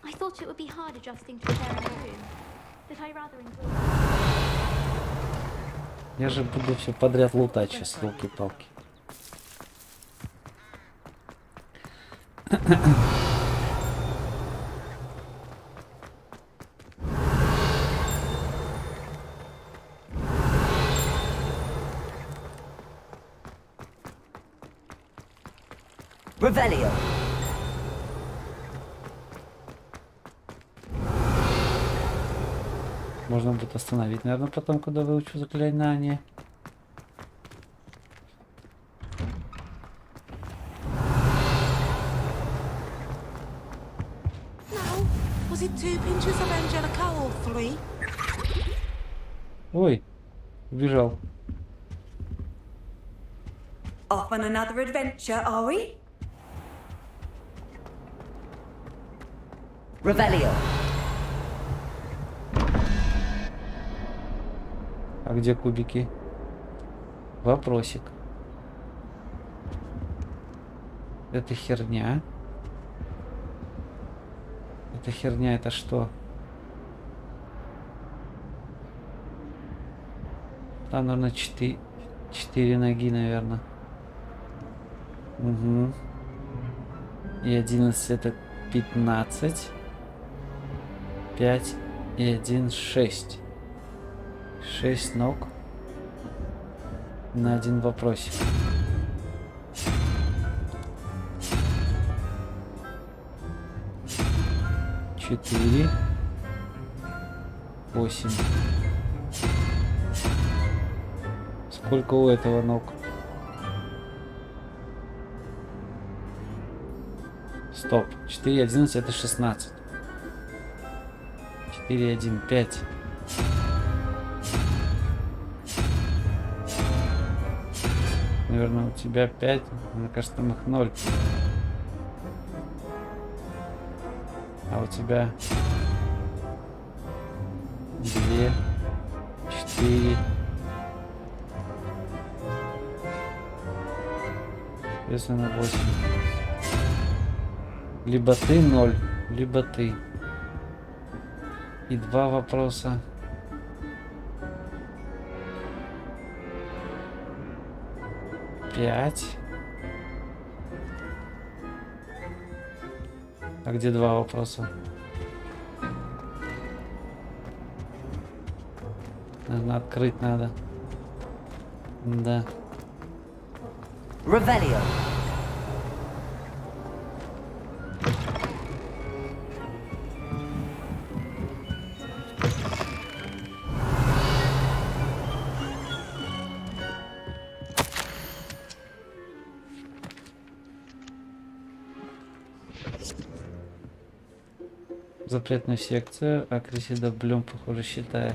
I thought it would be hard adjusting to sharing a room, but I rather enjoy it. Я же буду все подряд лутать сейчас, елки-палки. Revelio. Можно будет остановить, наверное, потом, когда выучу заклинание. No. Was it 2 pinches of Angelica or 3? Ой, убежал. Off on another adventure, are we? Revelio. А где кубики? Вопросик. Это херня. Это херня, это что? Там, наверное, 4 ноги, наверное. Угу. И 11 это 15. 5 и 1, 6. 6 ног на один вопросик. Четыре. 8. Сколько у этого ног? Стоп. 4, 11 это 16. 4, 1, 5. Наверное, у тебя 5. Мне кажется, там их 0. А у тебя 2, 4. Соответственно, 8. Либо ты 0, либо ты. И 2 вопроса. Пять. А где 2 вопроса? Наверное, открыть надо. Да. Revelio. Запретную секцию. А Крисида Блюм, похоже, считает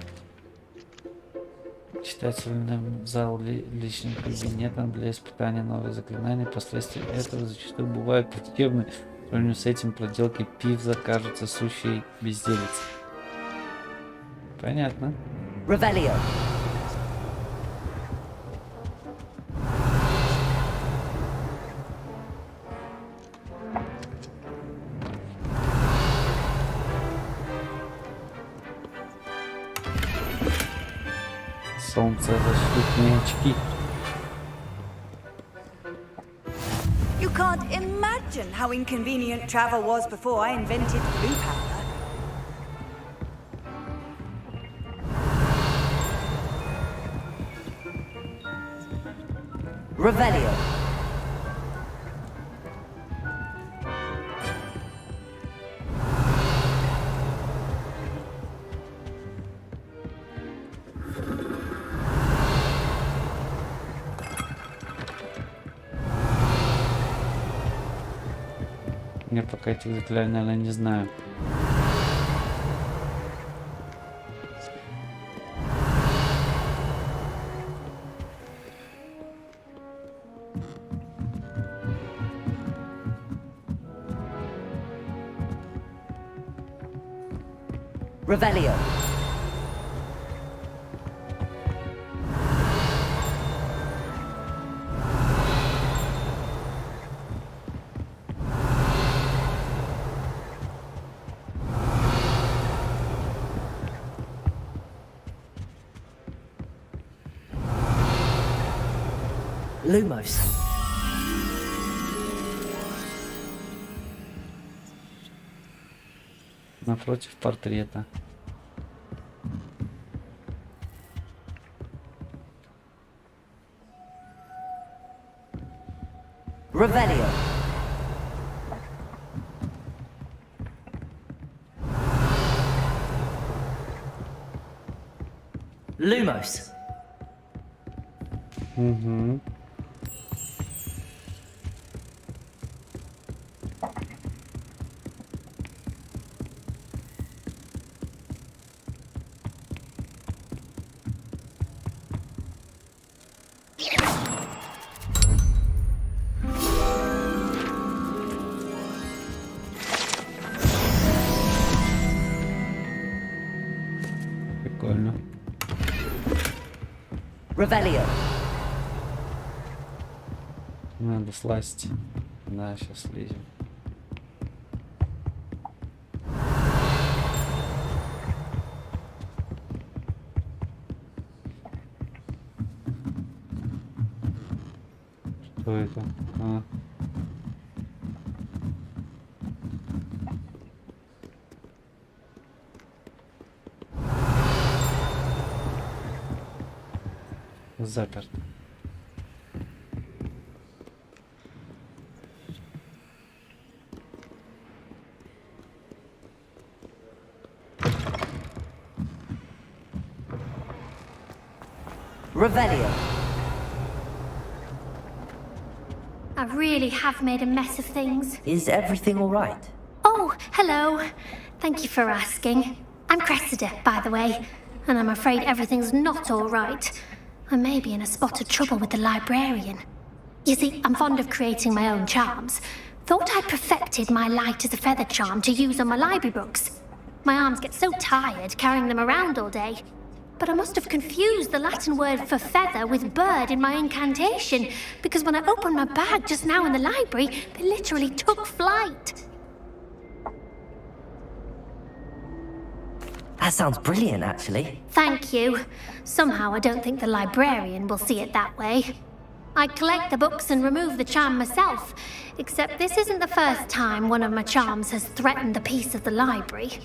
читательным зал личным кабинетом для испытания новых заклинаний. Последствия этого зачастую бывают плачевны. По сравнению с этим проделки Пивза кажутся сущей безделицей. Понятно. Revelio. Солнцезащитные очки. You can't imagine how inconvenient travel was before I invented blue powder. Revelio. Я пока этих заклинаний, наверное, не знаю. Revelio. Lumos. Напротив портрета. Revelio. Lumos. Угу. Прикольно. Revelio. Надо слазить. Да, сейчас слезем. Кто это? А. Заперт. Revelio. I really have made a mess of things. Is everything all right? Oh, hello. Thank you for asking. I'm Cressida, by the way, and I'm afraid everything's not all right. I may be in a spot of trouble with the librarian. You see, I'm fond of creating my own charms. Thought I'd perfected my light as a feather charm to use on my library books. My arms get so tired carrying them around all day. But I must have confused the Latin word for feather with bird in my incantation, because when I opened my bag just now in the library, they literally took flight. That sounds brilliant, actually. Thank you. Somehow I don't think the librarian will see it that way. I collect the books and remove the charm myself, except this isn't the first time one of my charms has threatened the peace of the library.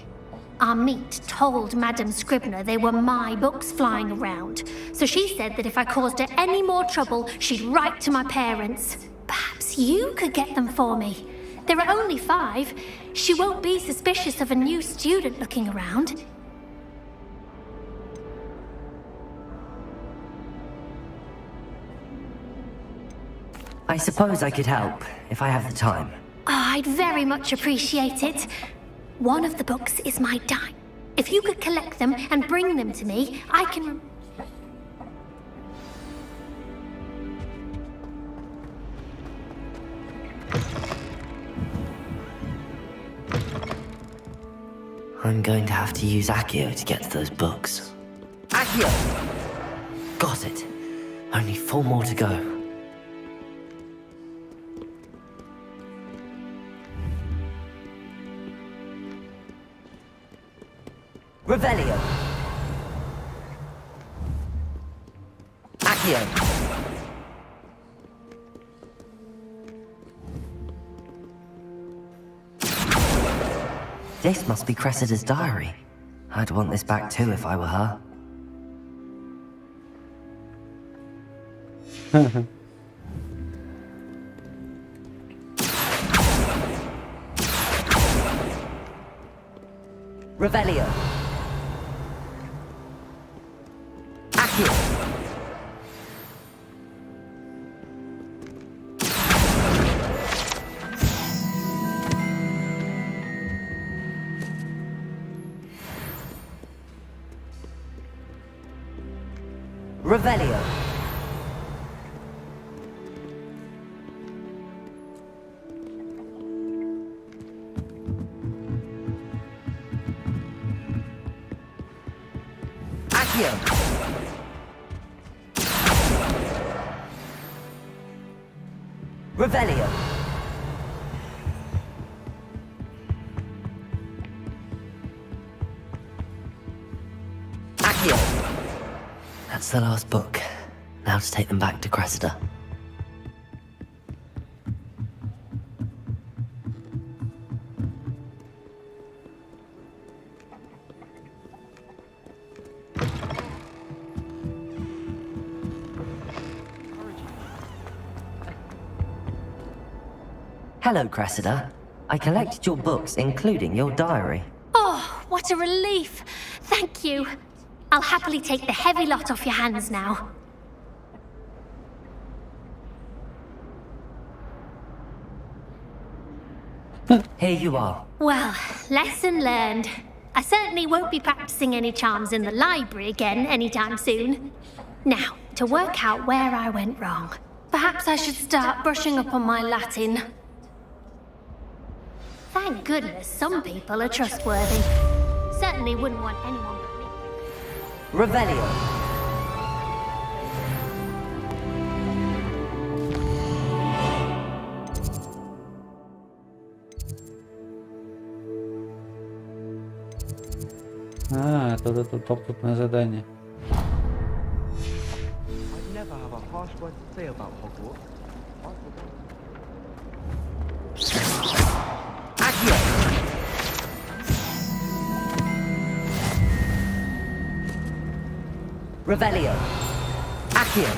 Amit told Madame Scribner they were my books flying around, so she said that if I caused her any more trouble, she'd write to my parents. Perhaps you could get them for me. There are only 5. She won't be suspicious of a new student looking around. I suppose I could help, if I have the time. Oh, I'd very much appreciate it. One of the books is my dime. If you could collect them and bring them to me, I can... I'm going to have to use Accio to get to those books. Accio! Got it. Only 4 more to go. Revelio. Accio. This must be Cressida's diary. I'd want this back too if I were her. Revelio. Accio. Revelio. Accio. Revelio. Accio. That's the last book. Now to take them back to Cressida. Hello, Cressida. I collected your books, including your diary. Oh, what a relief. Thank you. I'll happily take the heavy lot off your hands now. Here you are. Well, lesson learned. I certainly won't be practicing any charms in the library again anytime soon. Now, to work out where I went wrong. Perhaps I should start brushing up on my Latin. Thank goodness some people are trustworthy. Certainly wouldn't want anyone but me. Revelio. А, это вот это попутное задание. I'd never have a harsh word to say about Hogwarts. Accio. Revelio. Accio.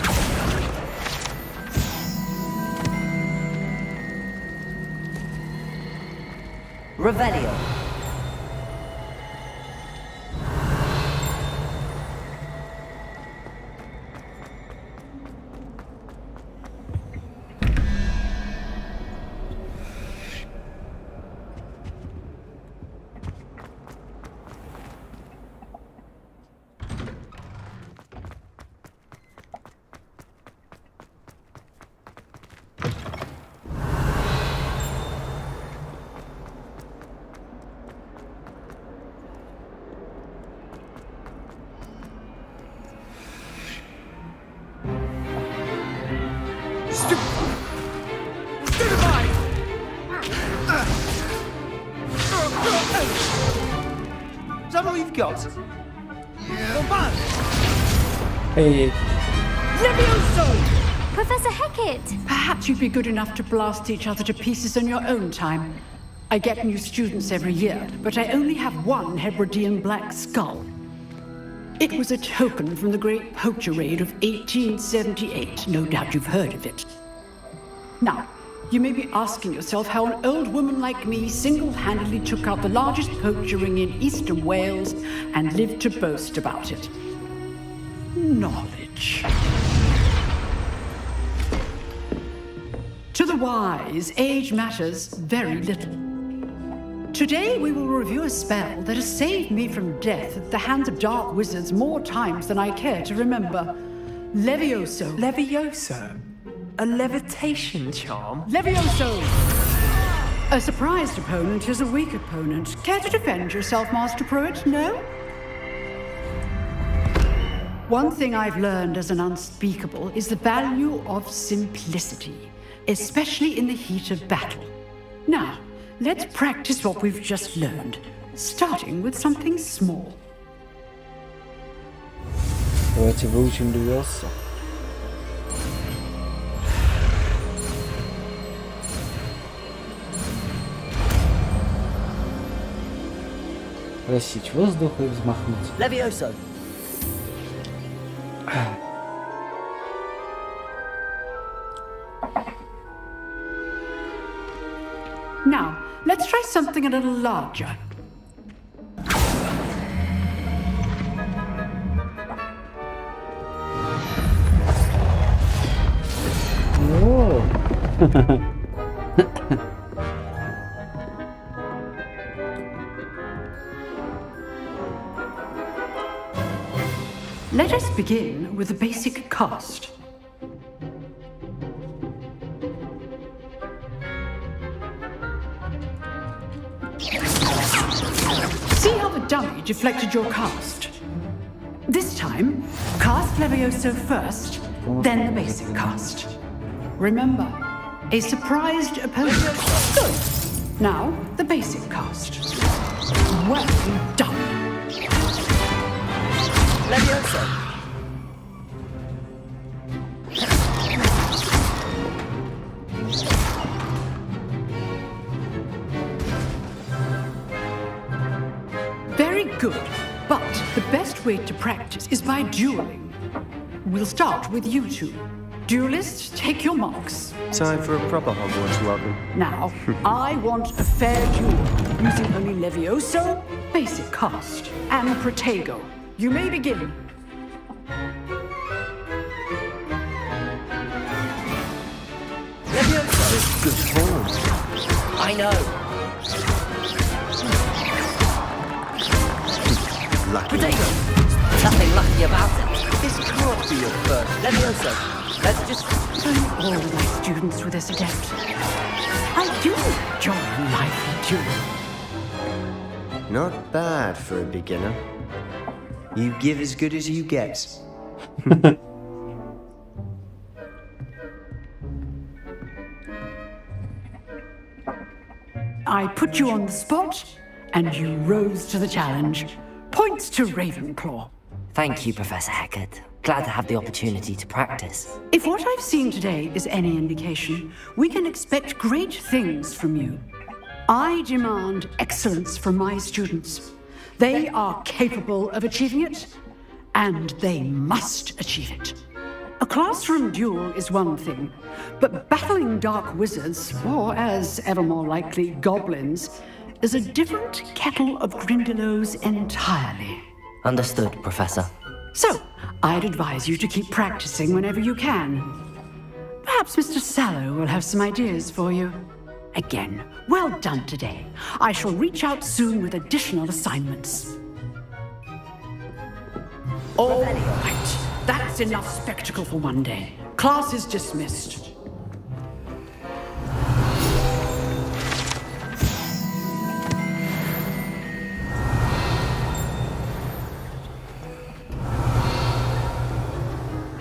Revelio. Is that all you've got? Yeah. Hey. Levioso! Professor Hecat! Perhaps you'd be good enough to blast each other to pieces on your own time. I get new students every year, but I only have one Hebridean black skull. It was a token from the Great Poacher Raid of 1878. No doubt you've heard of it. Now, you may be asking yourself how an old woman like me single-handedly took out the largest poacher ring in eastern Wales and lived to boast about it. Knowledge. To the wise, age matters very little. Today we will review a spell that has saved me from death at the hands of dark wizards more times than I care to remember. Levioso. Levioso? A levitation charm? Levioso! A surprised opponent is a weak opponent. Care to defend yourself, Master Pruitt? No? One thing I've learned as an unspeakable is the value of simplicity, especially in the heat of battle. Now, let's practice what we've just learned, starting with something small. Давайте выучим Левиоса. Рассечь воздух и взмахнуть. Levioso. Now, let's try something a little larger. Whoa. Let us begin with the basic cast. See how the dummy deflected your cast? This time, cast Levioso first, then the basic cast. Remember, a surprised opponent. Good. Now, the basic cast. Well done. Levioso. Very good, but the best way to practice is by dueling. We'll start with you two. Duelists, take your marks. Time for a proper Hogwarts welcome. Now, I want a fair duel, using only Levioso, basic cast, and Protego. You may begin. Levioso. Good form. I know. Lucky. Protego. Nothing lucky about it. This can't be your first. Levioso. Let's just... Don't all my students with this adept. I do enjoy lively duel. Not bad for a beginner. You give as good as you get. I put you on the spot, and you rose to the challenge. Points to Ravenclaw. Thank you, Professor Hecat. Glad to have the opportunity to practice. If what I've seen today is any indication, we can expect great things from you. I demand excellence from my students. They are capable of achieving it, and they must achieve it. A classroom duel is one thing, but battling dark wizards, or as ever more likely, goblins, is a different kettle of Grindylows entirely. Understood, Professor. So, I'd advise you to keep practicing whenever you can. Perhaps Mr. Sallow will have some ideas for you. Again, well done today. I shall reach out soon with additional assignments. All right, that's enough spectacle for one day. Class is dismissed.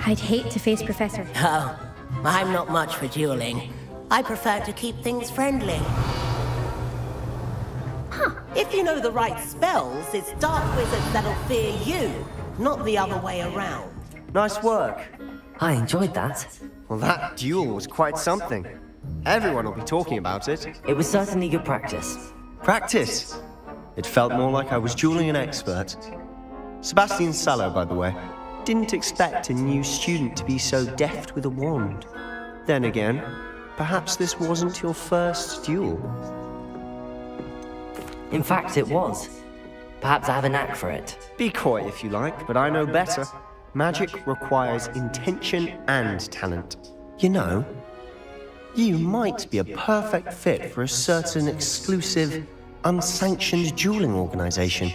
I'd hate to face Professor. Oh, I'm not much for dueling. I prefer to keep things friendly. If you know the right spells, it's dark wizards that'll fear you, not the other way around. Nice work. I enjoyed that. Well, that duel was quite something. Everyone will be talking about it. It was certainly good practice. Practice? It felt more like I was dueling an expert. Sebastian Sallow, by the way. Didn't expect a new student to be so deft with a wand. Then again, perhaps this wasn't your first duel. In fact, it was. Perhaps I have a knack for it. Be coy if you like, but I know better. Magic requires intention and talent. You know, you might be a perfect fit for a certain exclusive, unsanctioned dueling organization.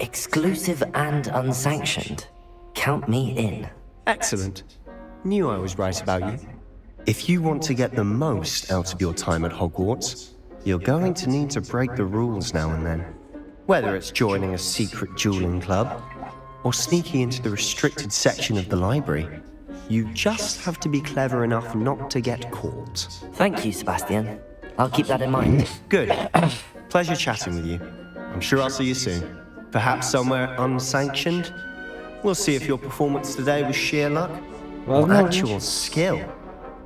Exclusive and unsanctioned. Count me in. Excellent. Knew I was right about you. If you want to get the most out of your time at Hogwarts, you're going to need to break the rules now and then. Whether it's joining a secret dueling club, or sneaking into the restricted section of the library, you just have to be clever enough not to get caught. Thank you, Sebastian. I'll keep that in mind. Good. Pleasure chatting with you. I'm sure I'll see you soon. Perhaps somewhere unsanctioned? We'll see if your performance today was sheer luck or actual skill.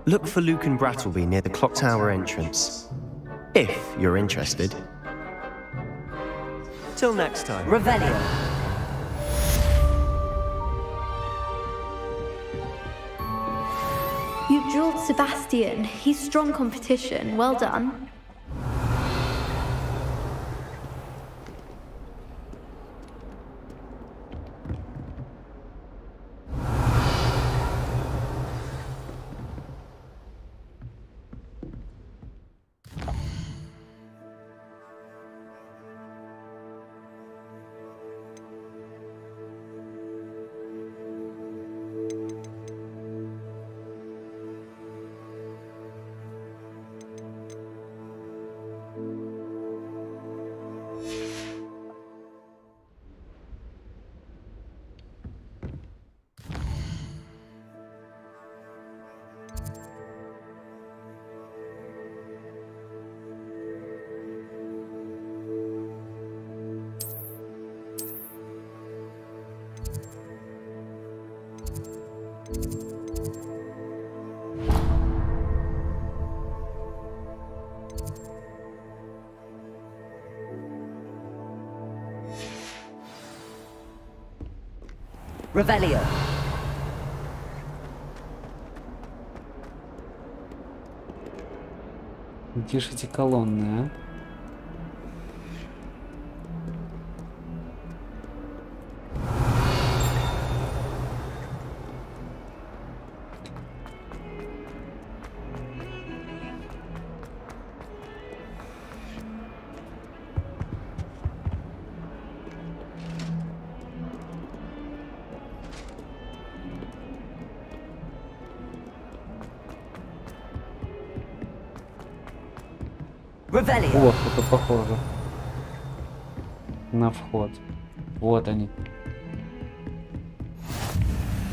Look for Luke and Brattleby near the clock tower entrance, if you're interested. Till next time. Revelio. You dueled Sebastian. He's strong competition. Well done. Revelio. Где же эти колонны, а? Revelio. О, это похоже на вход. Вот они.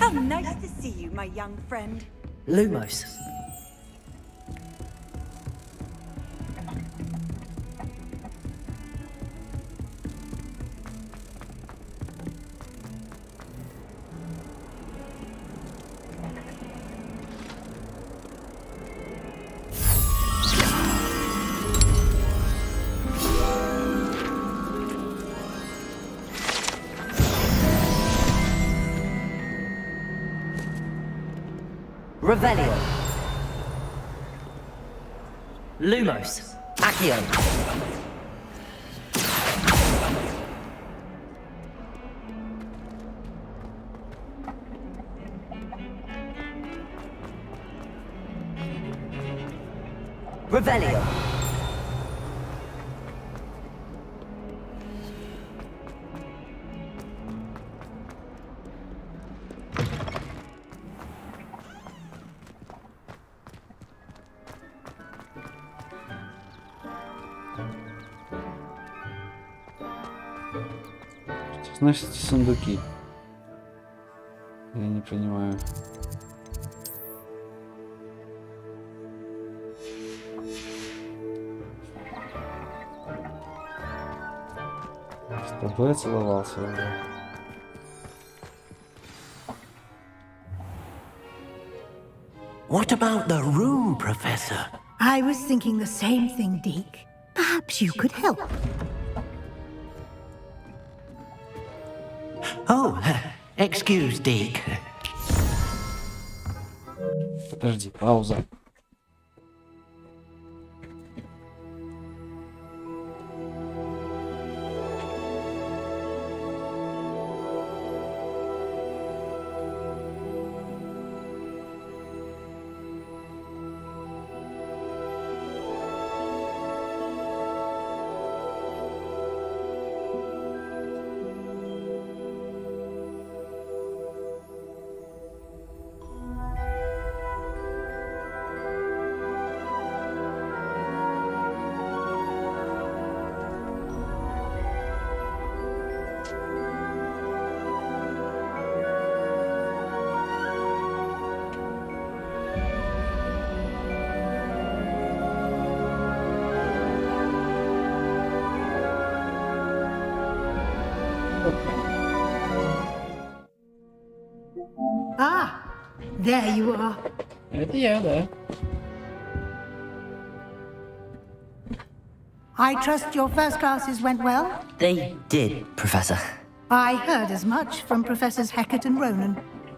How nice to see you, my young friend. Lumos. Revelio. Lumos. Accio. Revelio. Что значит эти сундуки? Я не понимаю. С тобой я целовался уже. What about the room, Professor? I was thinking the same thing, Deke. Perhaps you could help. Oh, excuse, Deke. Подожди, пауза. Ah, there you are. Это я, да. I trust your first classes went well? They did, Professor. I heard as much from Professors Hecat and Ronan.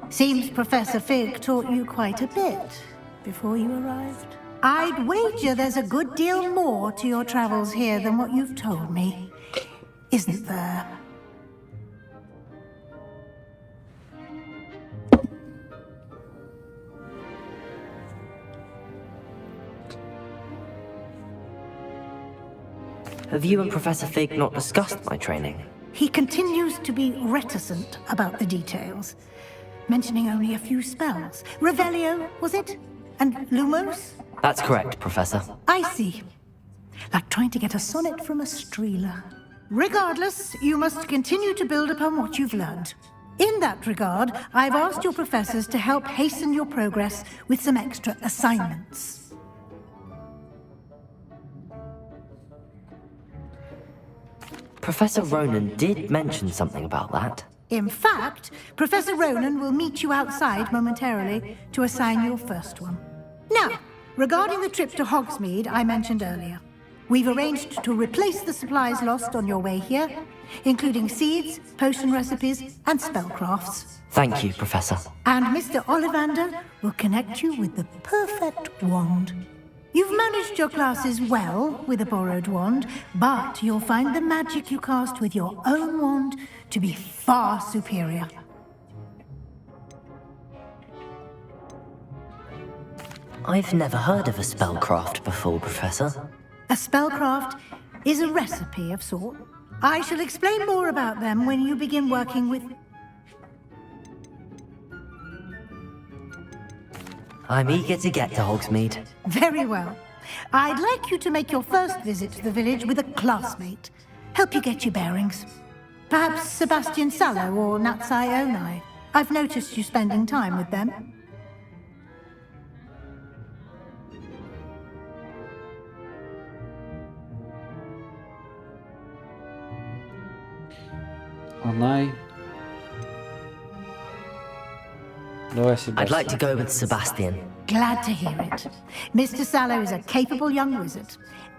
Seems Professor Fig taught you quite a bit before you arrived. I'd wager there's a good deal more to your travels here than what you've told me. Isn't there? Have you and Professor Fig not discussed my training? He continues to be reticent about the details, mentioning only a few spells. Revelio, was it? And Lumos? That's correct, Professor. I see. Like trying to get a sonnet from a streeler. Regardless, you must continue to build upon what you've learned. In that regard, I've asked your professors to help hasten your progress with some extra assignments. Professor Ronan did mention something about that. In fact, Professor Ronan will meet you outside momentarily to assign your first one. Now, regarding the trip to Hogsmeade I mentioned earlier, we've arranged to replace the supplies lost on your way here, including seeds, potion recipes, and spellcrafts. Thank you, Professor. And Mr. Ollivander will connect you with the perfect wand. You've managed your classes well with a borrowed wand, but you'll find the magic you cast with your own wand to be far superior. I've never heard of a spellcraft before, Professor. A spellcraft is a recipe of sort. I shall explain more about them when you begin working with... I'm eager to get to Hogsmeade. Very well. I'd like you to make your first visit to the village with a classmate. Help you get your bearings. Perhaps Sebastian Sallow or Natsai Onai. I've noticed you spending time with them. Onai. I'd like to go with Sebastian. Glad to hear it. Mr. Sallow is a capable young wizard,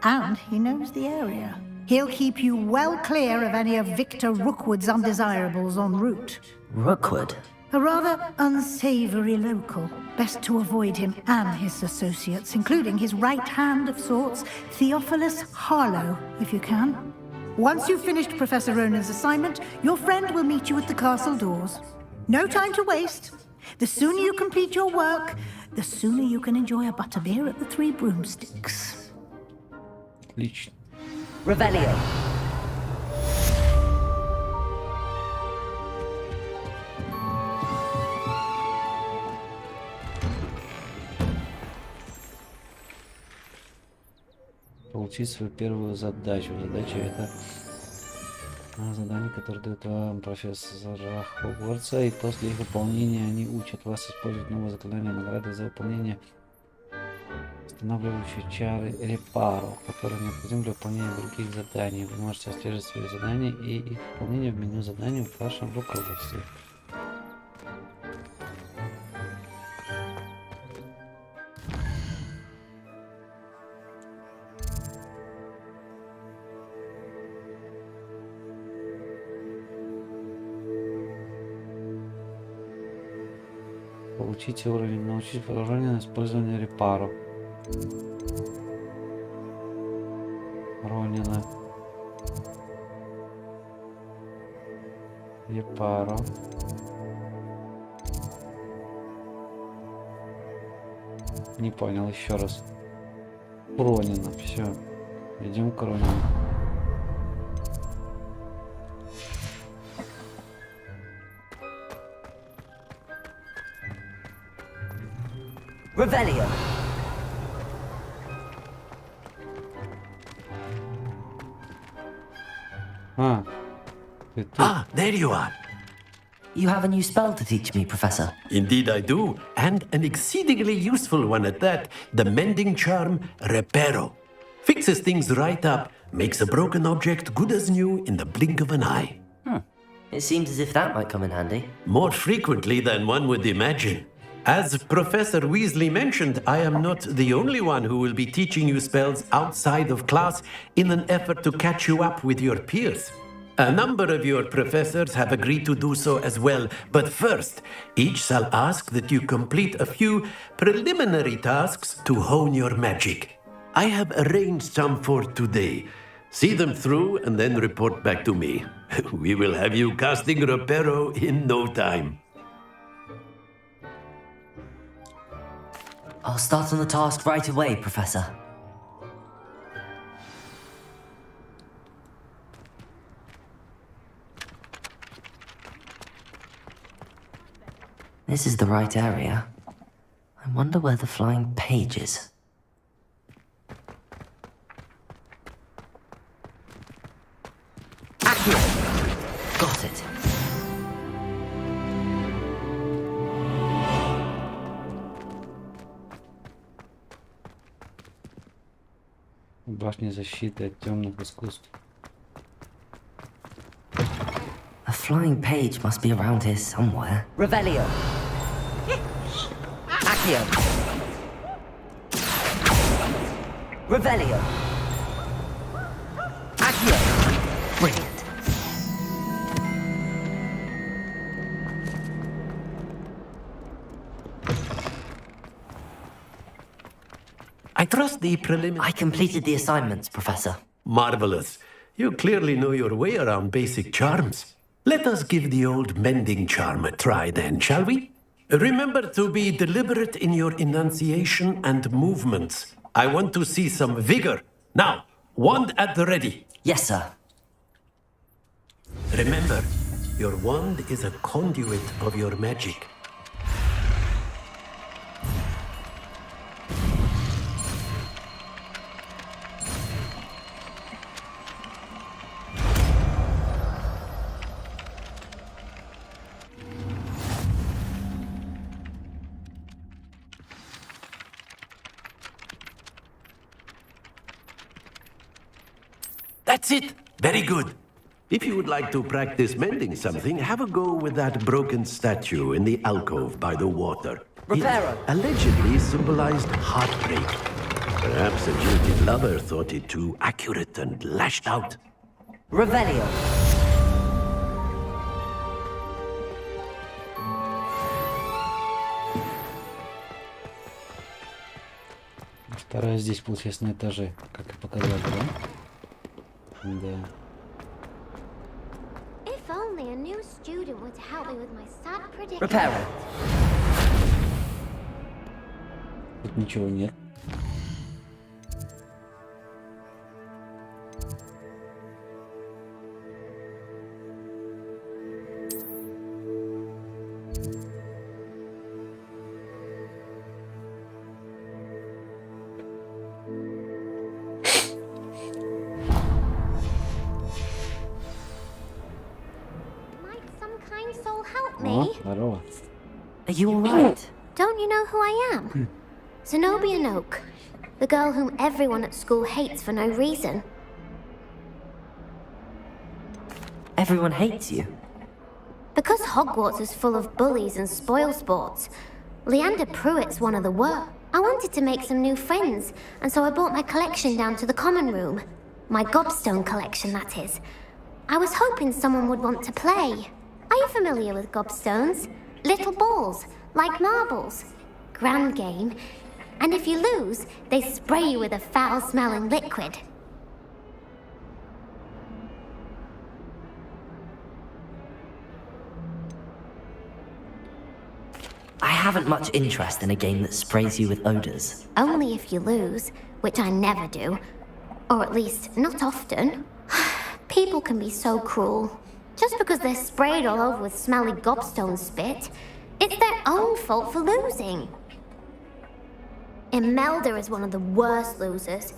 and he knows the area. He'll keep you well clear of any of Victor Rookwood's undesirables en route. Rookwood? A rather unsavory local. Best to avoid him and his associates, including his right hand of sorts, Theophilus Harlow, if you can. Once you've finished Professor Ronan's assignment, your friend will meet you at the castle doors. No time to waste. The sooner you complete your work, the sooner you can enjoy a butterbeer at the Three Broomsticks. Отлично. Revelio. Получить свою первую задачу. Задача это задание, которое дает вам профессора Хогвартса, и после их выполнения они учат вас использовать новое заклинание награды за выполнение устанавливающей чары Репаро, которые необходимы для выполнения других заданий. Вы можете отслеживать свои задания и их выполнение в меню заданий в вашем руководстве. Получите уровень, научить вооружение на использование Репаро. Ронина. Репаро. Не понял, еще раз. Ронина, все. Идем к Ронину. Revelio. There you are. You have a new spell to teach me, Professor. Indeed I do, and an exceedingly useful one at that. The mending charm, Reparo. Fixes things right up, makes a broken object good as new in the blink of an eye. It seems as if that might come in handy. More frequently than one would imagine. As Professor Weasley mentioned, I am not the only one who will be teaching you spells outside of class in an effort to catch you up with your peers. A number of your professors have agreed to do so as well, but first, each shall ask that you complete a few preliminary tasks to hone your magic. I have arranged some for today. See them through and then report back to me. We will have you casting Reparo in no time. I'll start on the task right away, Professor. This is the right area. I wonder where the flying page is. Got it. Башня защиты от темных искусств. A flying page must be around here somewhere. Revelio. Accio. Revelio. Accio. Brilliant. I trust the preliminary... I completed the assignments, Professor. Marvelous. You clearly know your way around basic charms. Let us give the old mending charm a try then, shall we? Remember to be deliberate in your enunciation and movements. I want to see some vigor. Now, wand at the ready. Yes, sir. Remember, your wand is a conduit of your magic. That's it. Very good. If you would like to practice mending something, have a go with that broken statue in the alcove by the water. Reparo. It allegedly symbolized heartbreak. Perhaps a jilted lover thought it too accurate and lashed out. Revelio. Вторая здесь, получается, на этаже, как и показали, да? Да. If only a new student were to help me with my sad predicament. Repairer. Тут ничего нет. О, здорово. Are you alright? Don't you know who I am? Zenobia Noak, the girl whom everyone at school hates for no reason. Everyone hates you. Because Hogwarts is full of bullies and spoilsports, Leander Pruitt's one of the worst. I wanted to make some new friends, and so I brought my collection down to the common room. My gobstone collection, that is. I was hoping someone would want to play. Are you familiar with gobstones? Little balls, like marbles. Grand game. And if you lose, they spray you with a foul-smelling liquid. I haven't much interest in a game that sprays you with odors. Only if you lose, which I never do. Or at least, not often. People can be so cruel. Just because they're sprayed all over with smelly gobstone spit, it's their own fault for losing. Imelda is one of the worst losers.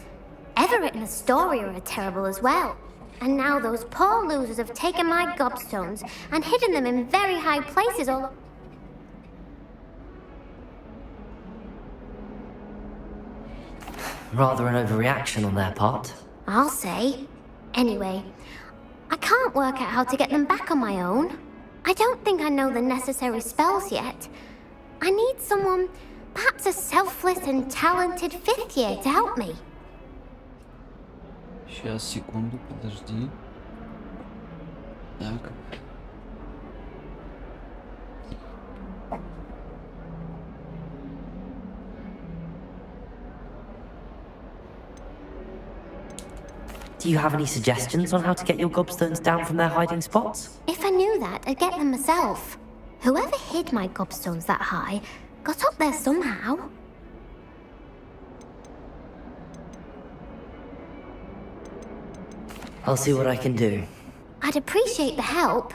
Everett and Astoria are terrible as well. And now those poor losers have taken my gobstones and hidden them in very high places all... Rather an overreaction on their part. I'll say. Anyway, I can't work out how to get them back on my own. I don't think I know the necessary spells yet. I need someone, perhaps a selfless and talented fifth year to help me. Сейчас, секунду, подожди. Так. Do you have any suggestions on how to get your gobstones down from their hiding spots? If I knew that, I'd get them myself. Whoever hid my gobstones that high got up there somehow. I'll see what I can do. I'd appreciate the help.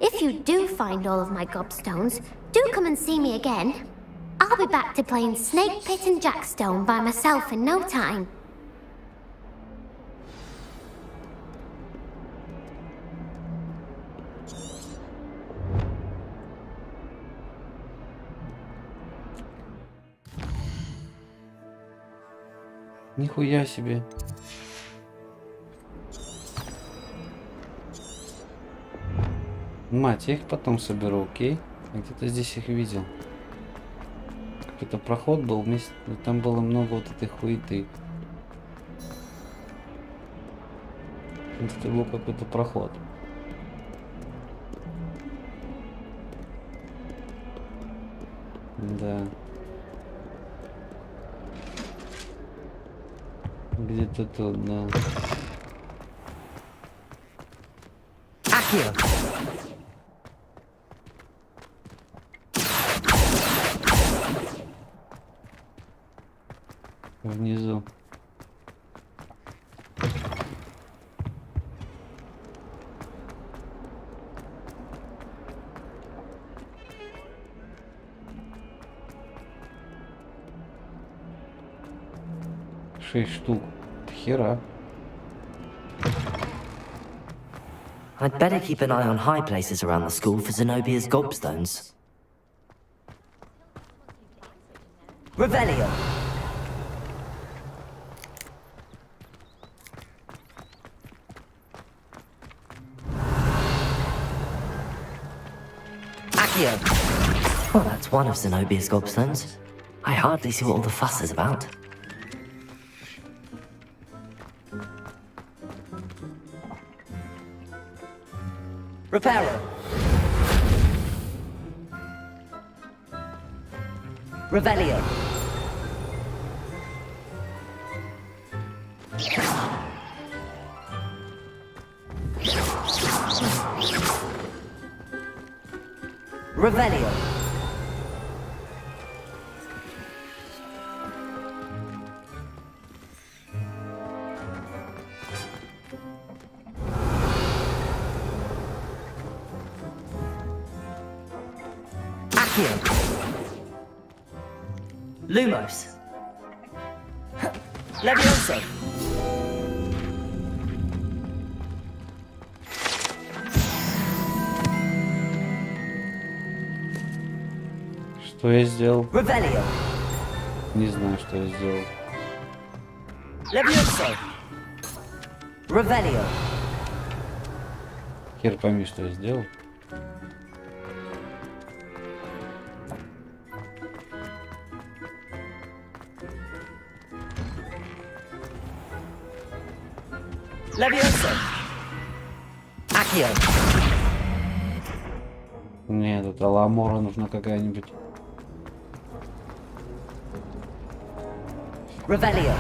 If you do find all of my gobstones, do come and see me again. I'll be back to playing Snake Pit and Jackstone by myself in no time. Нихуя себе. Мать, я их потом соберу, окей? Я где-то здесь их видел. Какой-то проход был вместе, там было много вот этой хуеты. Это был какой-то проход. Да. Где-то тут, да. Accio. Внизу. Шесть штук. Хера. I'd better keep an eye on high places around the school for Zenobia's gobstones. Revelio. Accio. Well, that's one of Zenobia's gobstones. I hardly see what all the fuss is about. Reparo. Revelio. Revelio. Accio. Lumos. Levioso. Что я сделал? Revelio. Не знаю, что я сделал. Levioso. Revelio. Хер пойми, что я сделал. Levioso. Accio. Нет, это ламора нужна какая-нибудь. Revelio.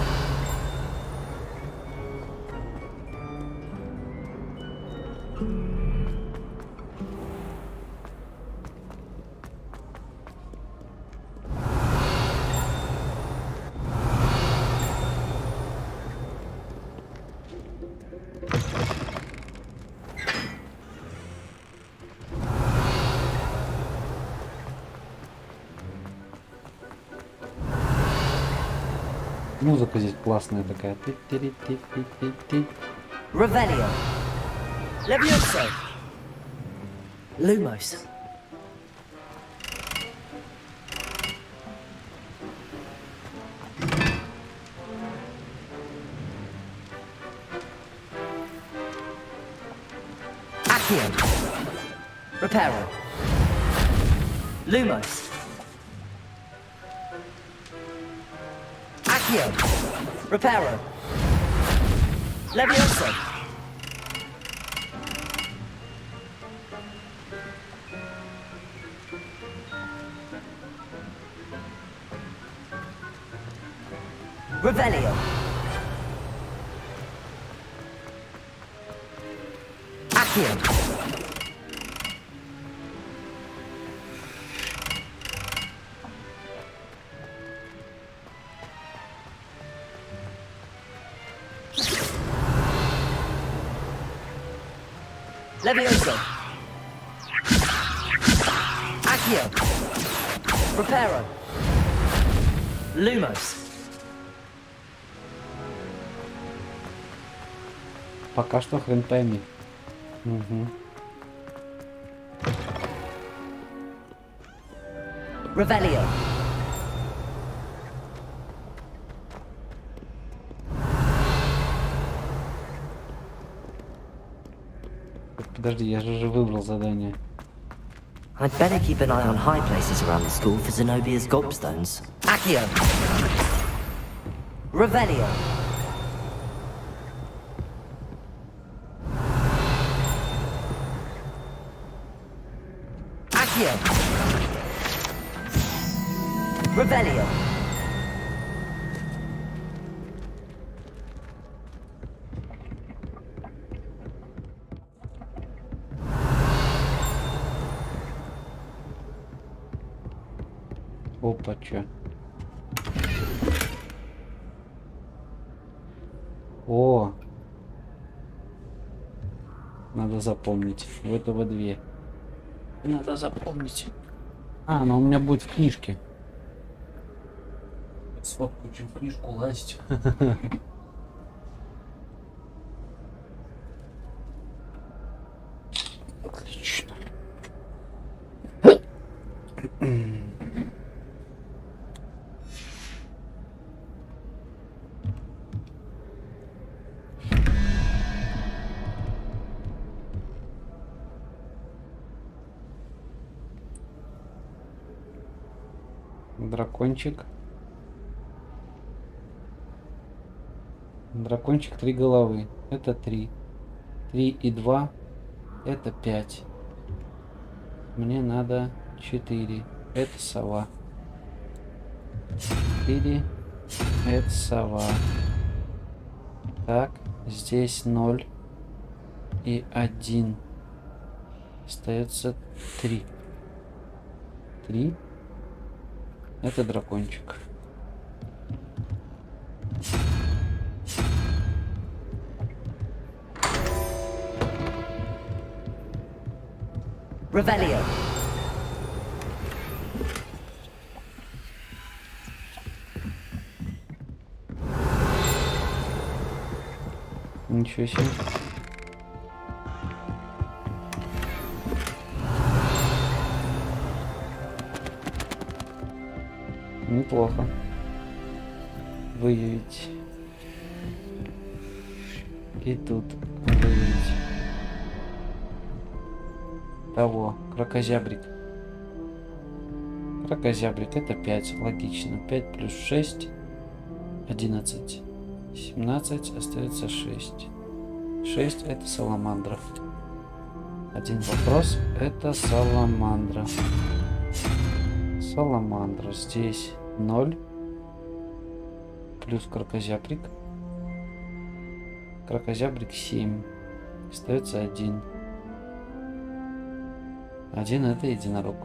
Музыка здесь классная такая. Ти-ти-ти-ти-ти-ти. Revelio. Levioso. Lumos. Accio. Reparo. Lumos. Accio. Reparo. Levioso. Revelio. Accio. Levioso. Accio. Reparo. Lumos. Пока что хрен пойми. Угу. Revelio. Подожди, я же выбрал задание. I'd better keep an eye on high places around the school for Zenobia's gobstones. Accio. Revelio. Accio. Revelio. Опа, чё? О! Надо запомнить. В этого две. Надо запомнить. А, но у меня будет в книжке. Сфоткаю, чем в книжку лазить. Отлично. Дракончик. Дракончик 3 головы. Это 3. 3 и 2. Это 5. Мне надо 4. Это сова. 4. Это сова. Так, здесь 0 и 1. Остается 3. 3. Это дракончик. Revelio. Ничего себе. Неплохо. Выявить. И тут выявить. Того. Кракозябрик. Кракозябрик это 5. Логично. 5 плюс 6. 11. 17. Остается 6. 6 это саламандра. Один вопрос. Это саламандра. Саламандра. Здесь 0. Плюс кракозябрик. Кракозябрик 7. Остается 1. 1 это единорог.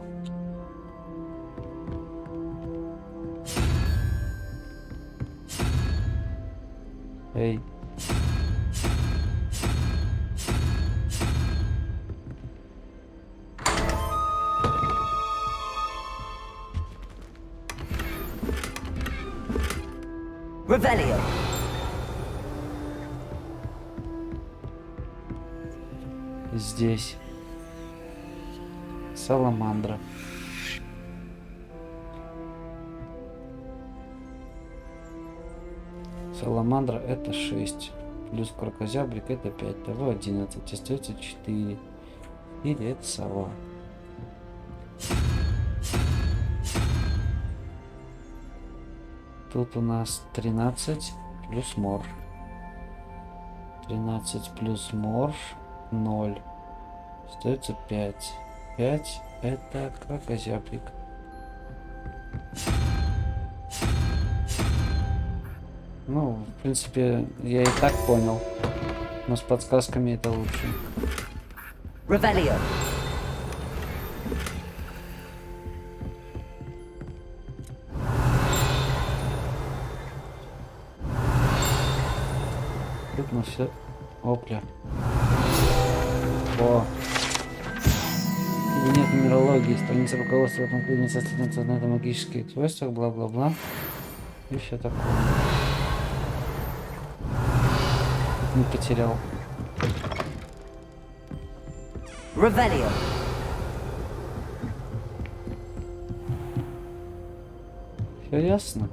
Эй. Revelio. Здесь саламандра. Саламандра это 6. Плюс кракозябрик это 5. Того 11. Остается 4. Или это сова. Тут у нас 13 плюс морж. 13 плюс морж 0. Остается 5. 5 это кракозябрик. Ну, в принципе, я и так понял. Но с подсказками это лучше. Revelio. Тут мы все... Опля. О. Кабинет нумерологии. Страница руководства конкретно состоится на магических свойствах. Бла-бла-бла. И все такое. Не потерял. Revelio. Все ясно.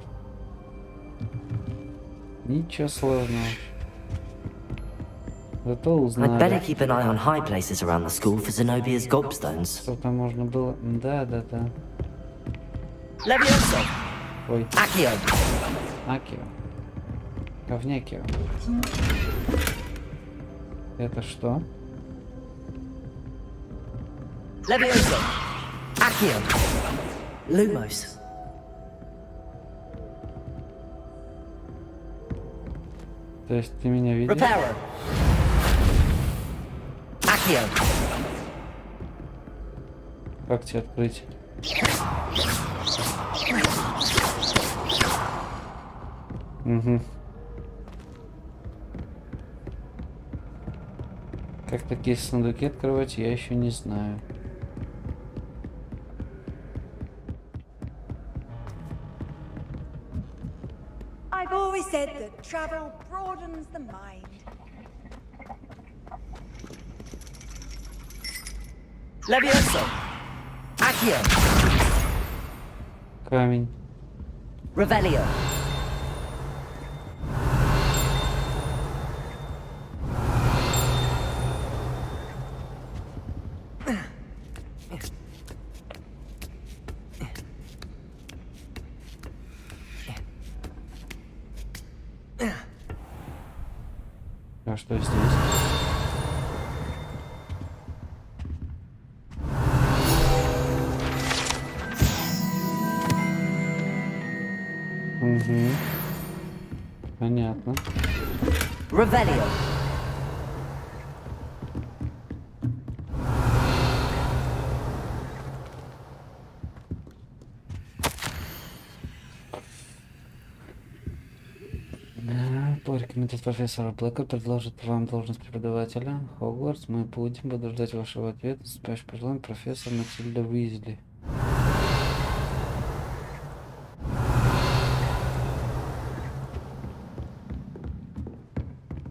Ничего сложного. Зато I'd узнали. better keep an eye on high places around the school for Zenobia's gobstones. Что-то можно было... Да. Levioso. Ой. Accio. Акио. Говнякио. Это что? Levioso. Accio. Lumos. То есть ты меня видишь? Reparo. Accio. Как тебе открыть? Угу. Как такие сундуки открывать, я еще не знаю. I've always said that travel broadens the mind. Levioso. Accio. Камень. Revelio. А что здесь? Угу. Понятно. Revelio. порекомендовать профессора Блэка, предложит вам должность преподавателя Хогвартс. Мы буду ждать вашего ответа. С пожеланием, профессор Матильда Уизли.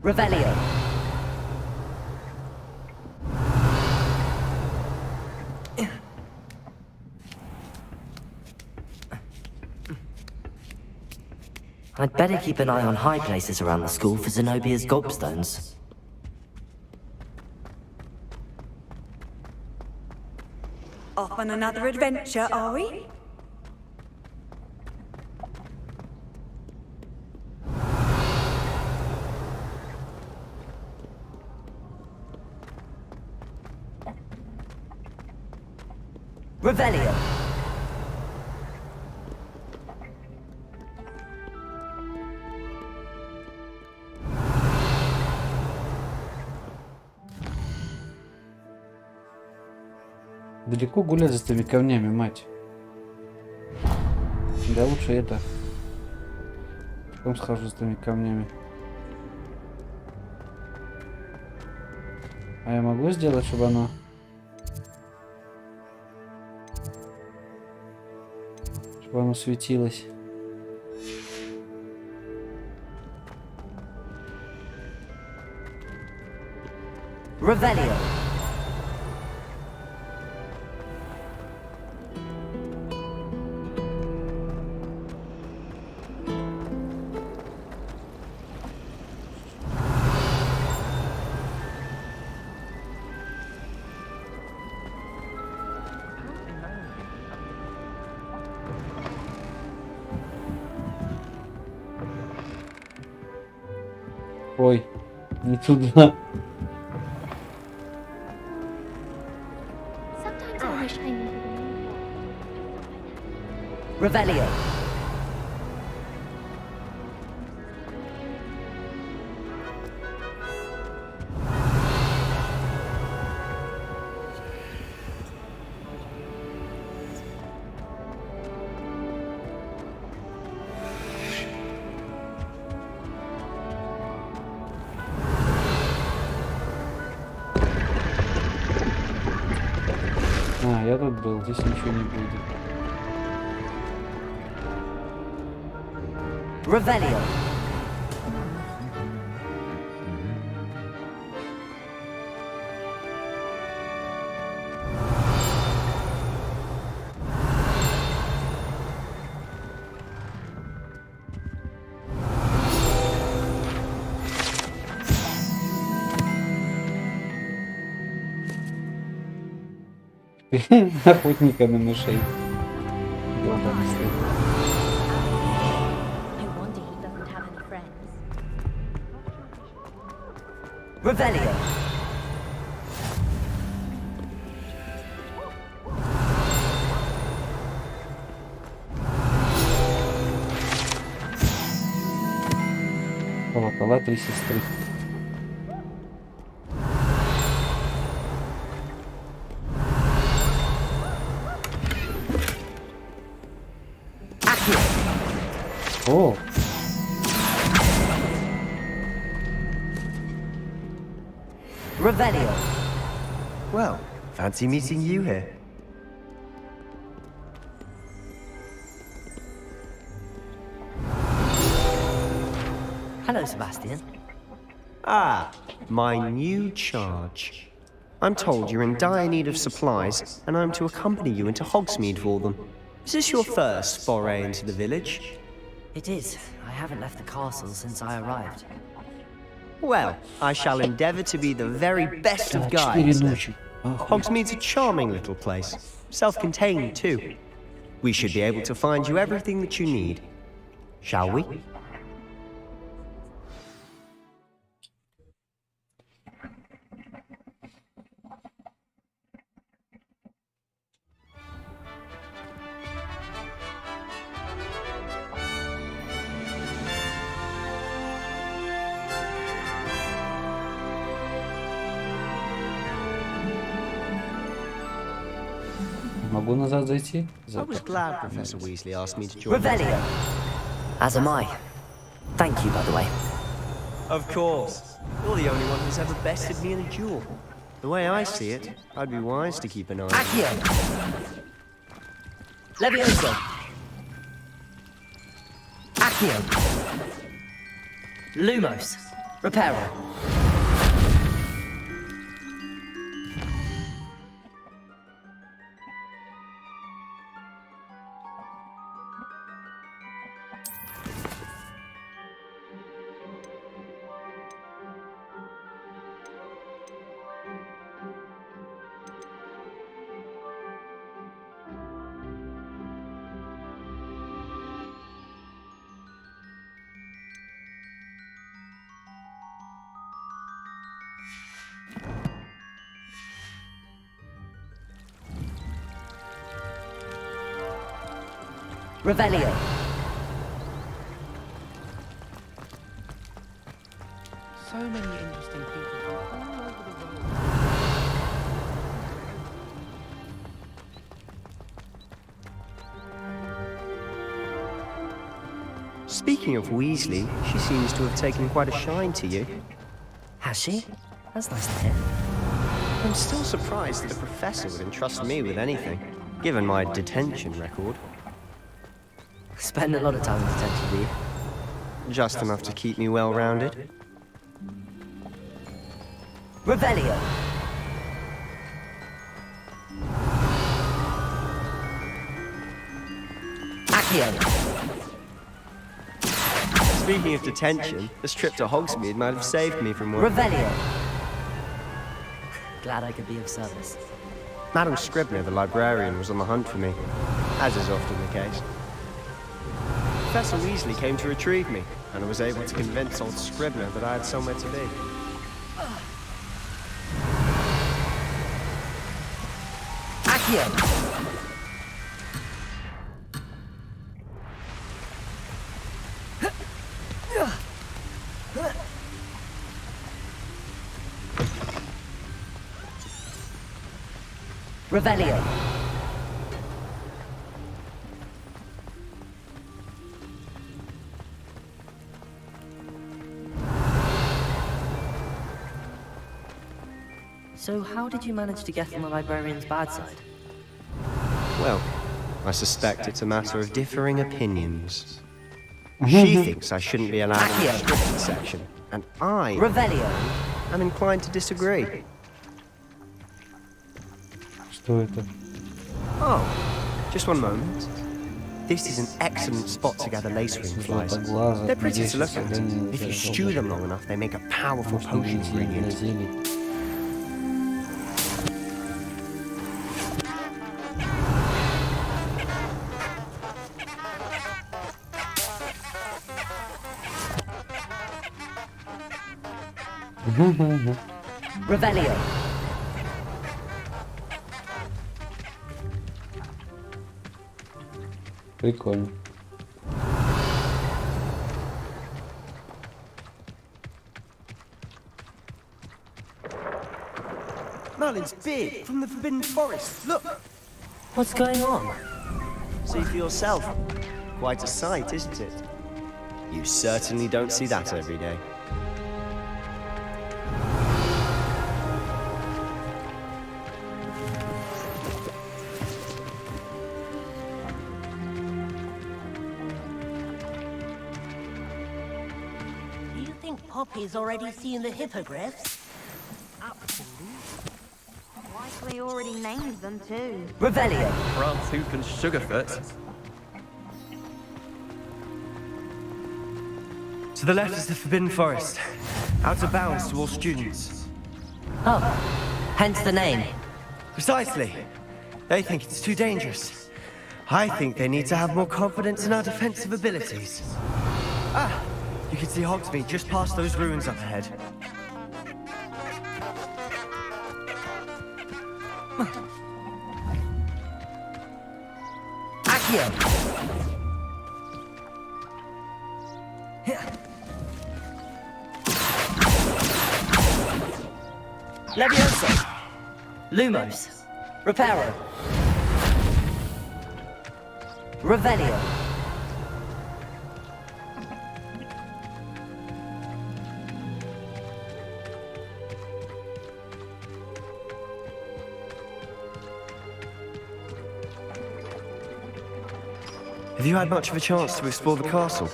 Revelio. I'd better keep an eye on high places around the school for Zenobia's gobstones. Off on another adventure, are we? Revelio. Далеко гулять за этими камнями, мать. Да лучше это. Потом схожу за этими камнями. А я могу сделать, чтобы оно... Чтобы оно светилось. Revelio. Ой, не туда. Sometimes I wish I knew. Revelio. А, я тут был, здесь ничего не будет. Revelio. Охотника на мышей. No wonder he doesn't have any friends. Revelio. Колокола три сестры. О! Revelio. Well, fancy meeting you here. Hello, Sebastian. Ah, my new charge. I'm told you're in dire need of supplies, and I'm to accompany you into Hogsmeade for them. Is this your first foray into the village? It is. I haven't left the castle since I arrived. Well, I shall endeavour to be the very best of guides. Hogsmeade's a charming little place, self-contained too. We should be able to find you everything that you need. Shall we? Могу назад зайти? I was glad Professor Weasley asked me to join. Revelio. As am I. Thank you, by the way. Of course. You're the only one who's ever bested me in a duel. The way I see it, I'd be wise to keep an eye on you. Accio. Levioso. Accio. Lumos. Reparo. Revelio. So many interesting people from all over the world. Speaking of Weasley, she seems to have taken quite a shine to you. Has she? That's nice to hear. I'm still surprised that a professor would entrust me with anything, given my detention record. Spend a lot of time in detention, do you? Just enough to keep me well-rounded. Revelio. Accio. Speaking of detention, this trip to Hogsmeade might have saved me from work. Revelio. Glad I could be of service. Madam Scribner, the librarian, was on the hunt for me, as is often the case. Professor Weasley came to retrieve me, and I was able to convince old Scribner that I had somewhere to be. Accio. Revelio. So how did you manage to get on the librarian's bad side? Well, I suspect it's a matter of differing opinions. She thinks I shouldn't be allowed in the restricted section, and I am inclined to disagree. Что это? Oh, just one moment. This is an excellent spot to gather lacewing flies. They're pretty to look at. If you stew them long enough, they make a powerful potion ingredient. Revelio. Прикольно. Merlin's beard from the Forbidden Forest. Look! What's going on? See for yourself. Quite a sight, isn't it? You certainly don't see that every day. Do you think Poppy's already seen the hippogriffs? Likely already named them too. Revelio. France Hoop and Sugarfoot. To the left is the Forbidden Forest. Out of bounds to all students. Oh, hence the name. Precisely. They think it's too dangerous. I think they need to have more confidence in our defensive abilities. Ah, you can see Hogsmeade just past those ruins up ahead. Accio. Leviosa. Lumos. Reparo. Revelio. you had much of a chance to explore the castle?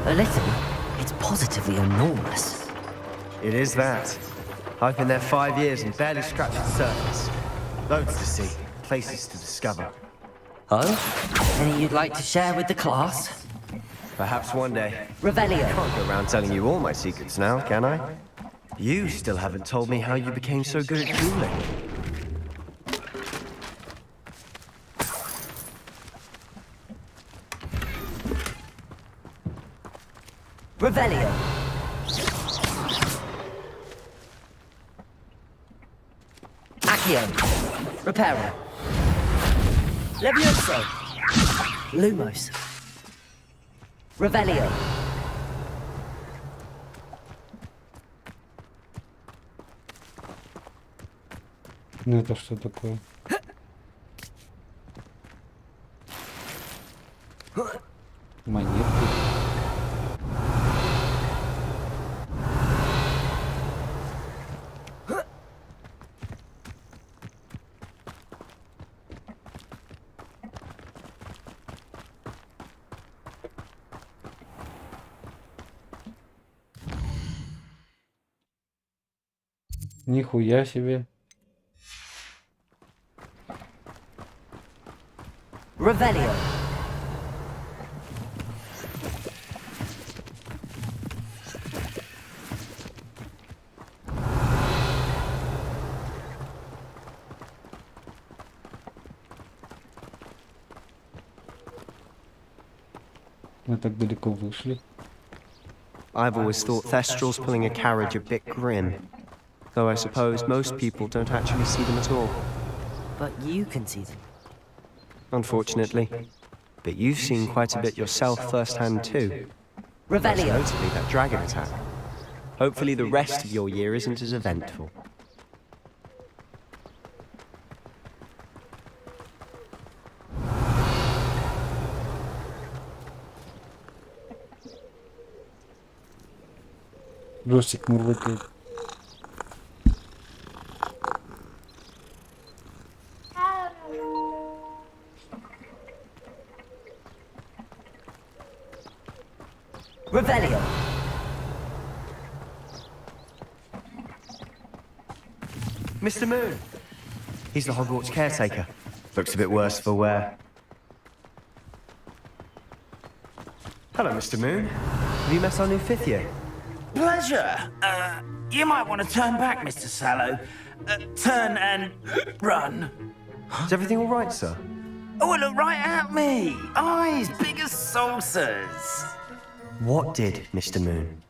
A little. It's positively enormous. It is that. I've been there 5 years and barely scratched the surface. Loads to see, places to discover. Oh? Any you'd like to share with the class? Perhaps one day. Revelio. I can't go around telling you all my secrets now, can I? You still haven't told me how you became so good at dueling. Revelio. Accio. Reparo. Levioso. Lumos. Revelio. Ну это что такое? Монетки. Нихуя себе. Revelio. Мы так далеко вышли. I've always thought Thestrals pulling a carriage a bit grim. Though I suppose most people don't actually see them at all. But you can see them. Unfortunately. But you've seen quite a bit yourself firsthand too. Most Revelio. notably that dragon attack. Hopefully the rest of your year isn't as eventful. Ростик мурлыкает. Revelio. Mr. Moon! He's the Hogwarts caretaker. Looks a bit worse for wear. Hello, Mr. Moon. Have you met our new 5th year? Pleasure. You might want to turn back, Mr. Sallow. Turn and run. Is everything all right, sir? Oh, look right at me. Eyes big as saucers. What did, Mr. Moon?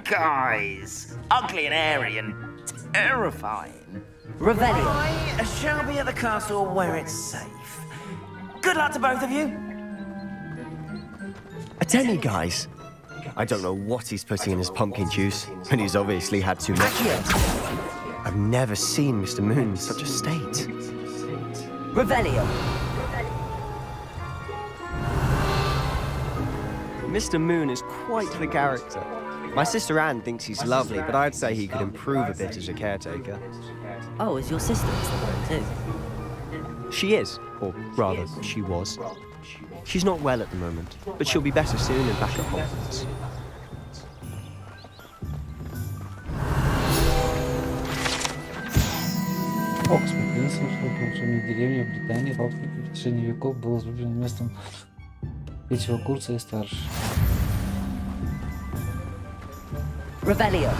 Guys. Ugly and airy and terrifying. Revelio. I shall be at the castle where it's safe. Good luck to both of you. A demi-guise? I don't know what he's putting in his pumpkin juice, and he's obviously had too much. I've never seen Mr. Moon in such a state. Revelio. Mr. Moon is quite the character. My sister Anne thinks he's lovely, but I'd say he could improve a bit as a caretaker. Oh, is your sister Instagram too? She is, or rather, she was. She's not well at the moment, but she'll be better soon and back at Hogwarts. Оксфорд, единственное, что волшебная деревня в Британии, Оксфорд в течение веков был излюбленным местом третьего курса и старше. Revelio.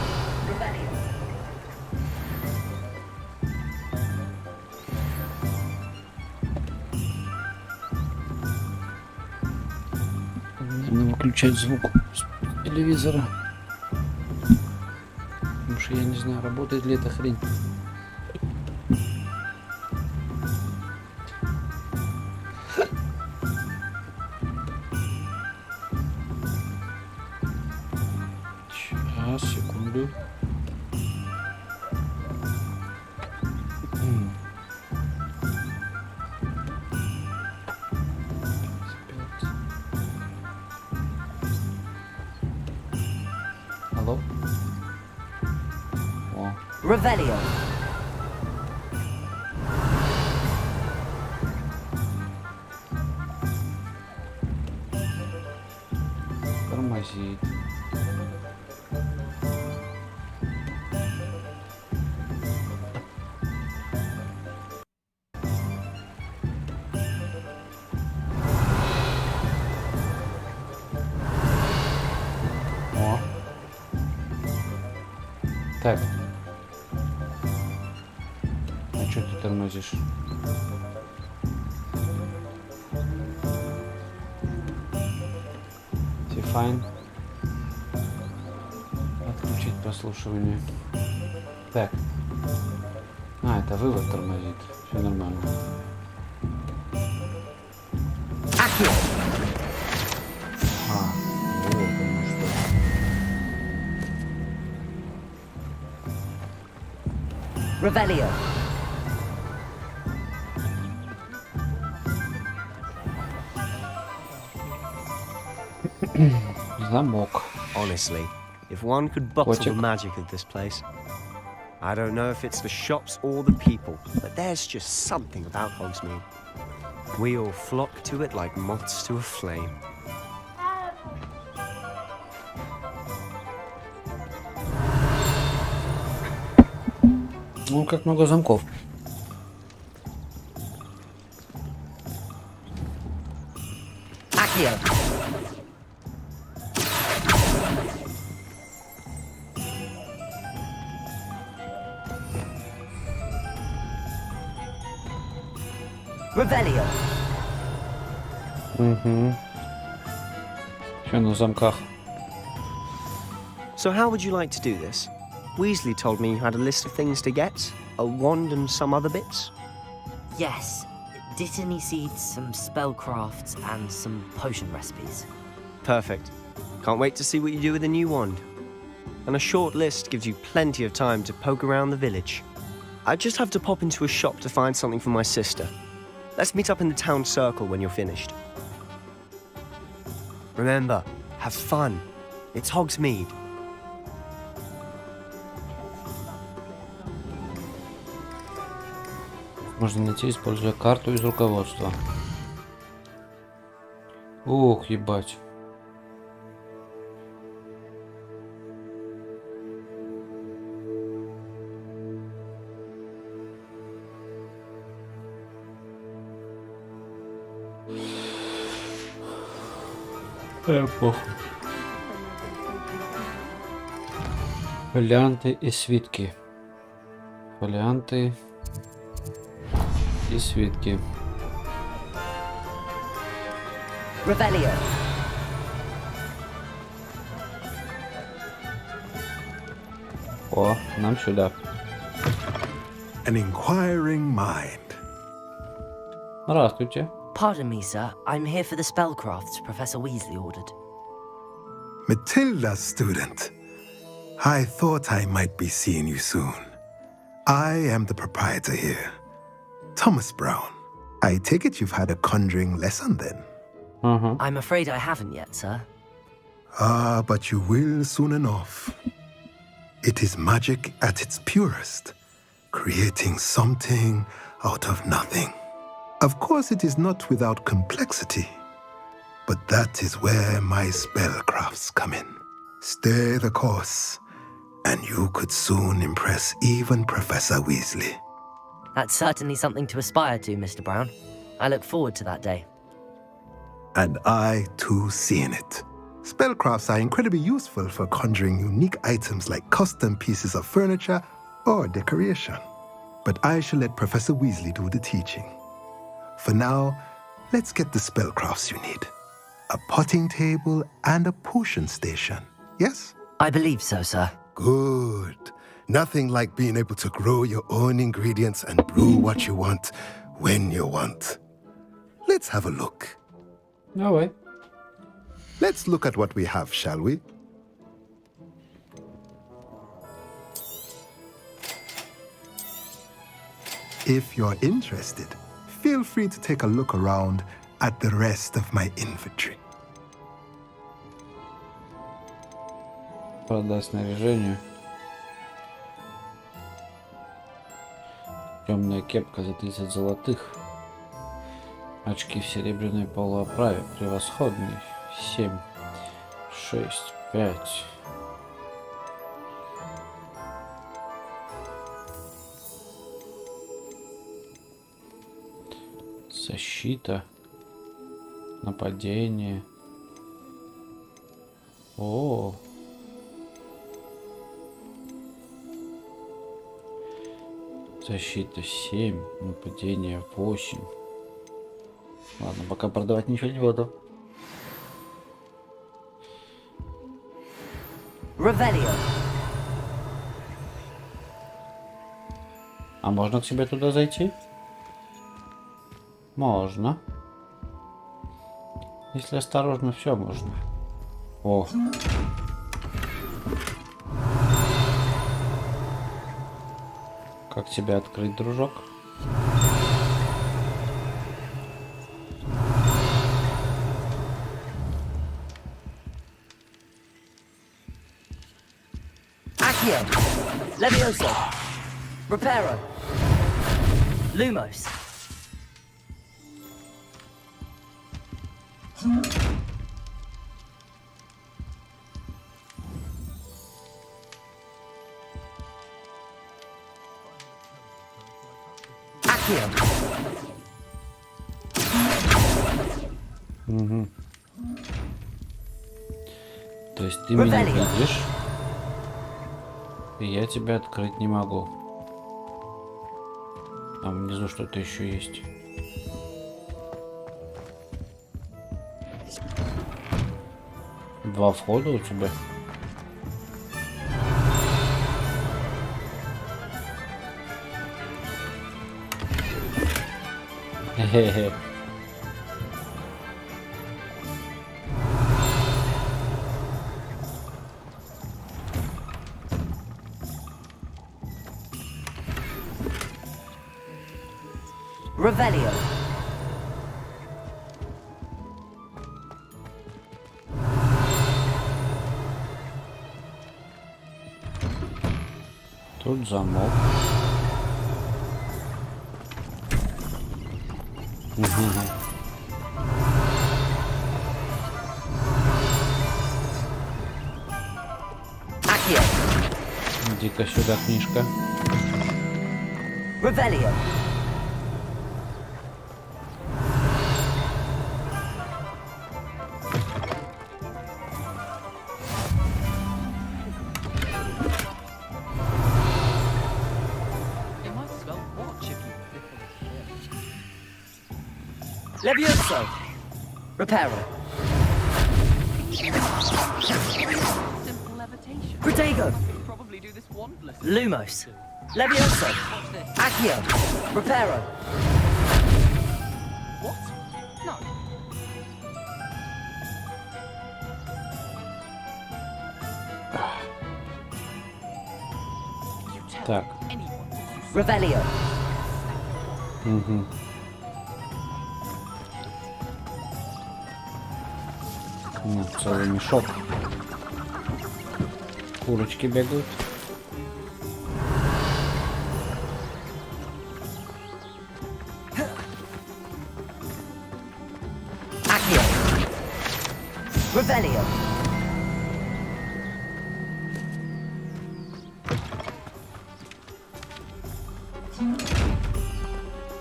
Надо выключать звук с телевизора. Потому что я не знаю, работает ли эта хрень. Сейчас, секунду. Алло? О. Revelio. тормозит. О. Так. А что ты тормозишь? Fine. Отключить прослушивание. Так. А, это вывод тормозит. Все нормально. А, вот оно что. Revelio. Замок. Honestly, if one could bottle the magic of this place. I don't know if it's the shops or the people, but there's just something about Hogsmeade. We all flock to it like moths to a flame. Ну, как много замков. Accio. Revelio. Угу. Все на замках. So how would you like to do this? Weasley told me you had a list of things to get, a wand and some other bits. Yes. Dittany seeds, some spellcrafts, and some potion recipes. Perfect. Can't wait to see what you do with the new wand. And a short list gives you plenty of time to poke around the village. I just have to pop into a shop to find something for my sister. Let's meet up in the town circle when you're finished. Remember, have fun. It's Hogsmeade. Можно найти, используя карту из руководства. Ух, ебать. Похуй. Фолианты и свитки. Фолианты и свитки. Revelio. О, нам сюда. An inquiring mind. Здравствуйте. Pardon me, sir. I'm here for the spellcrafts Professor Weasley ordered. Matilda, student. I thought I might be seeing you soon. I am the proprietor here, Thomas Brown. I take it you've had a conjuring lesson then? I'm afraid I haven't yet, sir. Ah, but you will soon enough. It is magic at its purest, creating something out of nothing. Of course, it is not without complexity, but that is where my spellcrafts come in. Stay the course, and you could soon impress even Professor Weasley. That's certainly something to aspire to, Mr. Brown. I look forward to that day. And I, too, seeing it. Spellcrafts are incredibly useful for conjuring unique items like custom pieces of furniture or decoration. But I shall let Professor Weasley do the teaching. For now, let's get the spellcrafts you need. A potting table and a potion station, yes? I believe so, sir. Good. Nothing like being able to grow your own ingredients and brew what you want, when you want. Let's have a look. No way. Let's look at what we have, shall we? If you're interested, feel free to take a look around at the rest of my inventory. Продать снаряжение. Темная кепка за 30 золотых. Очки в серебряной полуоправе. Превосходный. 7. 6, 5. Защита. Нападение. О. Защита 7, нападение 8. Ладно, пока продавать ничего не буду. Revelio. А можно к себе туда зайти? Можно. Если осторожно, все можно. О. Как тебя открыть, дружок? Accio. Levioso. Reparo. Lumos. Accio. Угу. То есть ты меня видишь, и я тебя открыть не могу. Там внизу что-то еще есть. Два входа у тебя. Хе-хе-хе. Revelio. Тут замок. Accio. Иди-ка сюда, книжка. Revelio. It might spell watch if you Levioso. Reparo. simple levitation. Protego. Probably do this wandless. Lumos. Levioso. Accio. Reparo. What? No. Так. Revelio. Угу. Целый мешок. Курочки бегают. Accio. Revelio.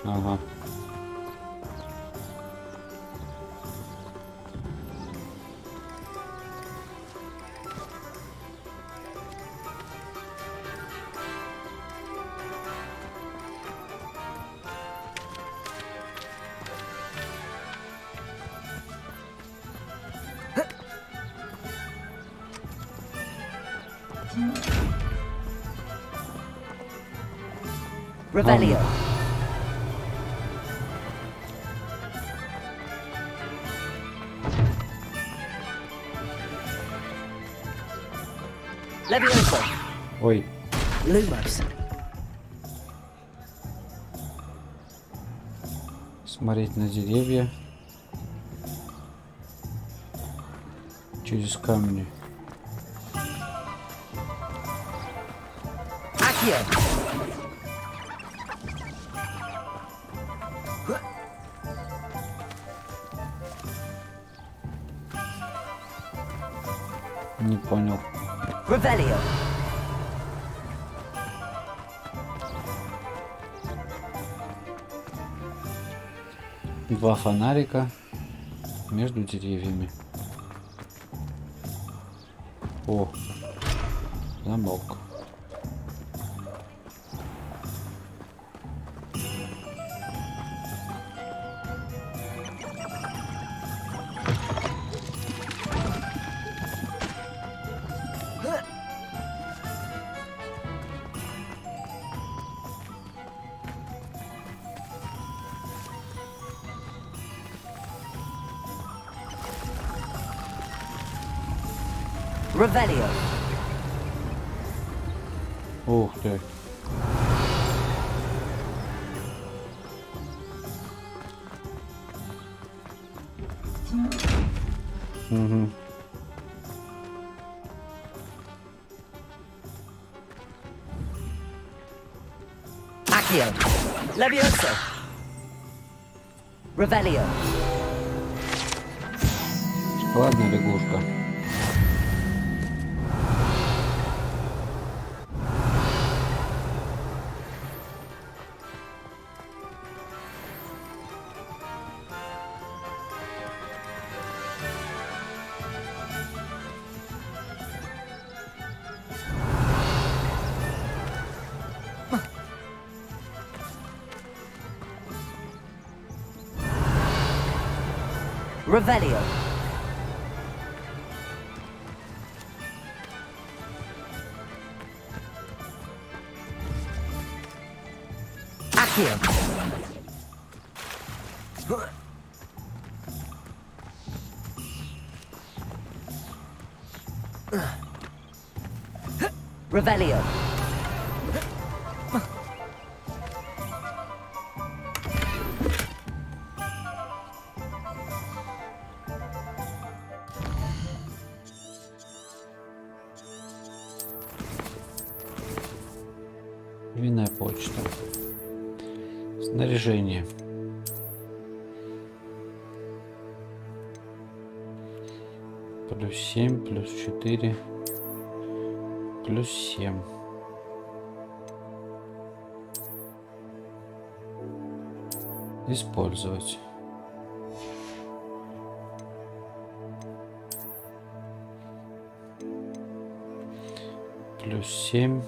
Ага. Revelio. Levioso. Ой. Lumos. Смотреть на деревья. Через камни. Accio. Не понял. Revelio. Два фонарика между деревьями. О, замок. Revelio. Ух ты. Угу. Accio. Levioso. Revelio. Шоколадная лягушка. Revelio. Accio. Revelio. Винная почта. Снаряжение. Плюс 7, плюс 4, плюс 7. Использовать. Плюс 7.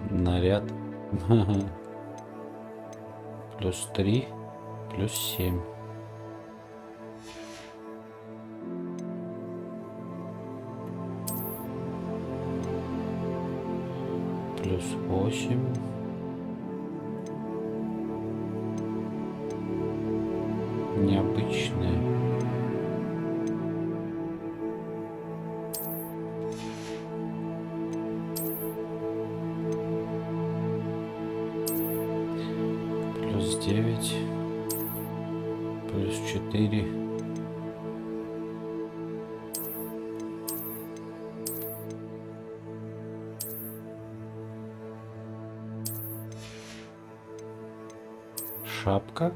Наряд. Плюс 3, плюс 7. Плюс 8. Необычное. Плюс 9. Плюс 4. Шапка.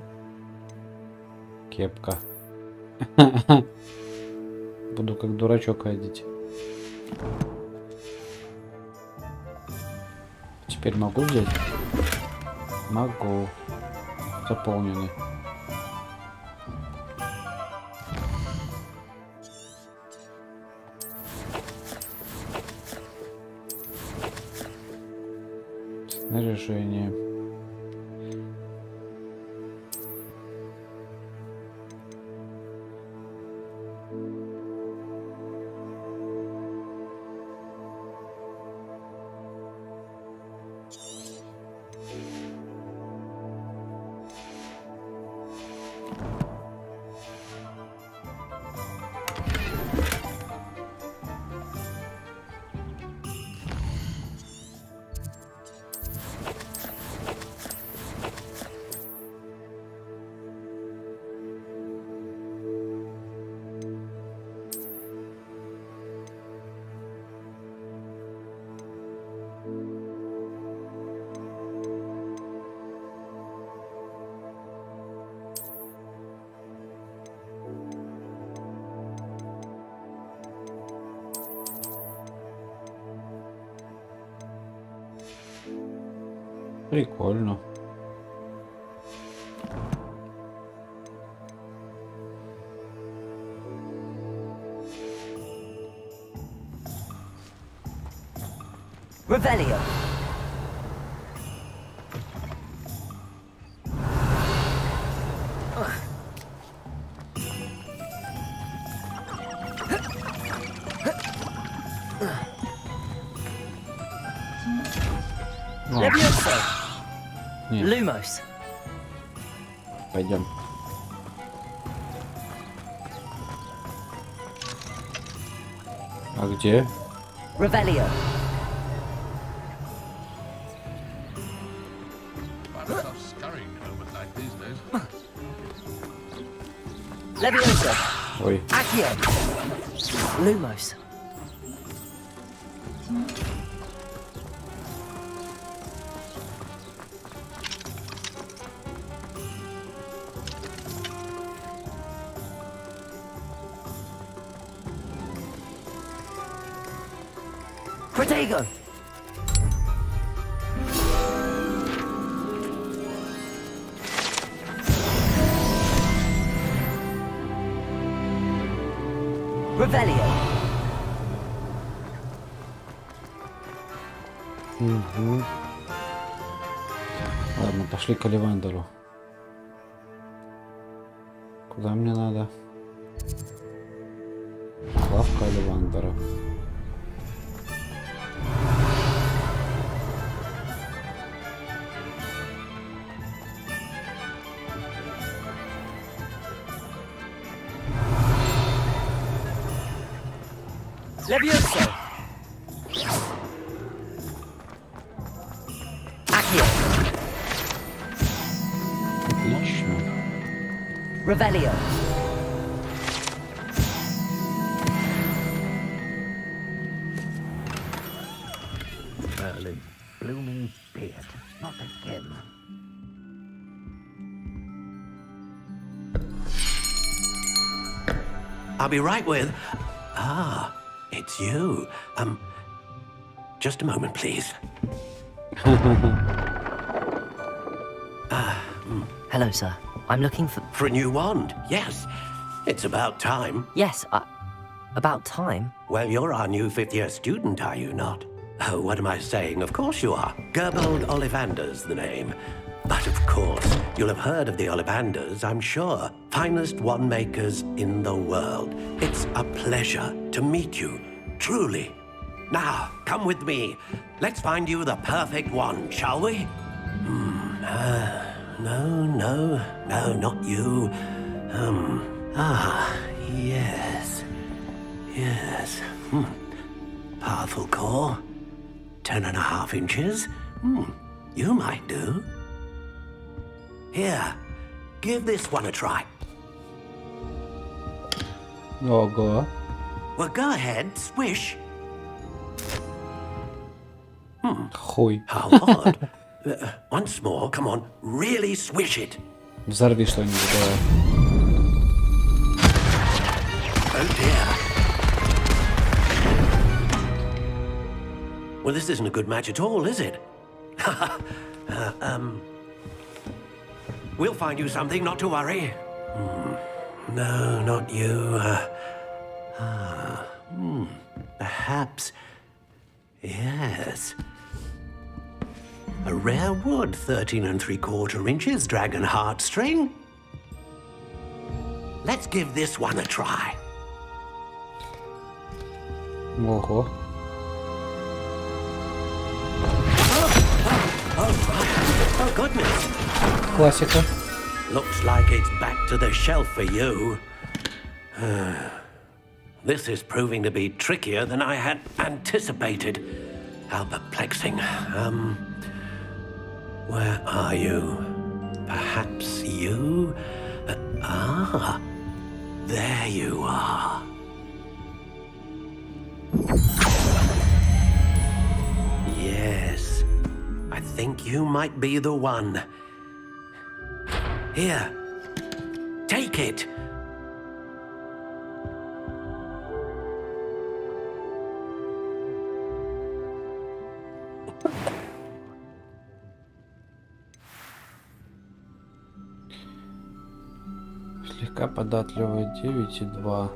Кепка. Буду как дурачок ходить. Теперь могу взять? Могу. Заполнены. Снаряжение. Прикольно. Revelio. Levioso. Нет. Lumos. Пойдем. А где? Revelio. Levioso. Ой. Accio. Lumos. Protego. Revelio. Угу. Ладно, пошли к Оливандеру. Куда мне надо? Лавка Оливандера. Levioso. Accio. Отлично. Revelio. Berlin, blooming beard. Not again. I'll be right with... Ah, it's you. Just a moment, please. Hello, sir. I'm looking for... For a new wand, yes. It's about time. Yes, about time? Well, you're our new fifth-year student, are you not? Oh, what am I saying? Of course you are. Gerbold Ollivander's the name. But of course, you'll have heard of the Ollivanders, I'm sure. Finest wand makers in the world. It's a pleasure to meet you, truly. Now, come with me. Let's find you the perfect wand, shall we? No, not you. Yes. Powerful core. 10.5 inches. You might do. Here, give this one a try. Ого. Well, go ahead, swish. Хуй. How odd. Once more, come on, really swish it. Взорви что-нибудь, давай. Oh dear. Well, this isn't a good match at all, is it? We'll find you something, not to worry. No, not you. Perhaps. Yes. A rare wood, 13 3/4 inches, dragon heartstring. Let's give this one a try. Ого. Oh, goodness. Классика. Looks like it's back to the shelf for you. This is proving to be trickier than I had anticipated. How perplexing. Where are you? Perhaps you? There you are. Yes, I think you might be the one. Here, take it. Слегка податливая 9,2.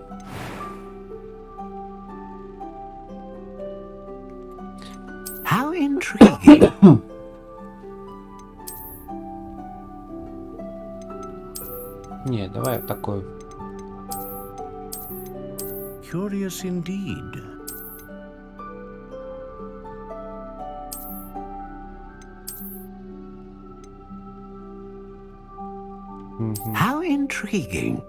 How intriguing. Не, давай такой. Curious indeed. How intriguing.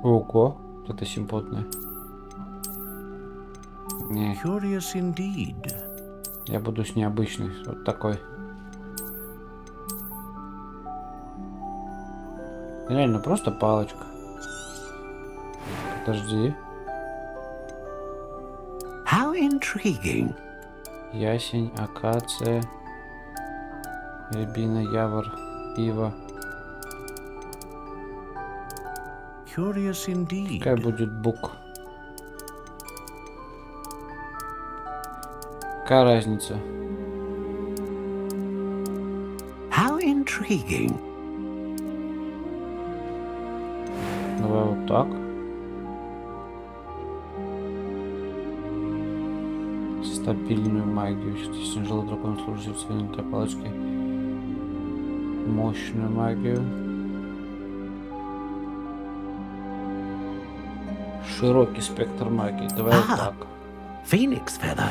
Ого, это симпотное. Не. Curious indeed. Я буду с необычной. Вот такой. Реально, просто палочка. Подожди. How intriguing. Ясень, акация, рябина, явор, ива. Curious indeed. Какая будет бук? Какая разница? How intriguing. Давай вот так. Стабильную магию. Если тяжело дракон служит в своей внутренней палочке. Мощную магию. Широкий спектр магии. Давай вот так. Phoenix feather.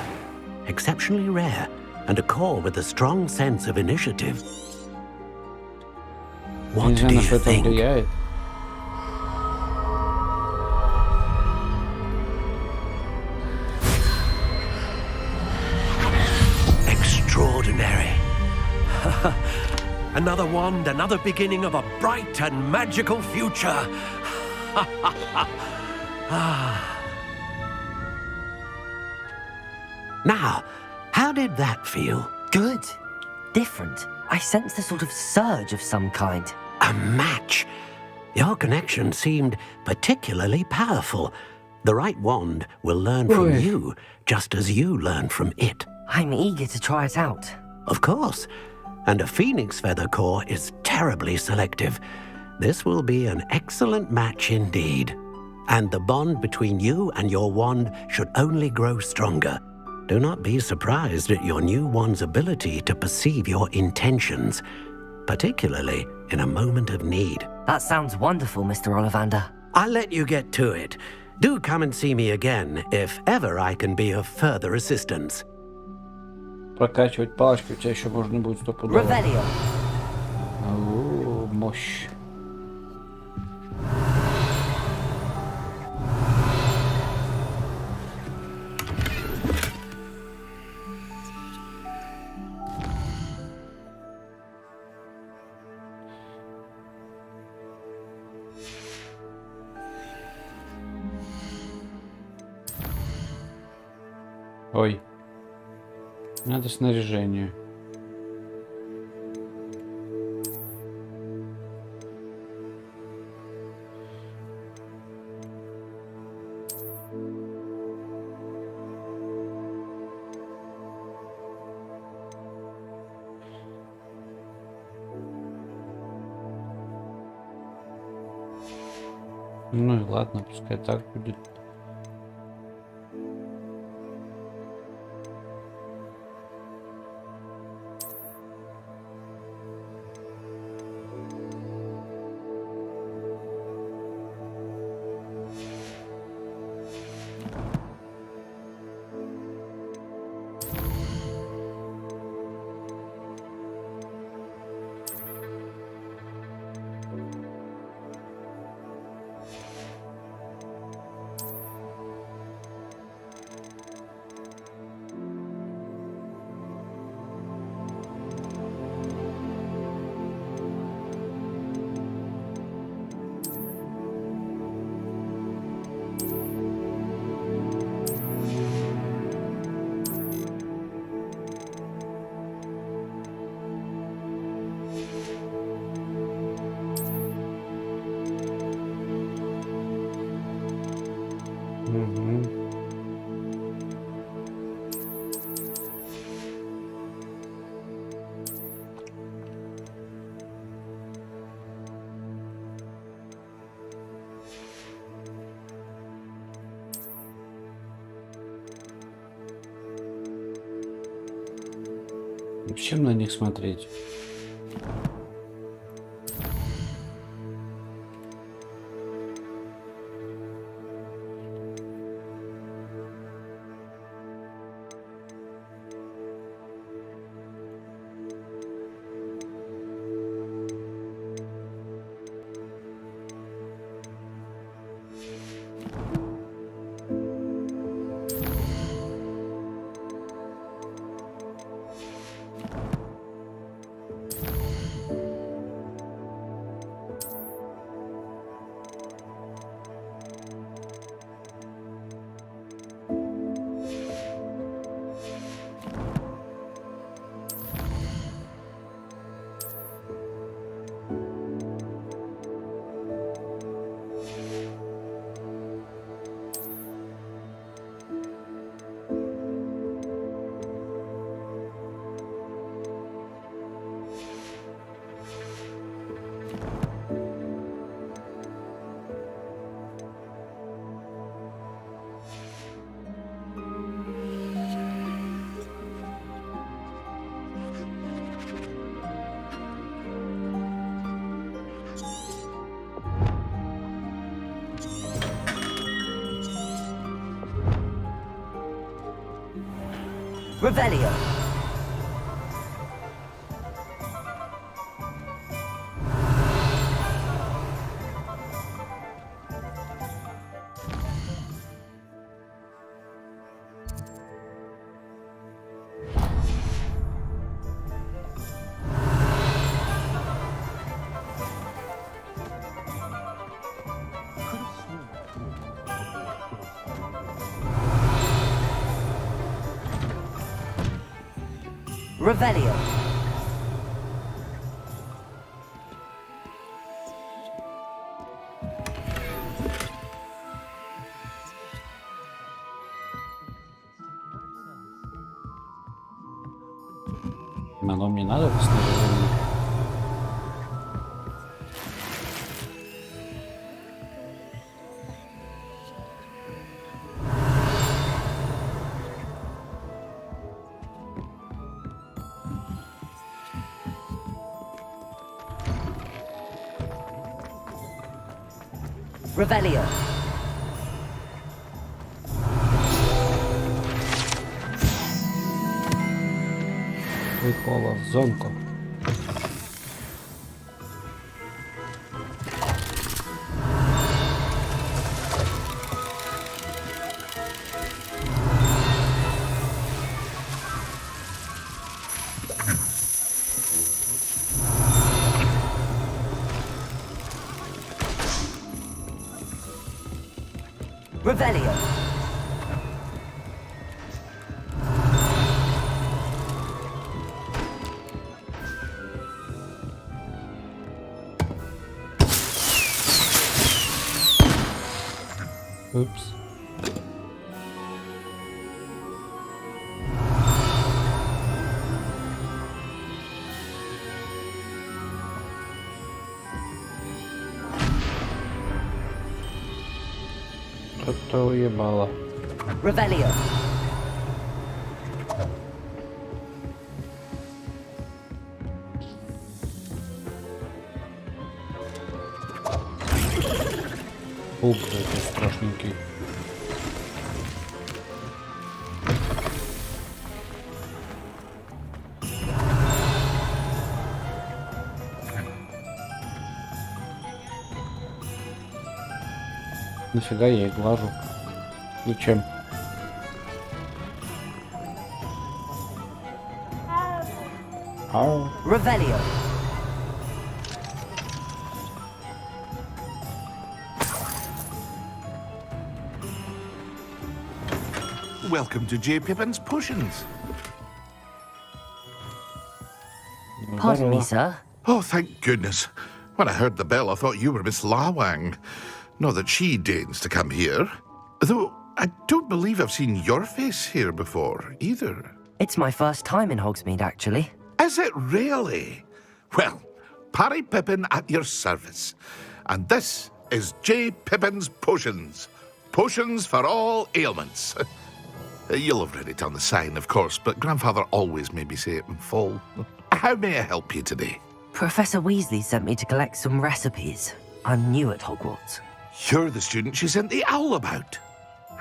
Exceptionally rare. And a core with a strong sense of initiative. What Не do знаю, на you что это think? влияет. Extraordinary. Another wand, another beginning of a bright and magical future. Now, how did that feel? Good. Different. I sensed a sort of surge of some kind. A match. Your connection seemed particularly powerful. The right wand will learn from Oi. you, just as you learn from it. I'm eager to try it out. Of course. And a phoenix feather core is terribly selective. This will be an excellent match indeed. And the bond between you and your wand should only grow stronger. Do not be surprised at your new wand's ability to perceive your intentions, particularly in a moment of need. That sounds wonderful, Mr. Ollivander. I'll let you get to it. Do come and see me again if ever I can be of further assistance. Прокачивать палочки у тебя еще можно будет стопудово. Revelio. О, мощь. Ой. Надо снаряжение. Ну и ладно, пускай так будет. Чем на них смотреть? Revelio. Revelio. Оно мне надо восстановление. Revelio. Прикола, зонку. Revelio. Oops. Что-то уебало. Revelio. Пуп такой страшненький. Нафига я их глажу? Зачем? Ау. Revelio. Welcome to J. Pippin's Potions. Pardon me, sir. Oh, thank goodness. When I heard the bell, I thought you were Miss Lawang. Not that she deigns to come here. Though I don't believe I've seen your face here before, either. It's my first time in Hogsmeade, actually. Is it really? Well, Parry Pippin at your service. And this is J. Pippin's Potions. Potions for all ailments. You'll have read it on the sign, of course, but Grandfather always made me say it in full. How may I help you today? Professor Weasley sent me to collect some recipes. I'm new at Hogwarts. You're the student she sent the owl about.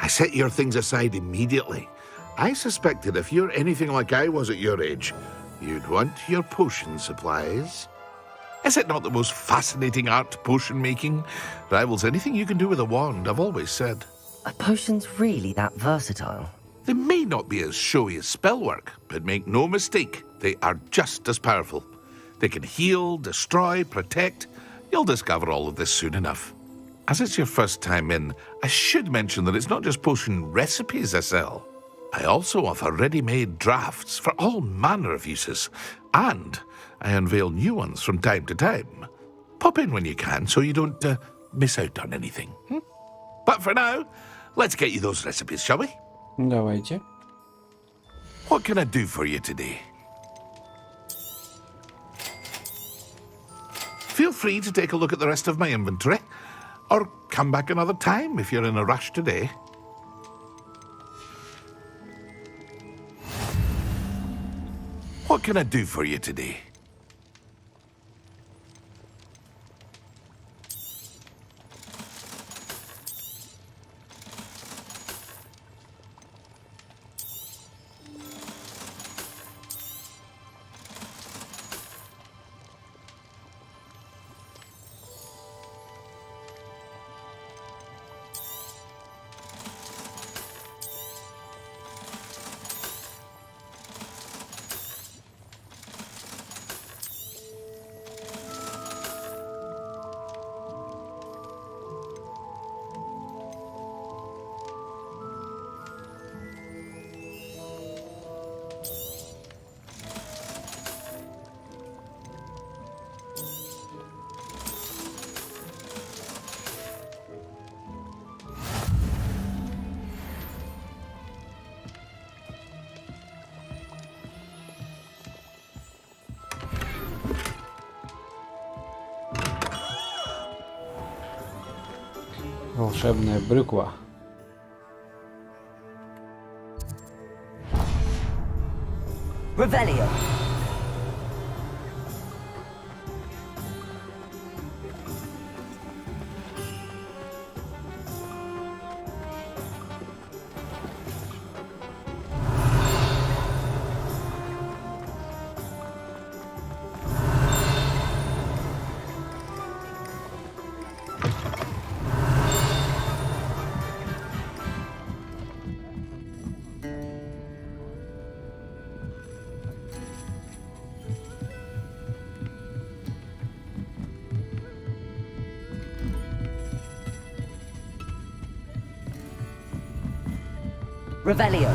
I set your things aside immediately. I suspected if you're anything like I was at your age, you'd want your potion supplies. Is it not the most fascinating art, potion making? Rivals anything you can do with a wand, I've always said. Are potions really that versatile? They may not be as showy as spellwork, but make no mistake, they are just as powerful. They can heal, destroy, protect. You'll discover all of this soon enough. As it's your first time in, I should mention that it's not just potion recipes I sell. I also offer ready-made drafts for all manner of uses, and I unveil new ones from time to time. Pop in when you can so you don't miss out on anything. But for now, let's get you those recipes, shall we? Давайте. What can I do for you today? Feel free to take a look at the rest of my inventory, or come back another time if you're in a rush today. What can I do for you today? Волшебная брюква. Revelio. Revelio.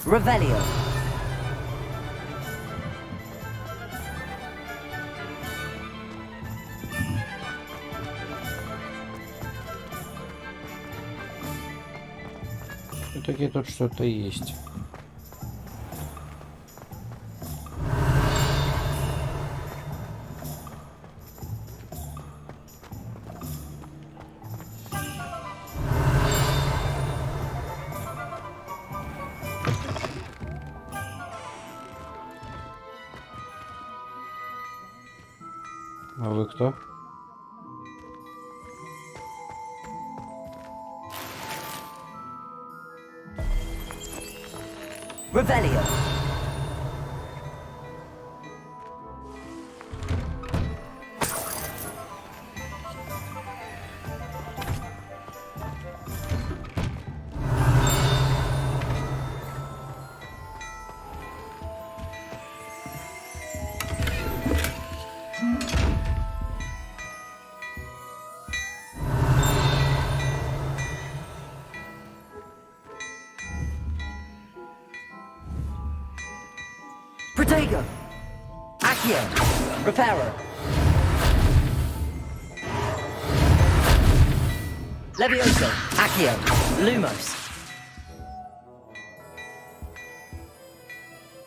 Revelio. Все-таки тут что-то есть. А вы кто? Revelio. Vigo. Accio. Reparo. Levioso. Accio. Lumos.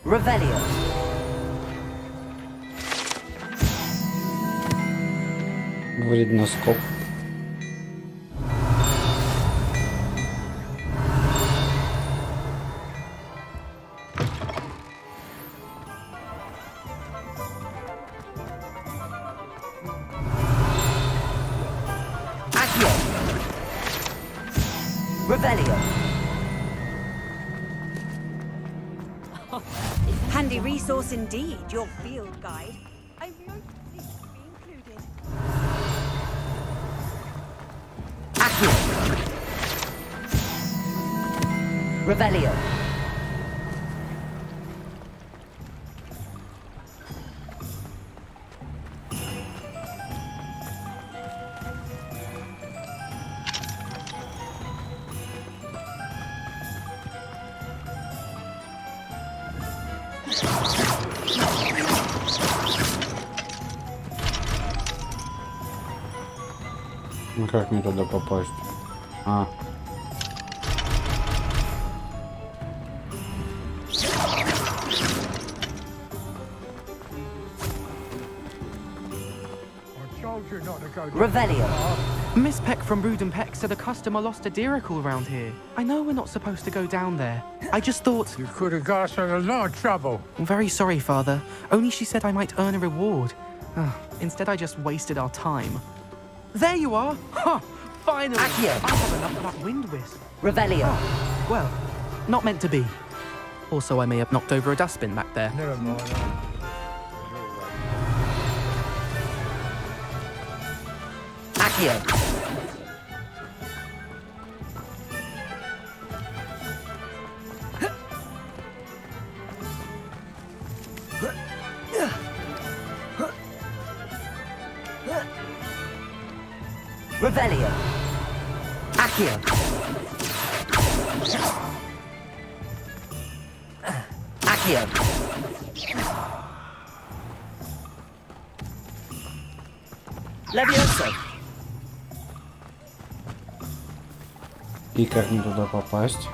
Revelio. Вредноскоп. Accio. Revelio. Handy resource indeed, your field guide. I really think it should be included. Accio. Revelio. Ну как мне туда попасть? А. Revelio. Miss Peck from Brood Peck said a customer lost a diricle around here. I know we're not supposed to go down there. I just thought... You could have got us in a lot of trouble. I'm very sorry, Father. Only she said I might earn a reward. Instead, I just wasted our time. There you are! Ha! Finally! Accio. I have enough of that wind whisk. Revelio. Well, not meant to be. Also, I may have knocked over a dustbin back there. Never mind. Accio. Revelio. Accio. Accio. Levioso. И как мне туда попасть?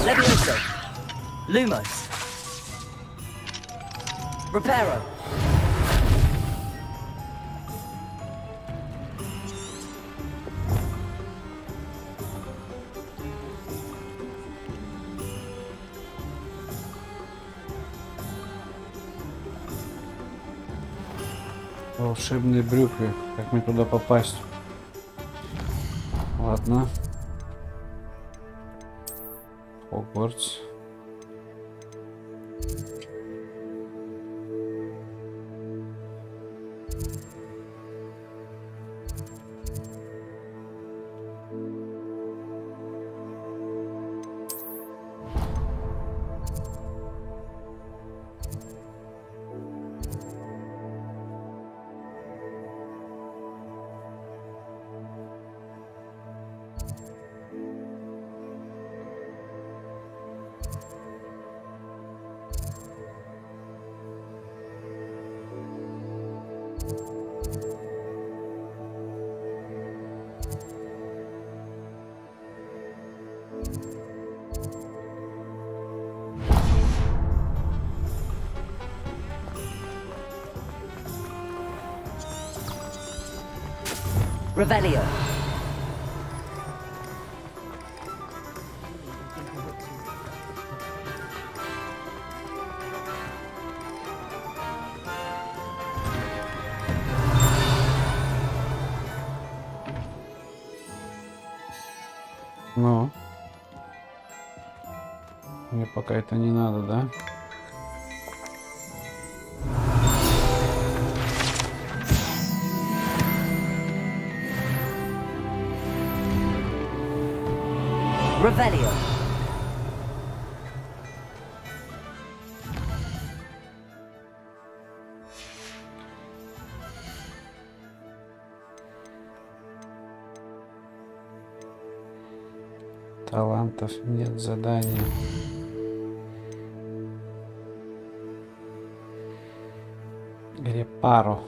Levioso. Lumos. Reparo. Волшебные брюки. Как мне туда попасть? Ладно. Хогвартс. Revelio. Ну. Мне пока это не надо, да? Revelio. Талантов нет, задания. Репаро.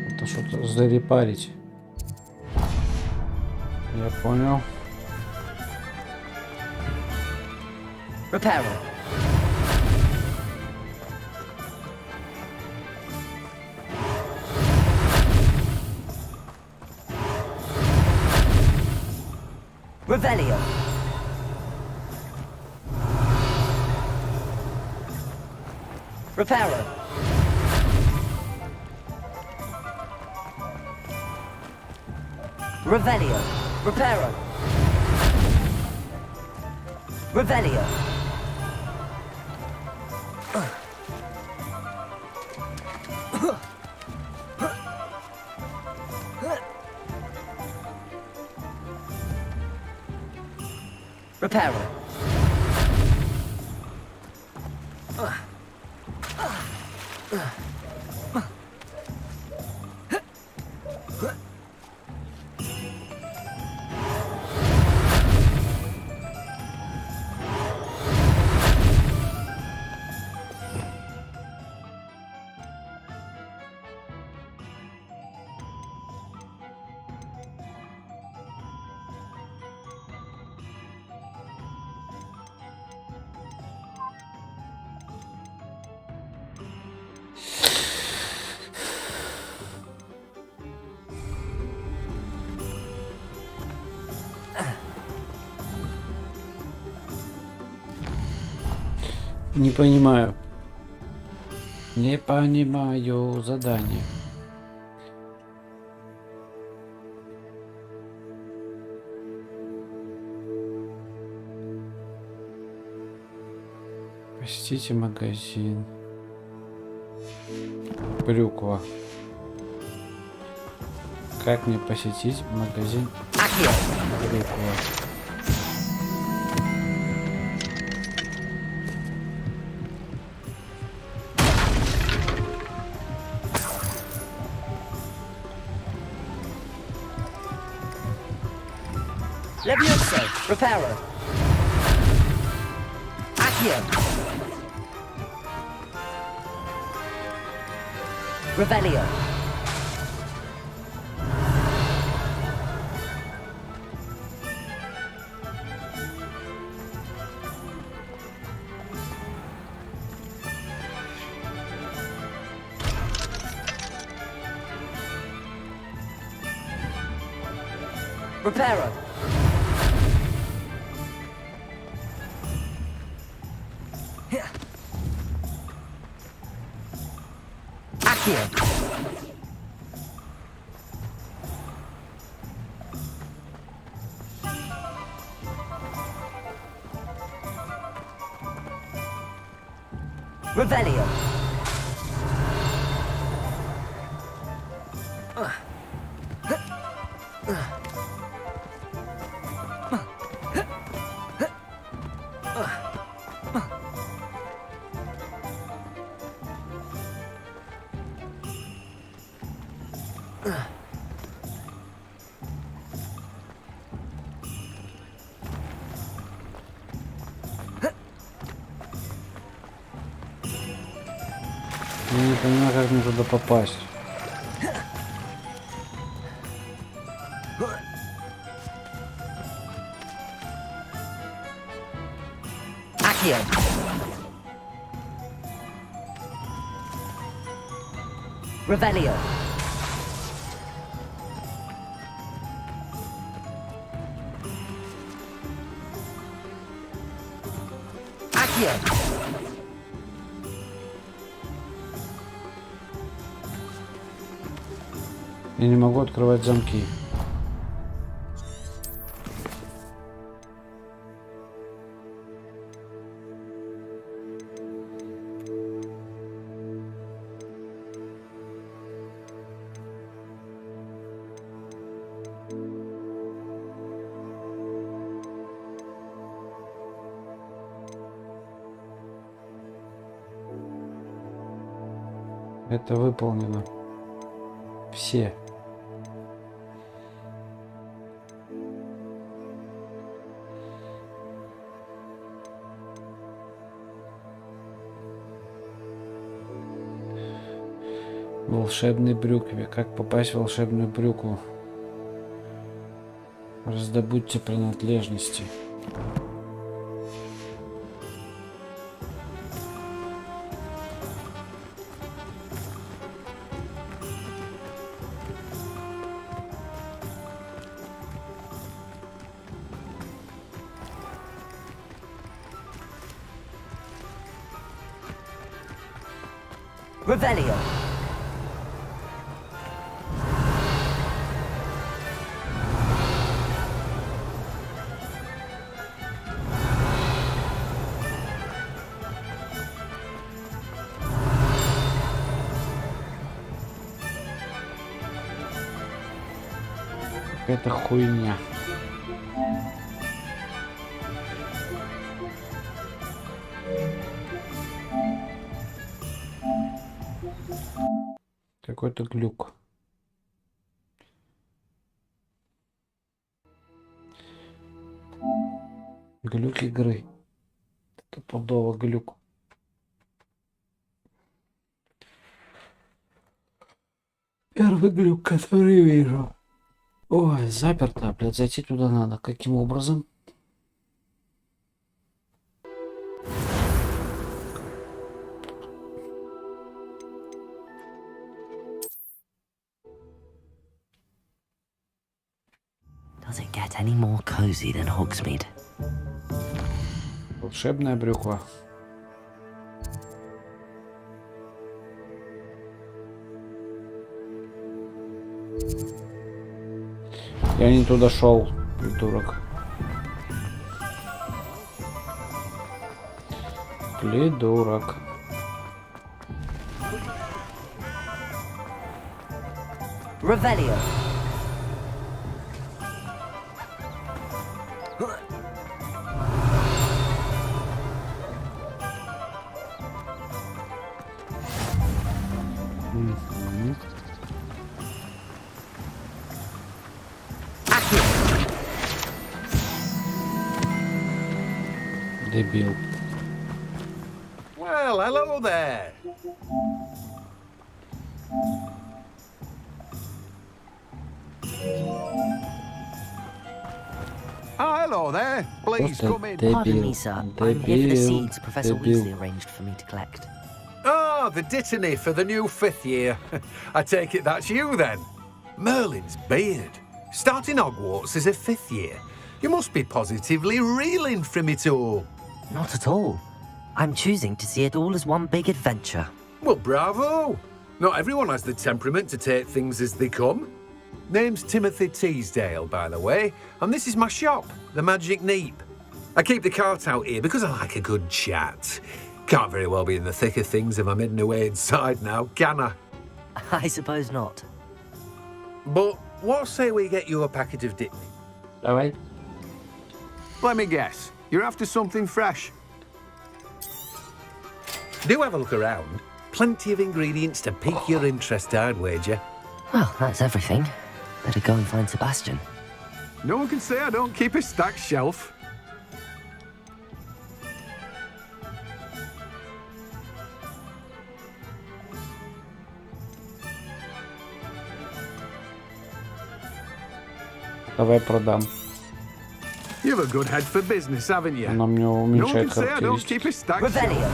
Это что-то зарепарить. Я понял. Reparo. Revelio. Reparo. Revelio. Reparo. Revelio. Reparo. Не понимаю. Не понимаю задание. Посетите магазин. Брюква. Как мне посетить магазин? Брюква. Levioso. Reparo. Accio. Revelio. Reparo. Accio. Revelio. понимаю, как мне туда попасть. Accio. Revelio. Accio. Я не могу открывать замки. Это выполнено. Все. Волшебной брюкве. Как попасть в волшебную брюкву? Раздобудьте принадлежности. Revelio. Какая-то хуйня. Какой-то глюк. Глюк игры. Стопудово глюк. Первый глюк, который вижу. Ой, заперто, блядь, зайти туда надо. Каким образом? Does it get any more cozy than Hogsmeade? Волшебная брюква. Я не туда шел, придурок. Придурок. Revelio. Дебил. Well, hello there. Oh, hello there. Please come in. Pardon me, sir. I'm here for the seeds Professor Weasley arranged for me to collect. Oh, the dittany for the new 5th year. I take it that's you then. Merlin's beard. Starting Hogwarts as a 5th year. You must be positively reeling from it all. Not at all. I'm choosing to see it all as one big adventure. Well, bravo. Not everyone has the temperament to take things as they come. Name's Timothy Teasdale, by the way, and this is my shop, the Magic Neep. I keep the cart out here because I like a good chat. Can't very well be in the thick of things if I'm hidden away inside now, can I? I suppose not. But what say we get you a packet of Dittany? All right. Let me guess. You're after something fresh. Do have a look around. Plenty of ingredients to pique your interest, I'd wager. Well, that's everything. Better go and find Sebastian. No one can say I don't keep a stacked shelf. Давай продам. You've a good head for business, haven't you? Она мне No one уменьшает can say I don't keep характеристики. a stack. Revelio.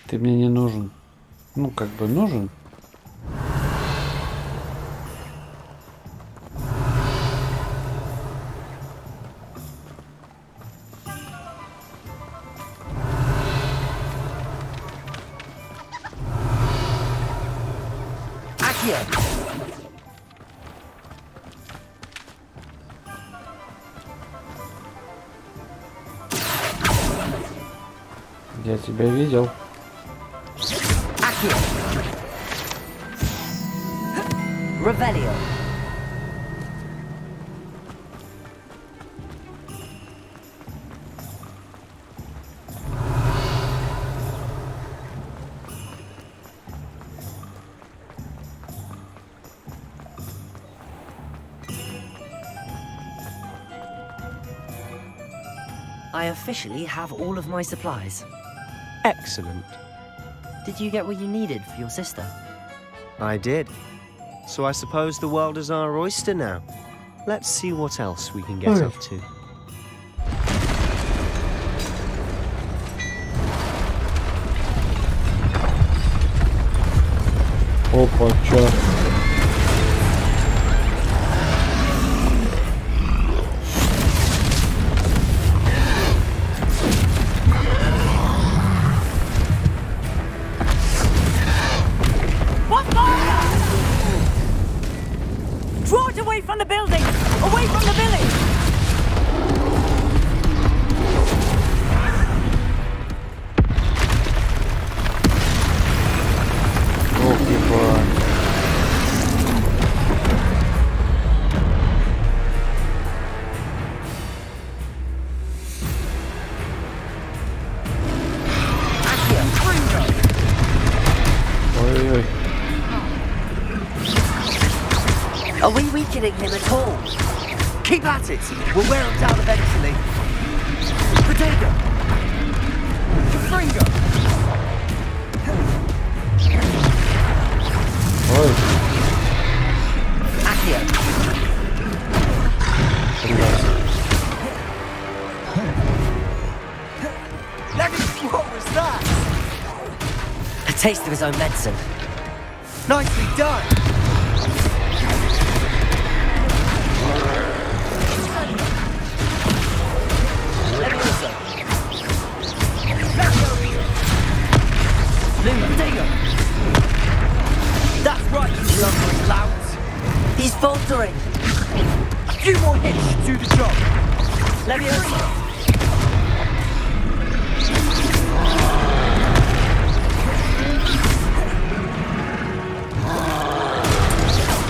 Ты мне не нужен. Ну, как бы нужен. Я тебя видел. Revelio. I officially have all of my supplies. Excellent. Did you get what you needed for your sister? I did. So I suppose the world is our oyster now. Let's see what else we can get up to. Опа, чё? Draw it away from the building! Away from the village! Ох, ебать. Ой-ой-ой. Are we weakening him at all? Keep at it. We'll wear him down eventually. Potato. Fringo. Ой. Accio. What was that? A taste of his own medicine. Nicely done. That's right, you lumbering louts. He's faltering. A few more hits should do the job. Leviosa.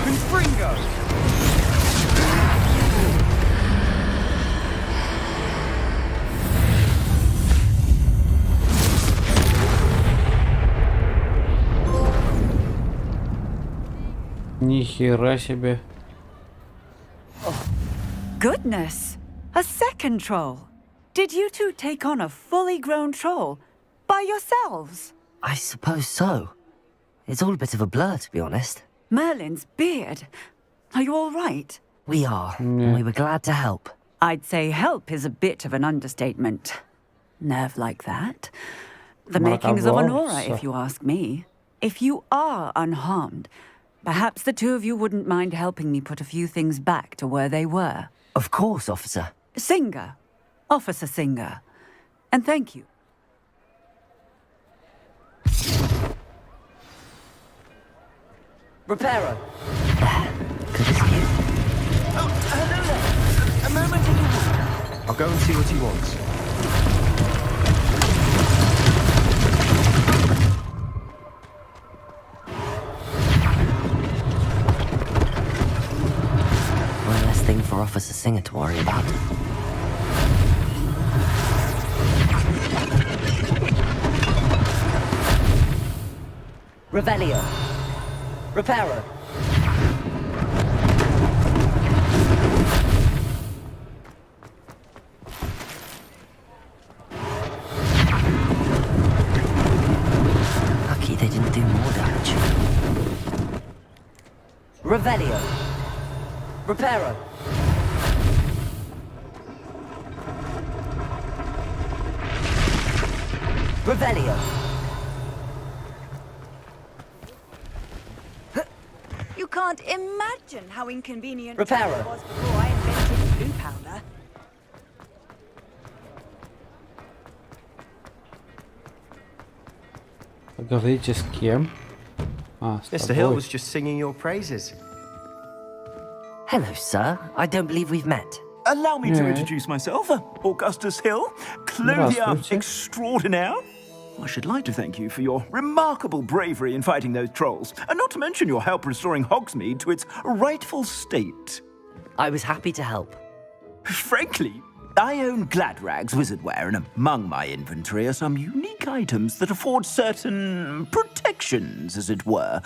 Confringo. Нихера себе. Goodness! A second troll! Did you two take on a fully grown troll? By yourselves? I suppose so. It's all a bit of a blur, to be honest. Merlin's beard. Are you all right? We are, and we were glad to help. I'd say help is a bit of an understatement. Nerve like that. The makings of an aura, if you ask me. If you are unharmed, perhaps the two of you wouldn't mind helping me put a few things back to where they were. Of course, officer. Singer. Officer Singer. And thank you. Reparo. Good as you. Oh, hello there. A moment in the wood. I'll go and see what he wants. One less thing for Officer Singer to worry about. Revelio. Reparo. do more damage. Revelio. Reparo. Revelio. You can't imagine how inconvenient Reparo. it was before I invented blue powder. Поговорите с кем? С Mr. Hill тобой. was just singing your praises. Hello, sir. I don't believe we've met. Allow me to Yeah. introduce myself, Augustus Hill, Clothier Здравствуйте. extraordinaire. I should like to thank you for your remarkable bravery in fighting those trolls, and not to mention your help restoring Hogsmeade to its rightful state. I was happy to help. Frankly, I own Gladrag's wizardware, and among my inventory are some unique items that afford certain protections, as it were.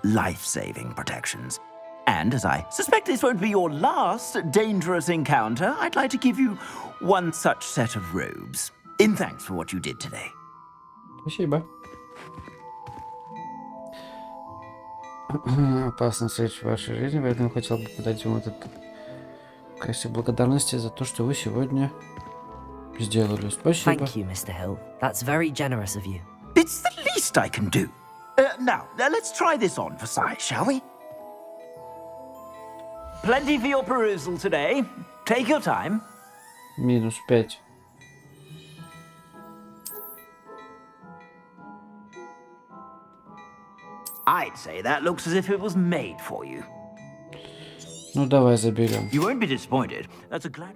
Life-saving protections. And as I suspect this won't be your last dangerous encounter, I'd like to give you one such set of robes, in thanks for what you did today. Спасибо. Опасно встреча в вашей жизни, поэтому хотел бы подать вам этот качестве благодарности за то, что вы сегодня сделали. Спасибо. Thank you, Mr. Hill. That's very generous of you. It's the least I can do. Now, let's try this on for size, shall we? Plenty for your perusal today. Take your time. Минус 5. I'd say that looks as if it was made for you. Ну давай заберем. You won't be disappointed. That's a glad...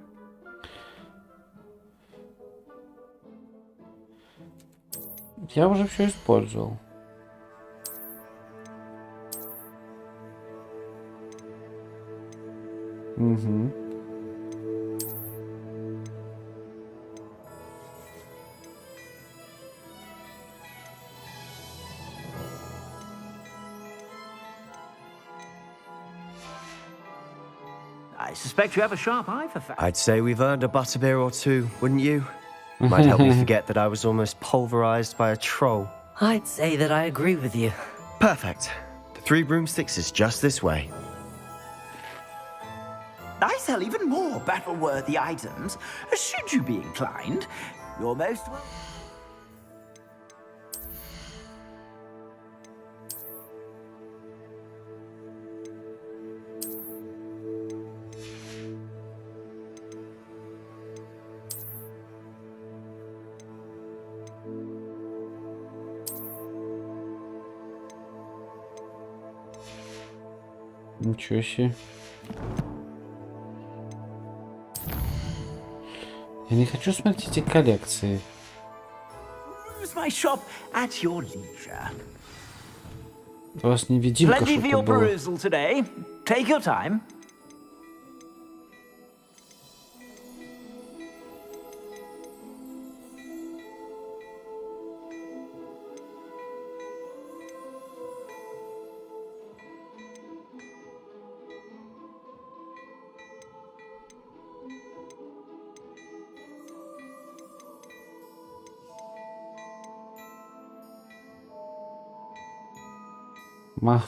Я уже все использовал. Угу. I suspect you have a sharp eye for fashion. I'd say we've earned a butterbeer or two, wouldn't you? Might help me forget that I was almost pulverized by a troll. I'd say that I agree with you. Perfect. The 3 broomsticks is just this way. I sell even more battle-worthy items, should you be inclined. You're most welcome. Ничего себе. Я не хочу смотреть эти коллекции. Use my shop at your leisure. У вас невидимка Plenty for что-то your была. perusal today. Take your time.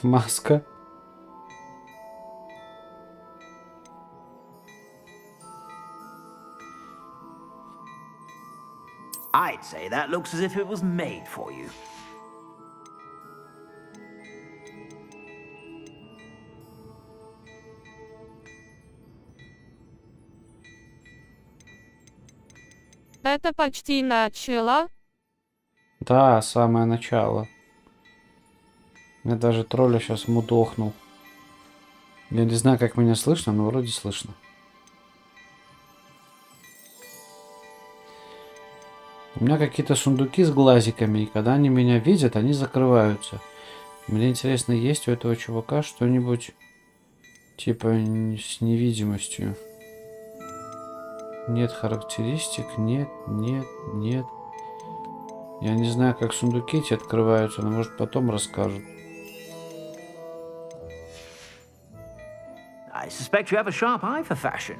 Маска. I'd say that looks as if it was made for you. Это почти начало. Да, самое начало. Я даже тролля сейчас мудохнул. Я не знаю, как меня слышно, но вроде слышно. У меня какие-то сундуки с глазиками, и когда они меня видят, они закрываются. Мне интересно, есть у этого чувака что-нибудь типа с невидимостью? Нет характеристик, нет. Я не знаю, как сундуки эти открываются, но может потом расскажут. I suspect you have a sharp eye for fashion.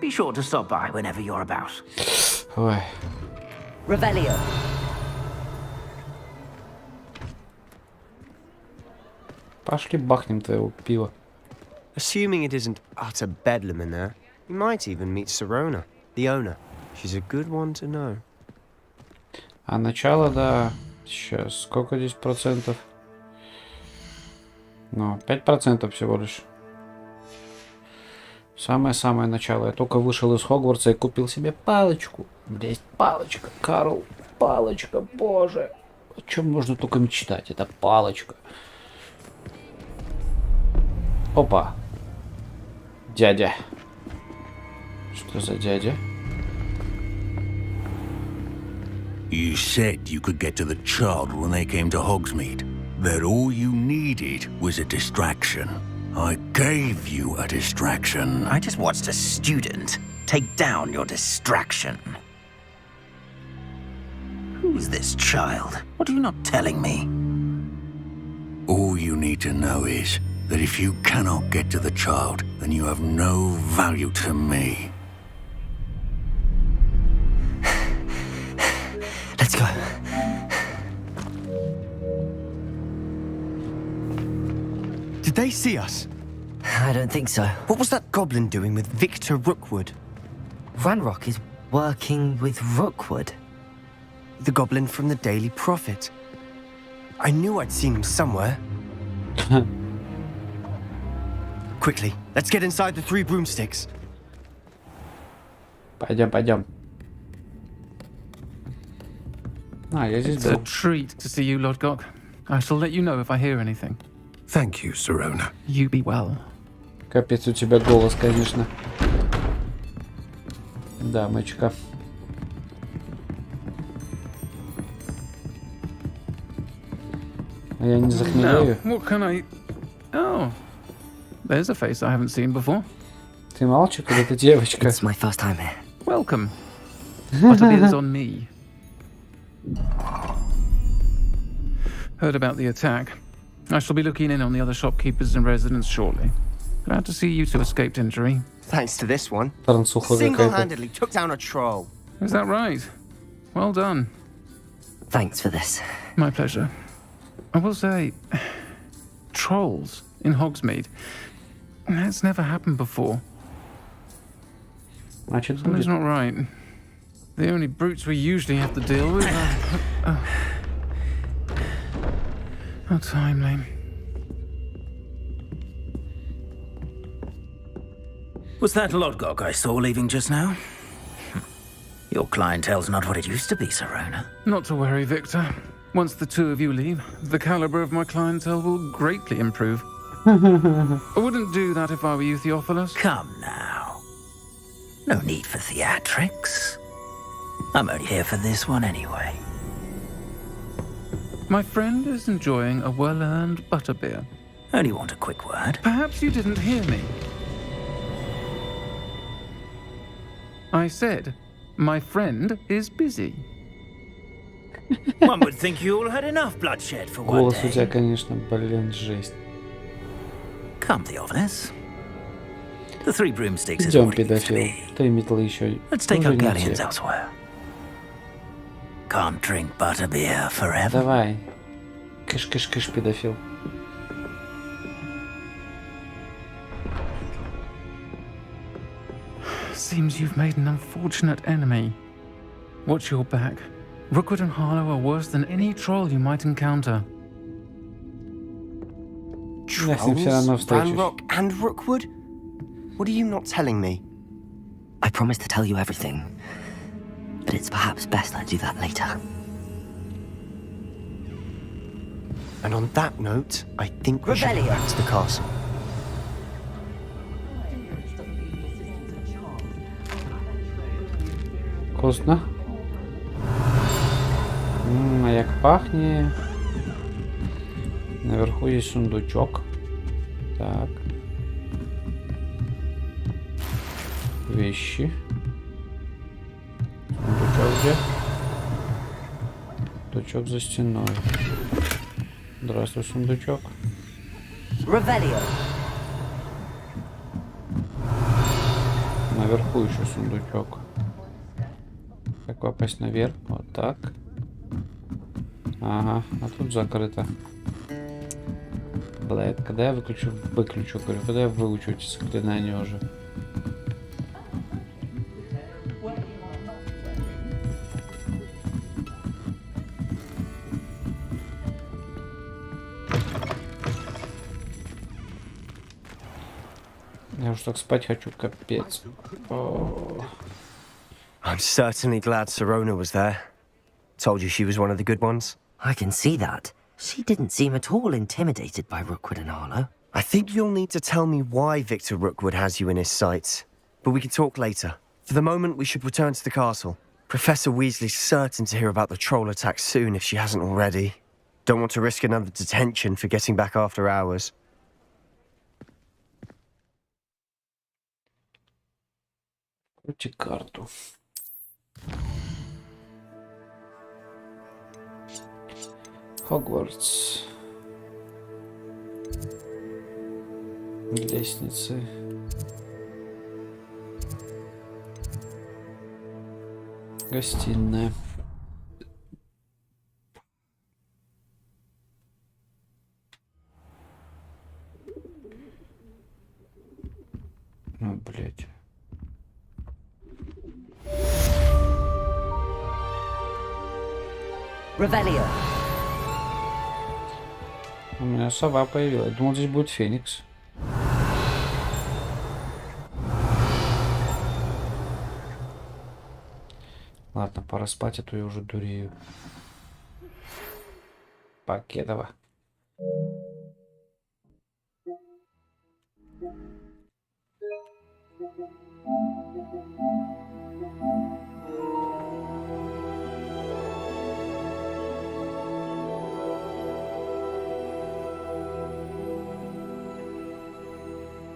Be sure to stop by whenever you're about. Ой. Revelio. Пошли бахнем твоего пива. Assuming it isn't utter bedlam in there, you might even meet Sirona, the owner. She's a good one to know. А начало, да. Сейчас, сколько здесь процентов? Ну, 5% всего лишь. Самое-самое начало. Я только вышел из Хогвартса и купил себе палочку. Здесь палочка, Карл. Палочка, боже. О чем можно только мечтать? Это палочка. Опа. Дядя. Что за дядя? You said you could get to the child when they came to Hogsmeade. That all you needed was a distraction. I gave you a distraction. I just watched a student take down your distraction. Who's this child? What are you not telling me? All you need to know is that if you cannot get to the child, then you have no value to me. Let's go. Did they see us? I don't think so. What was that goblin doing with Victor Rookwood? Ranrock is working with Rookwood. The goblin from the Daily Prophet. I knew I'd seen him somewhere. Quickly, let's get inside the 3 broomsticks. Пойдем. Я здесь It's a был. treat to see you, Lodgok. I shall let you know if I hear anything. Thank you, Sirona. You be well. Капец, у тебя голос, конечно. Дамочка. А я не захмелею. Now, what can I... Oh, there's a face I haven't seen before. Ты мальчик или ты девочка? It's my first time here. Welcome. Butterbeer's on me. Heard about the attack. I shall be looking in on the other shopkeepers and residents shortly. Glad to see you two escaped injury. Thanks to this one. Трансуха какая-то. Single-handedly took down a troll. Is that right? Well done. Thanks for this. My pleasure. I will say, trolls in Hogsmeade. That's never happened before. Значит, Something's not right. The only brutes we usually have to deal with are... How timely. Was that Lodgok I saw leaving just now? Your clientele's not what it used to be, Sirona. Not to worry, Victor. Once the two of you leave, the caliber of my clientele will greatly improve. I wouldn't do that if I were you, Theophilus. Come now. No need for theatrics. I'm only here for this one anyway. My friend is enjoying a well-earned butterbeer. Only want a quick word. Perhaps you didn't hear me. I said, my friend is busy. One would think you all had enough bloodshed for one Голос у day. тебя, конечно, блин, жесть. Come, Theophilus. The 3 broomsticks is Идем, what it used to педофил. be. 3 метлы еще. Let's take Тоже our не galleons те. elsewhere. Can't drink butterbeer forever. Давай. Кыш-кыш-кыш, педофил. Seems you've made an unfortunate enemy. Watch your back. Rookwood and Harlow are worse than any troll you might encounter. Я с ним все равно встречусь. Ranrock and Rookwood? What are you not telling me? I promised to tell you everything, but it's perhaps best I do that later. And on that note, I think we should go back to the castle. Вкусно. А як пахнет. Наверху есть сундучок. Так. Вещи. Сундучок где? Сундучок за стеной. Здравствуй, сундучок. Revelio. Наверху еще сундучок. Как попасть наверх? Вот так. Ага, а тут закрыто. Блэд, когда я выключу, говорю, когда я выучу эти заклинания уже. Я уж так спать хочу, капец. I'm certainly glad Sirona was there. Told you she was one of the good ones. I can see that. She didn't seem at all intimidated by Rookwood and Arlo. I think you'll need to tell me why Victor Rookwood has you in his sights. But we can talk later. For the moment, we should return to the castle. Professor Weasley's certain to hear about the troll attack soon if she hasn't already. Don't want to risk another detention for getting back after hours. Крути карту. Хогвартс. Лестницы. Гостиная. Ну, блядь. Revelio. У меня сова появилась. Думал, здесь будет Феникс. Ладно, пора спать, а то я уже дурею. Покедова.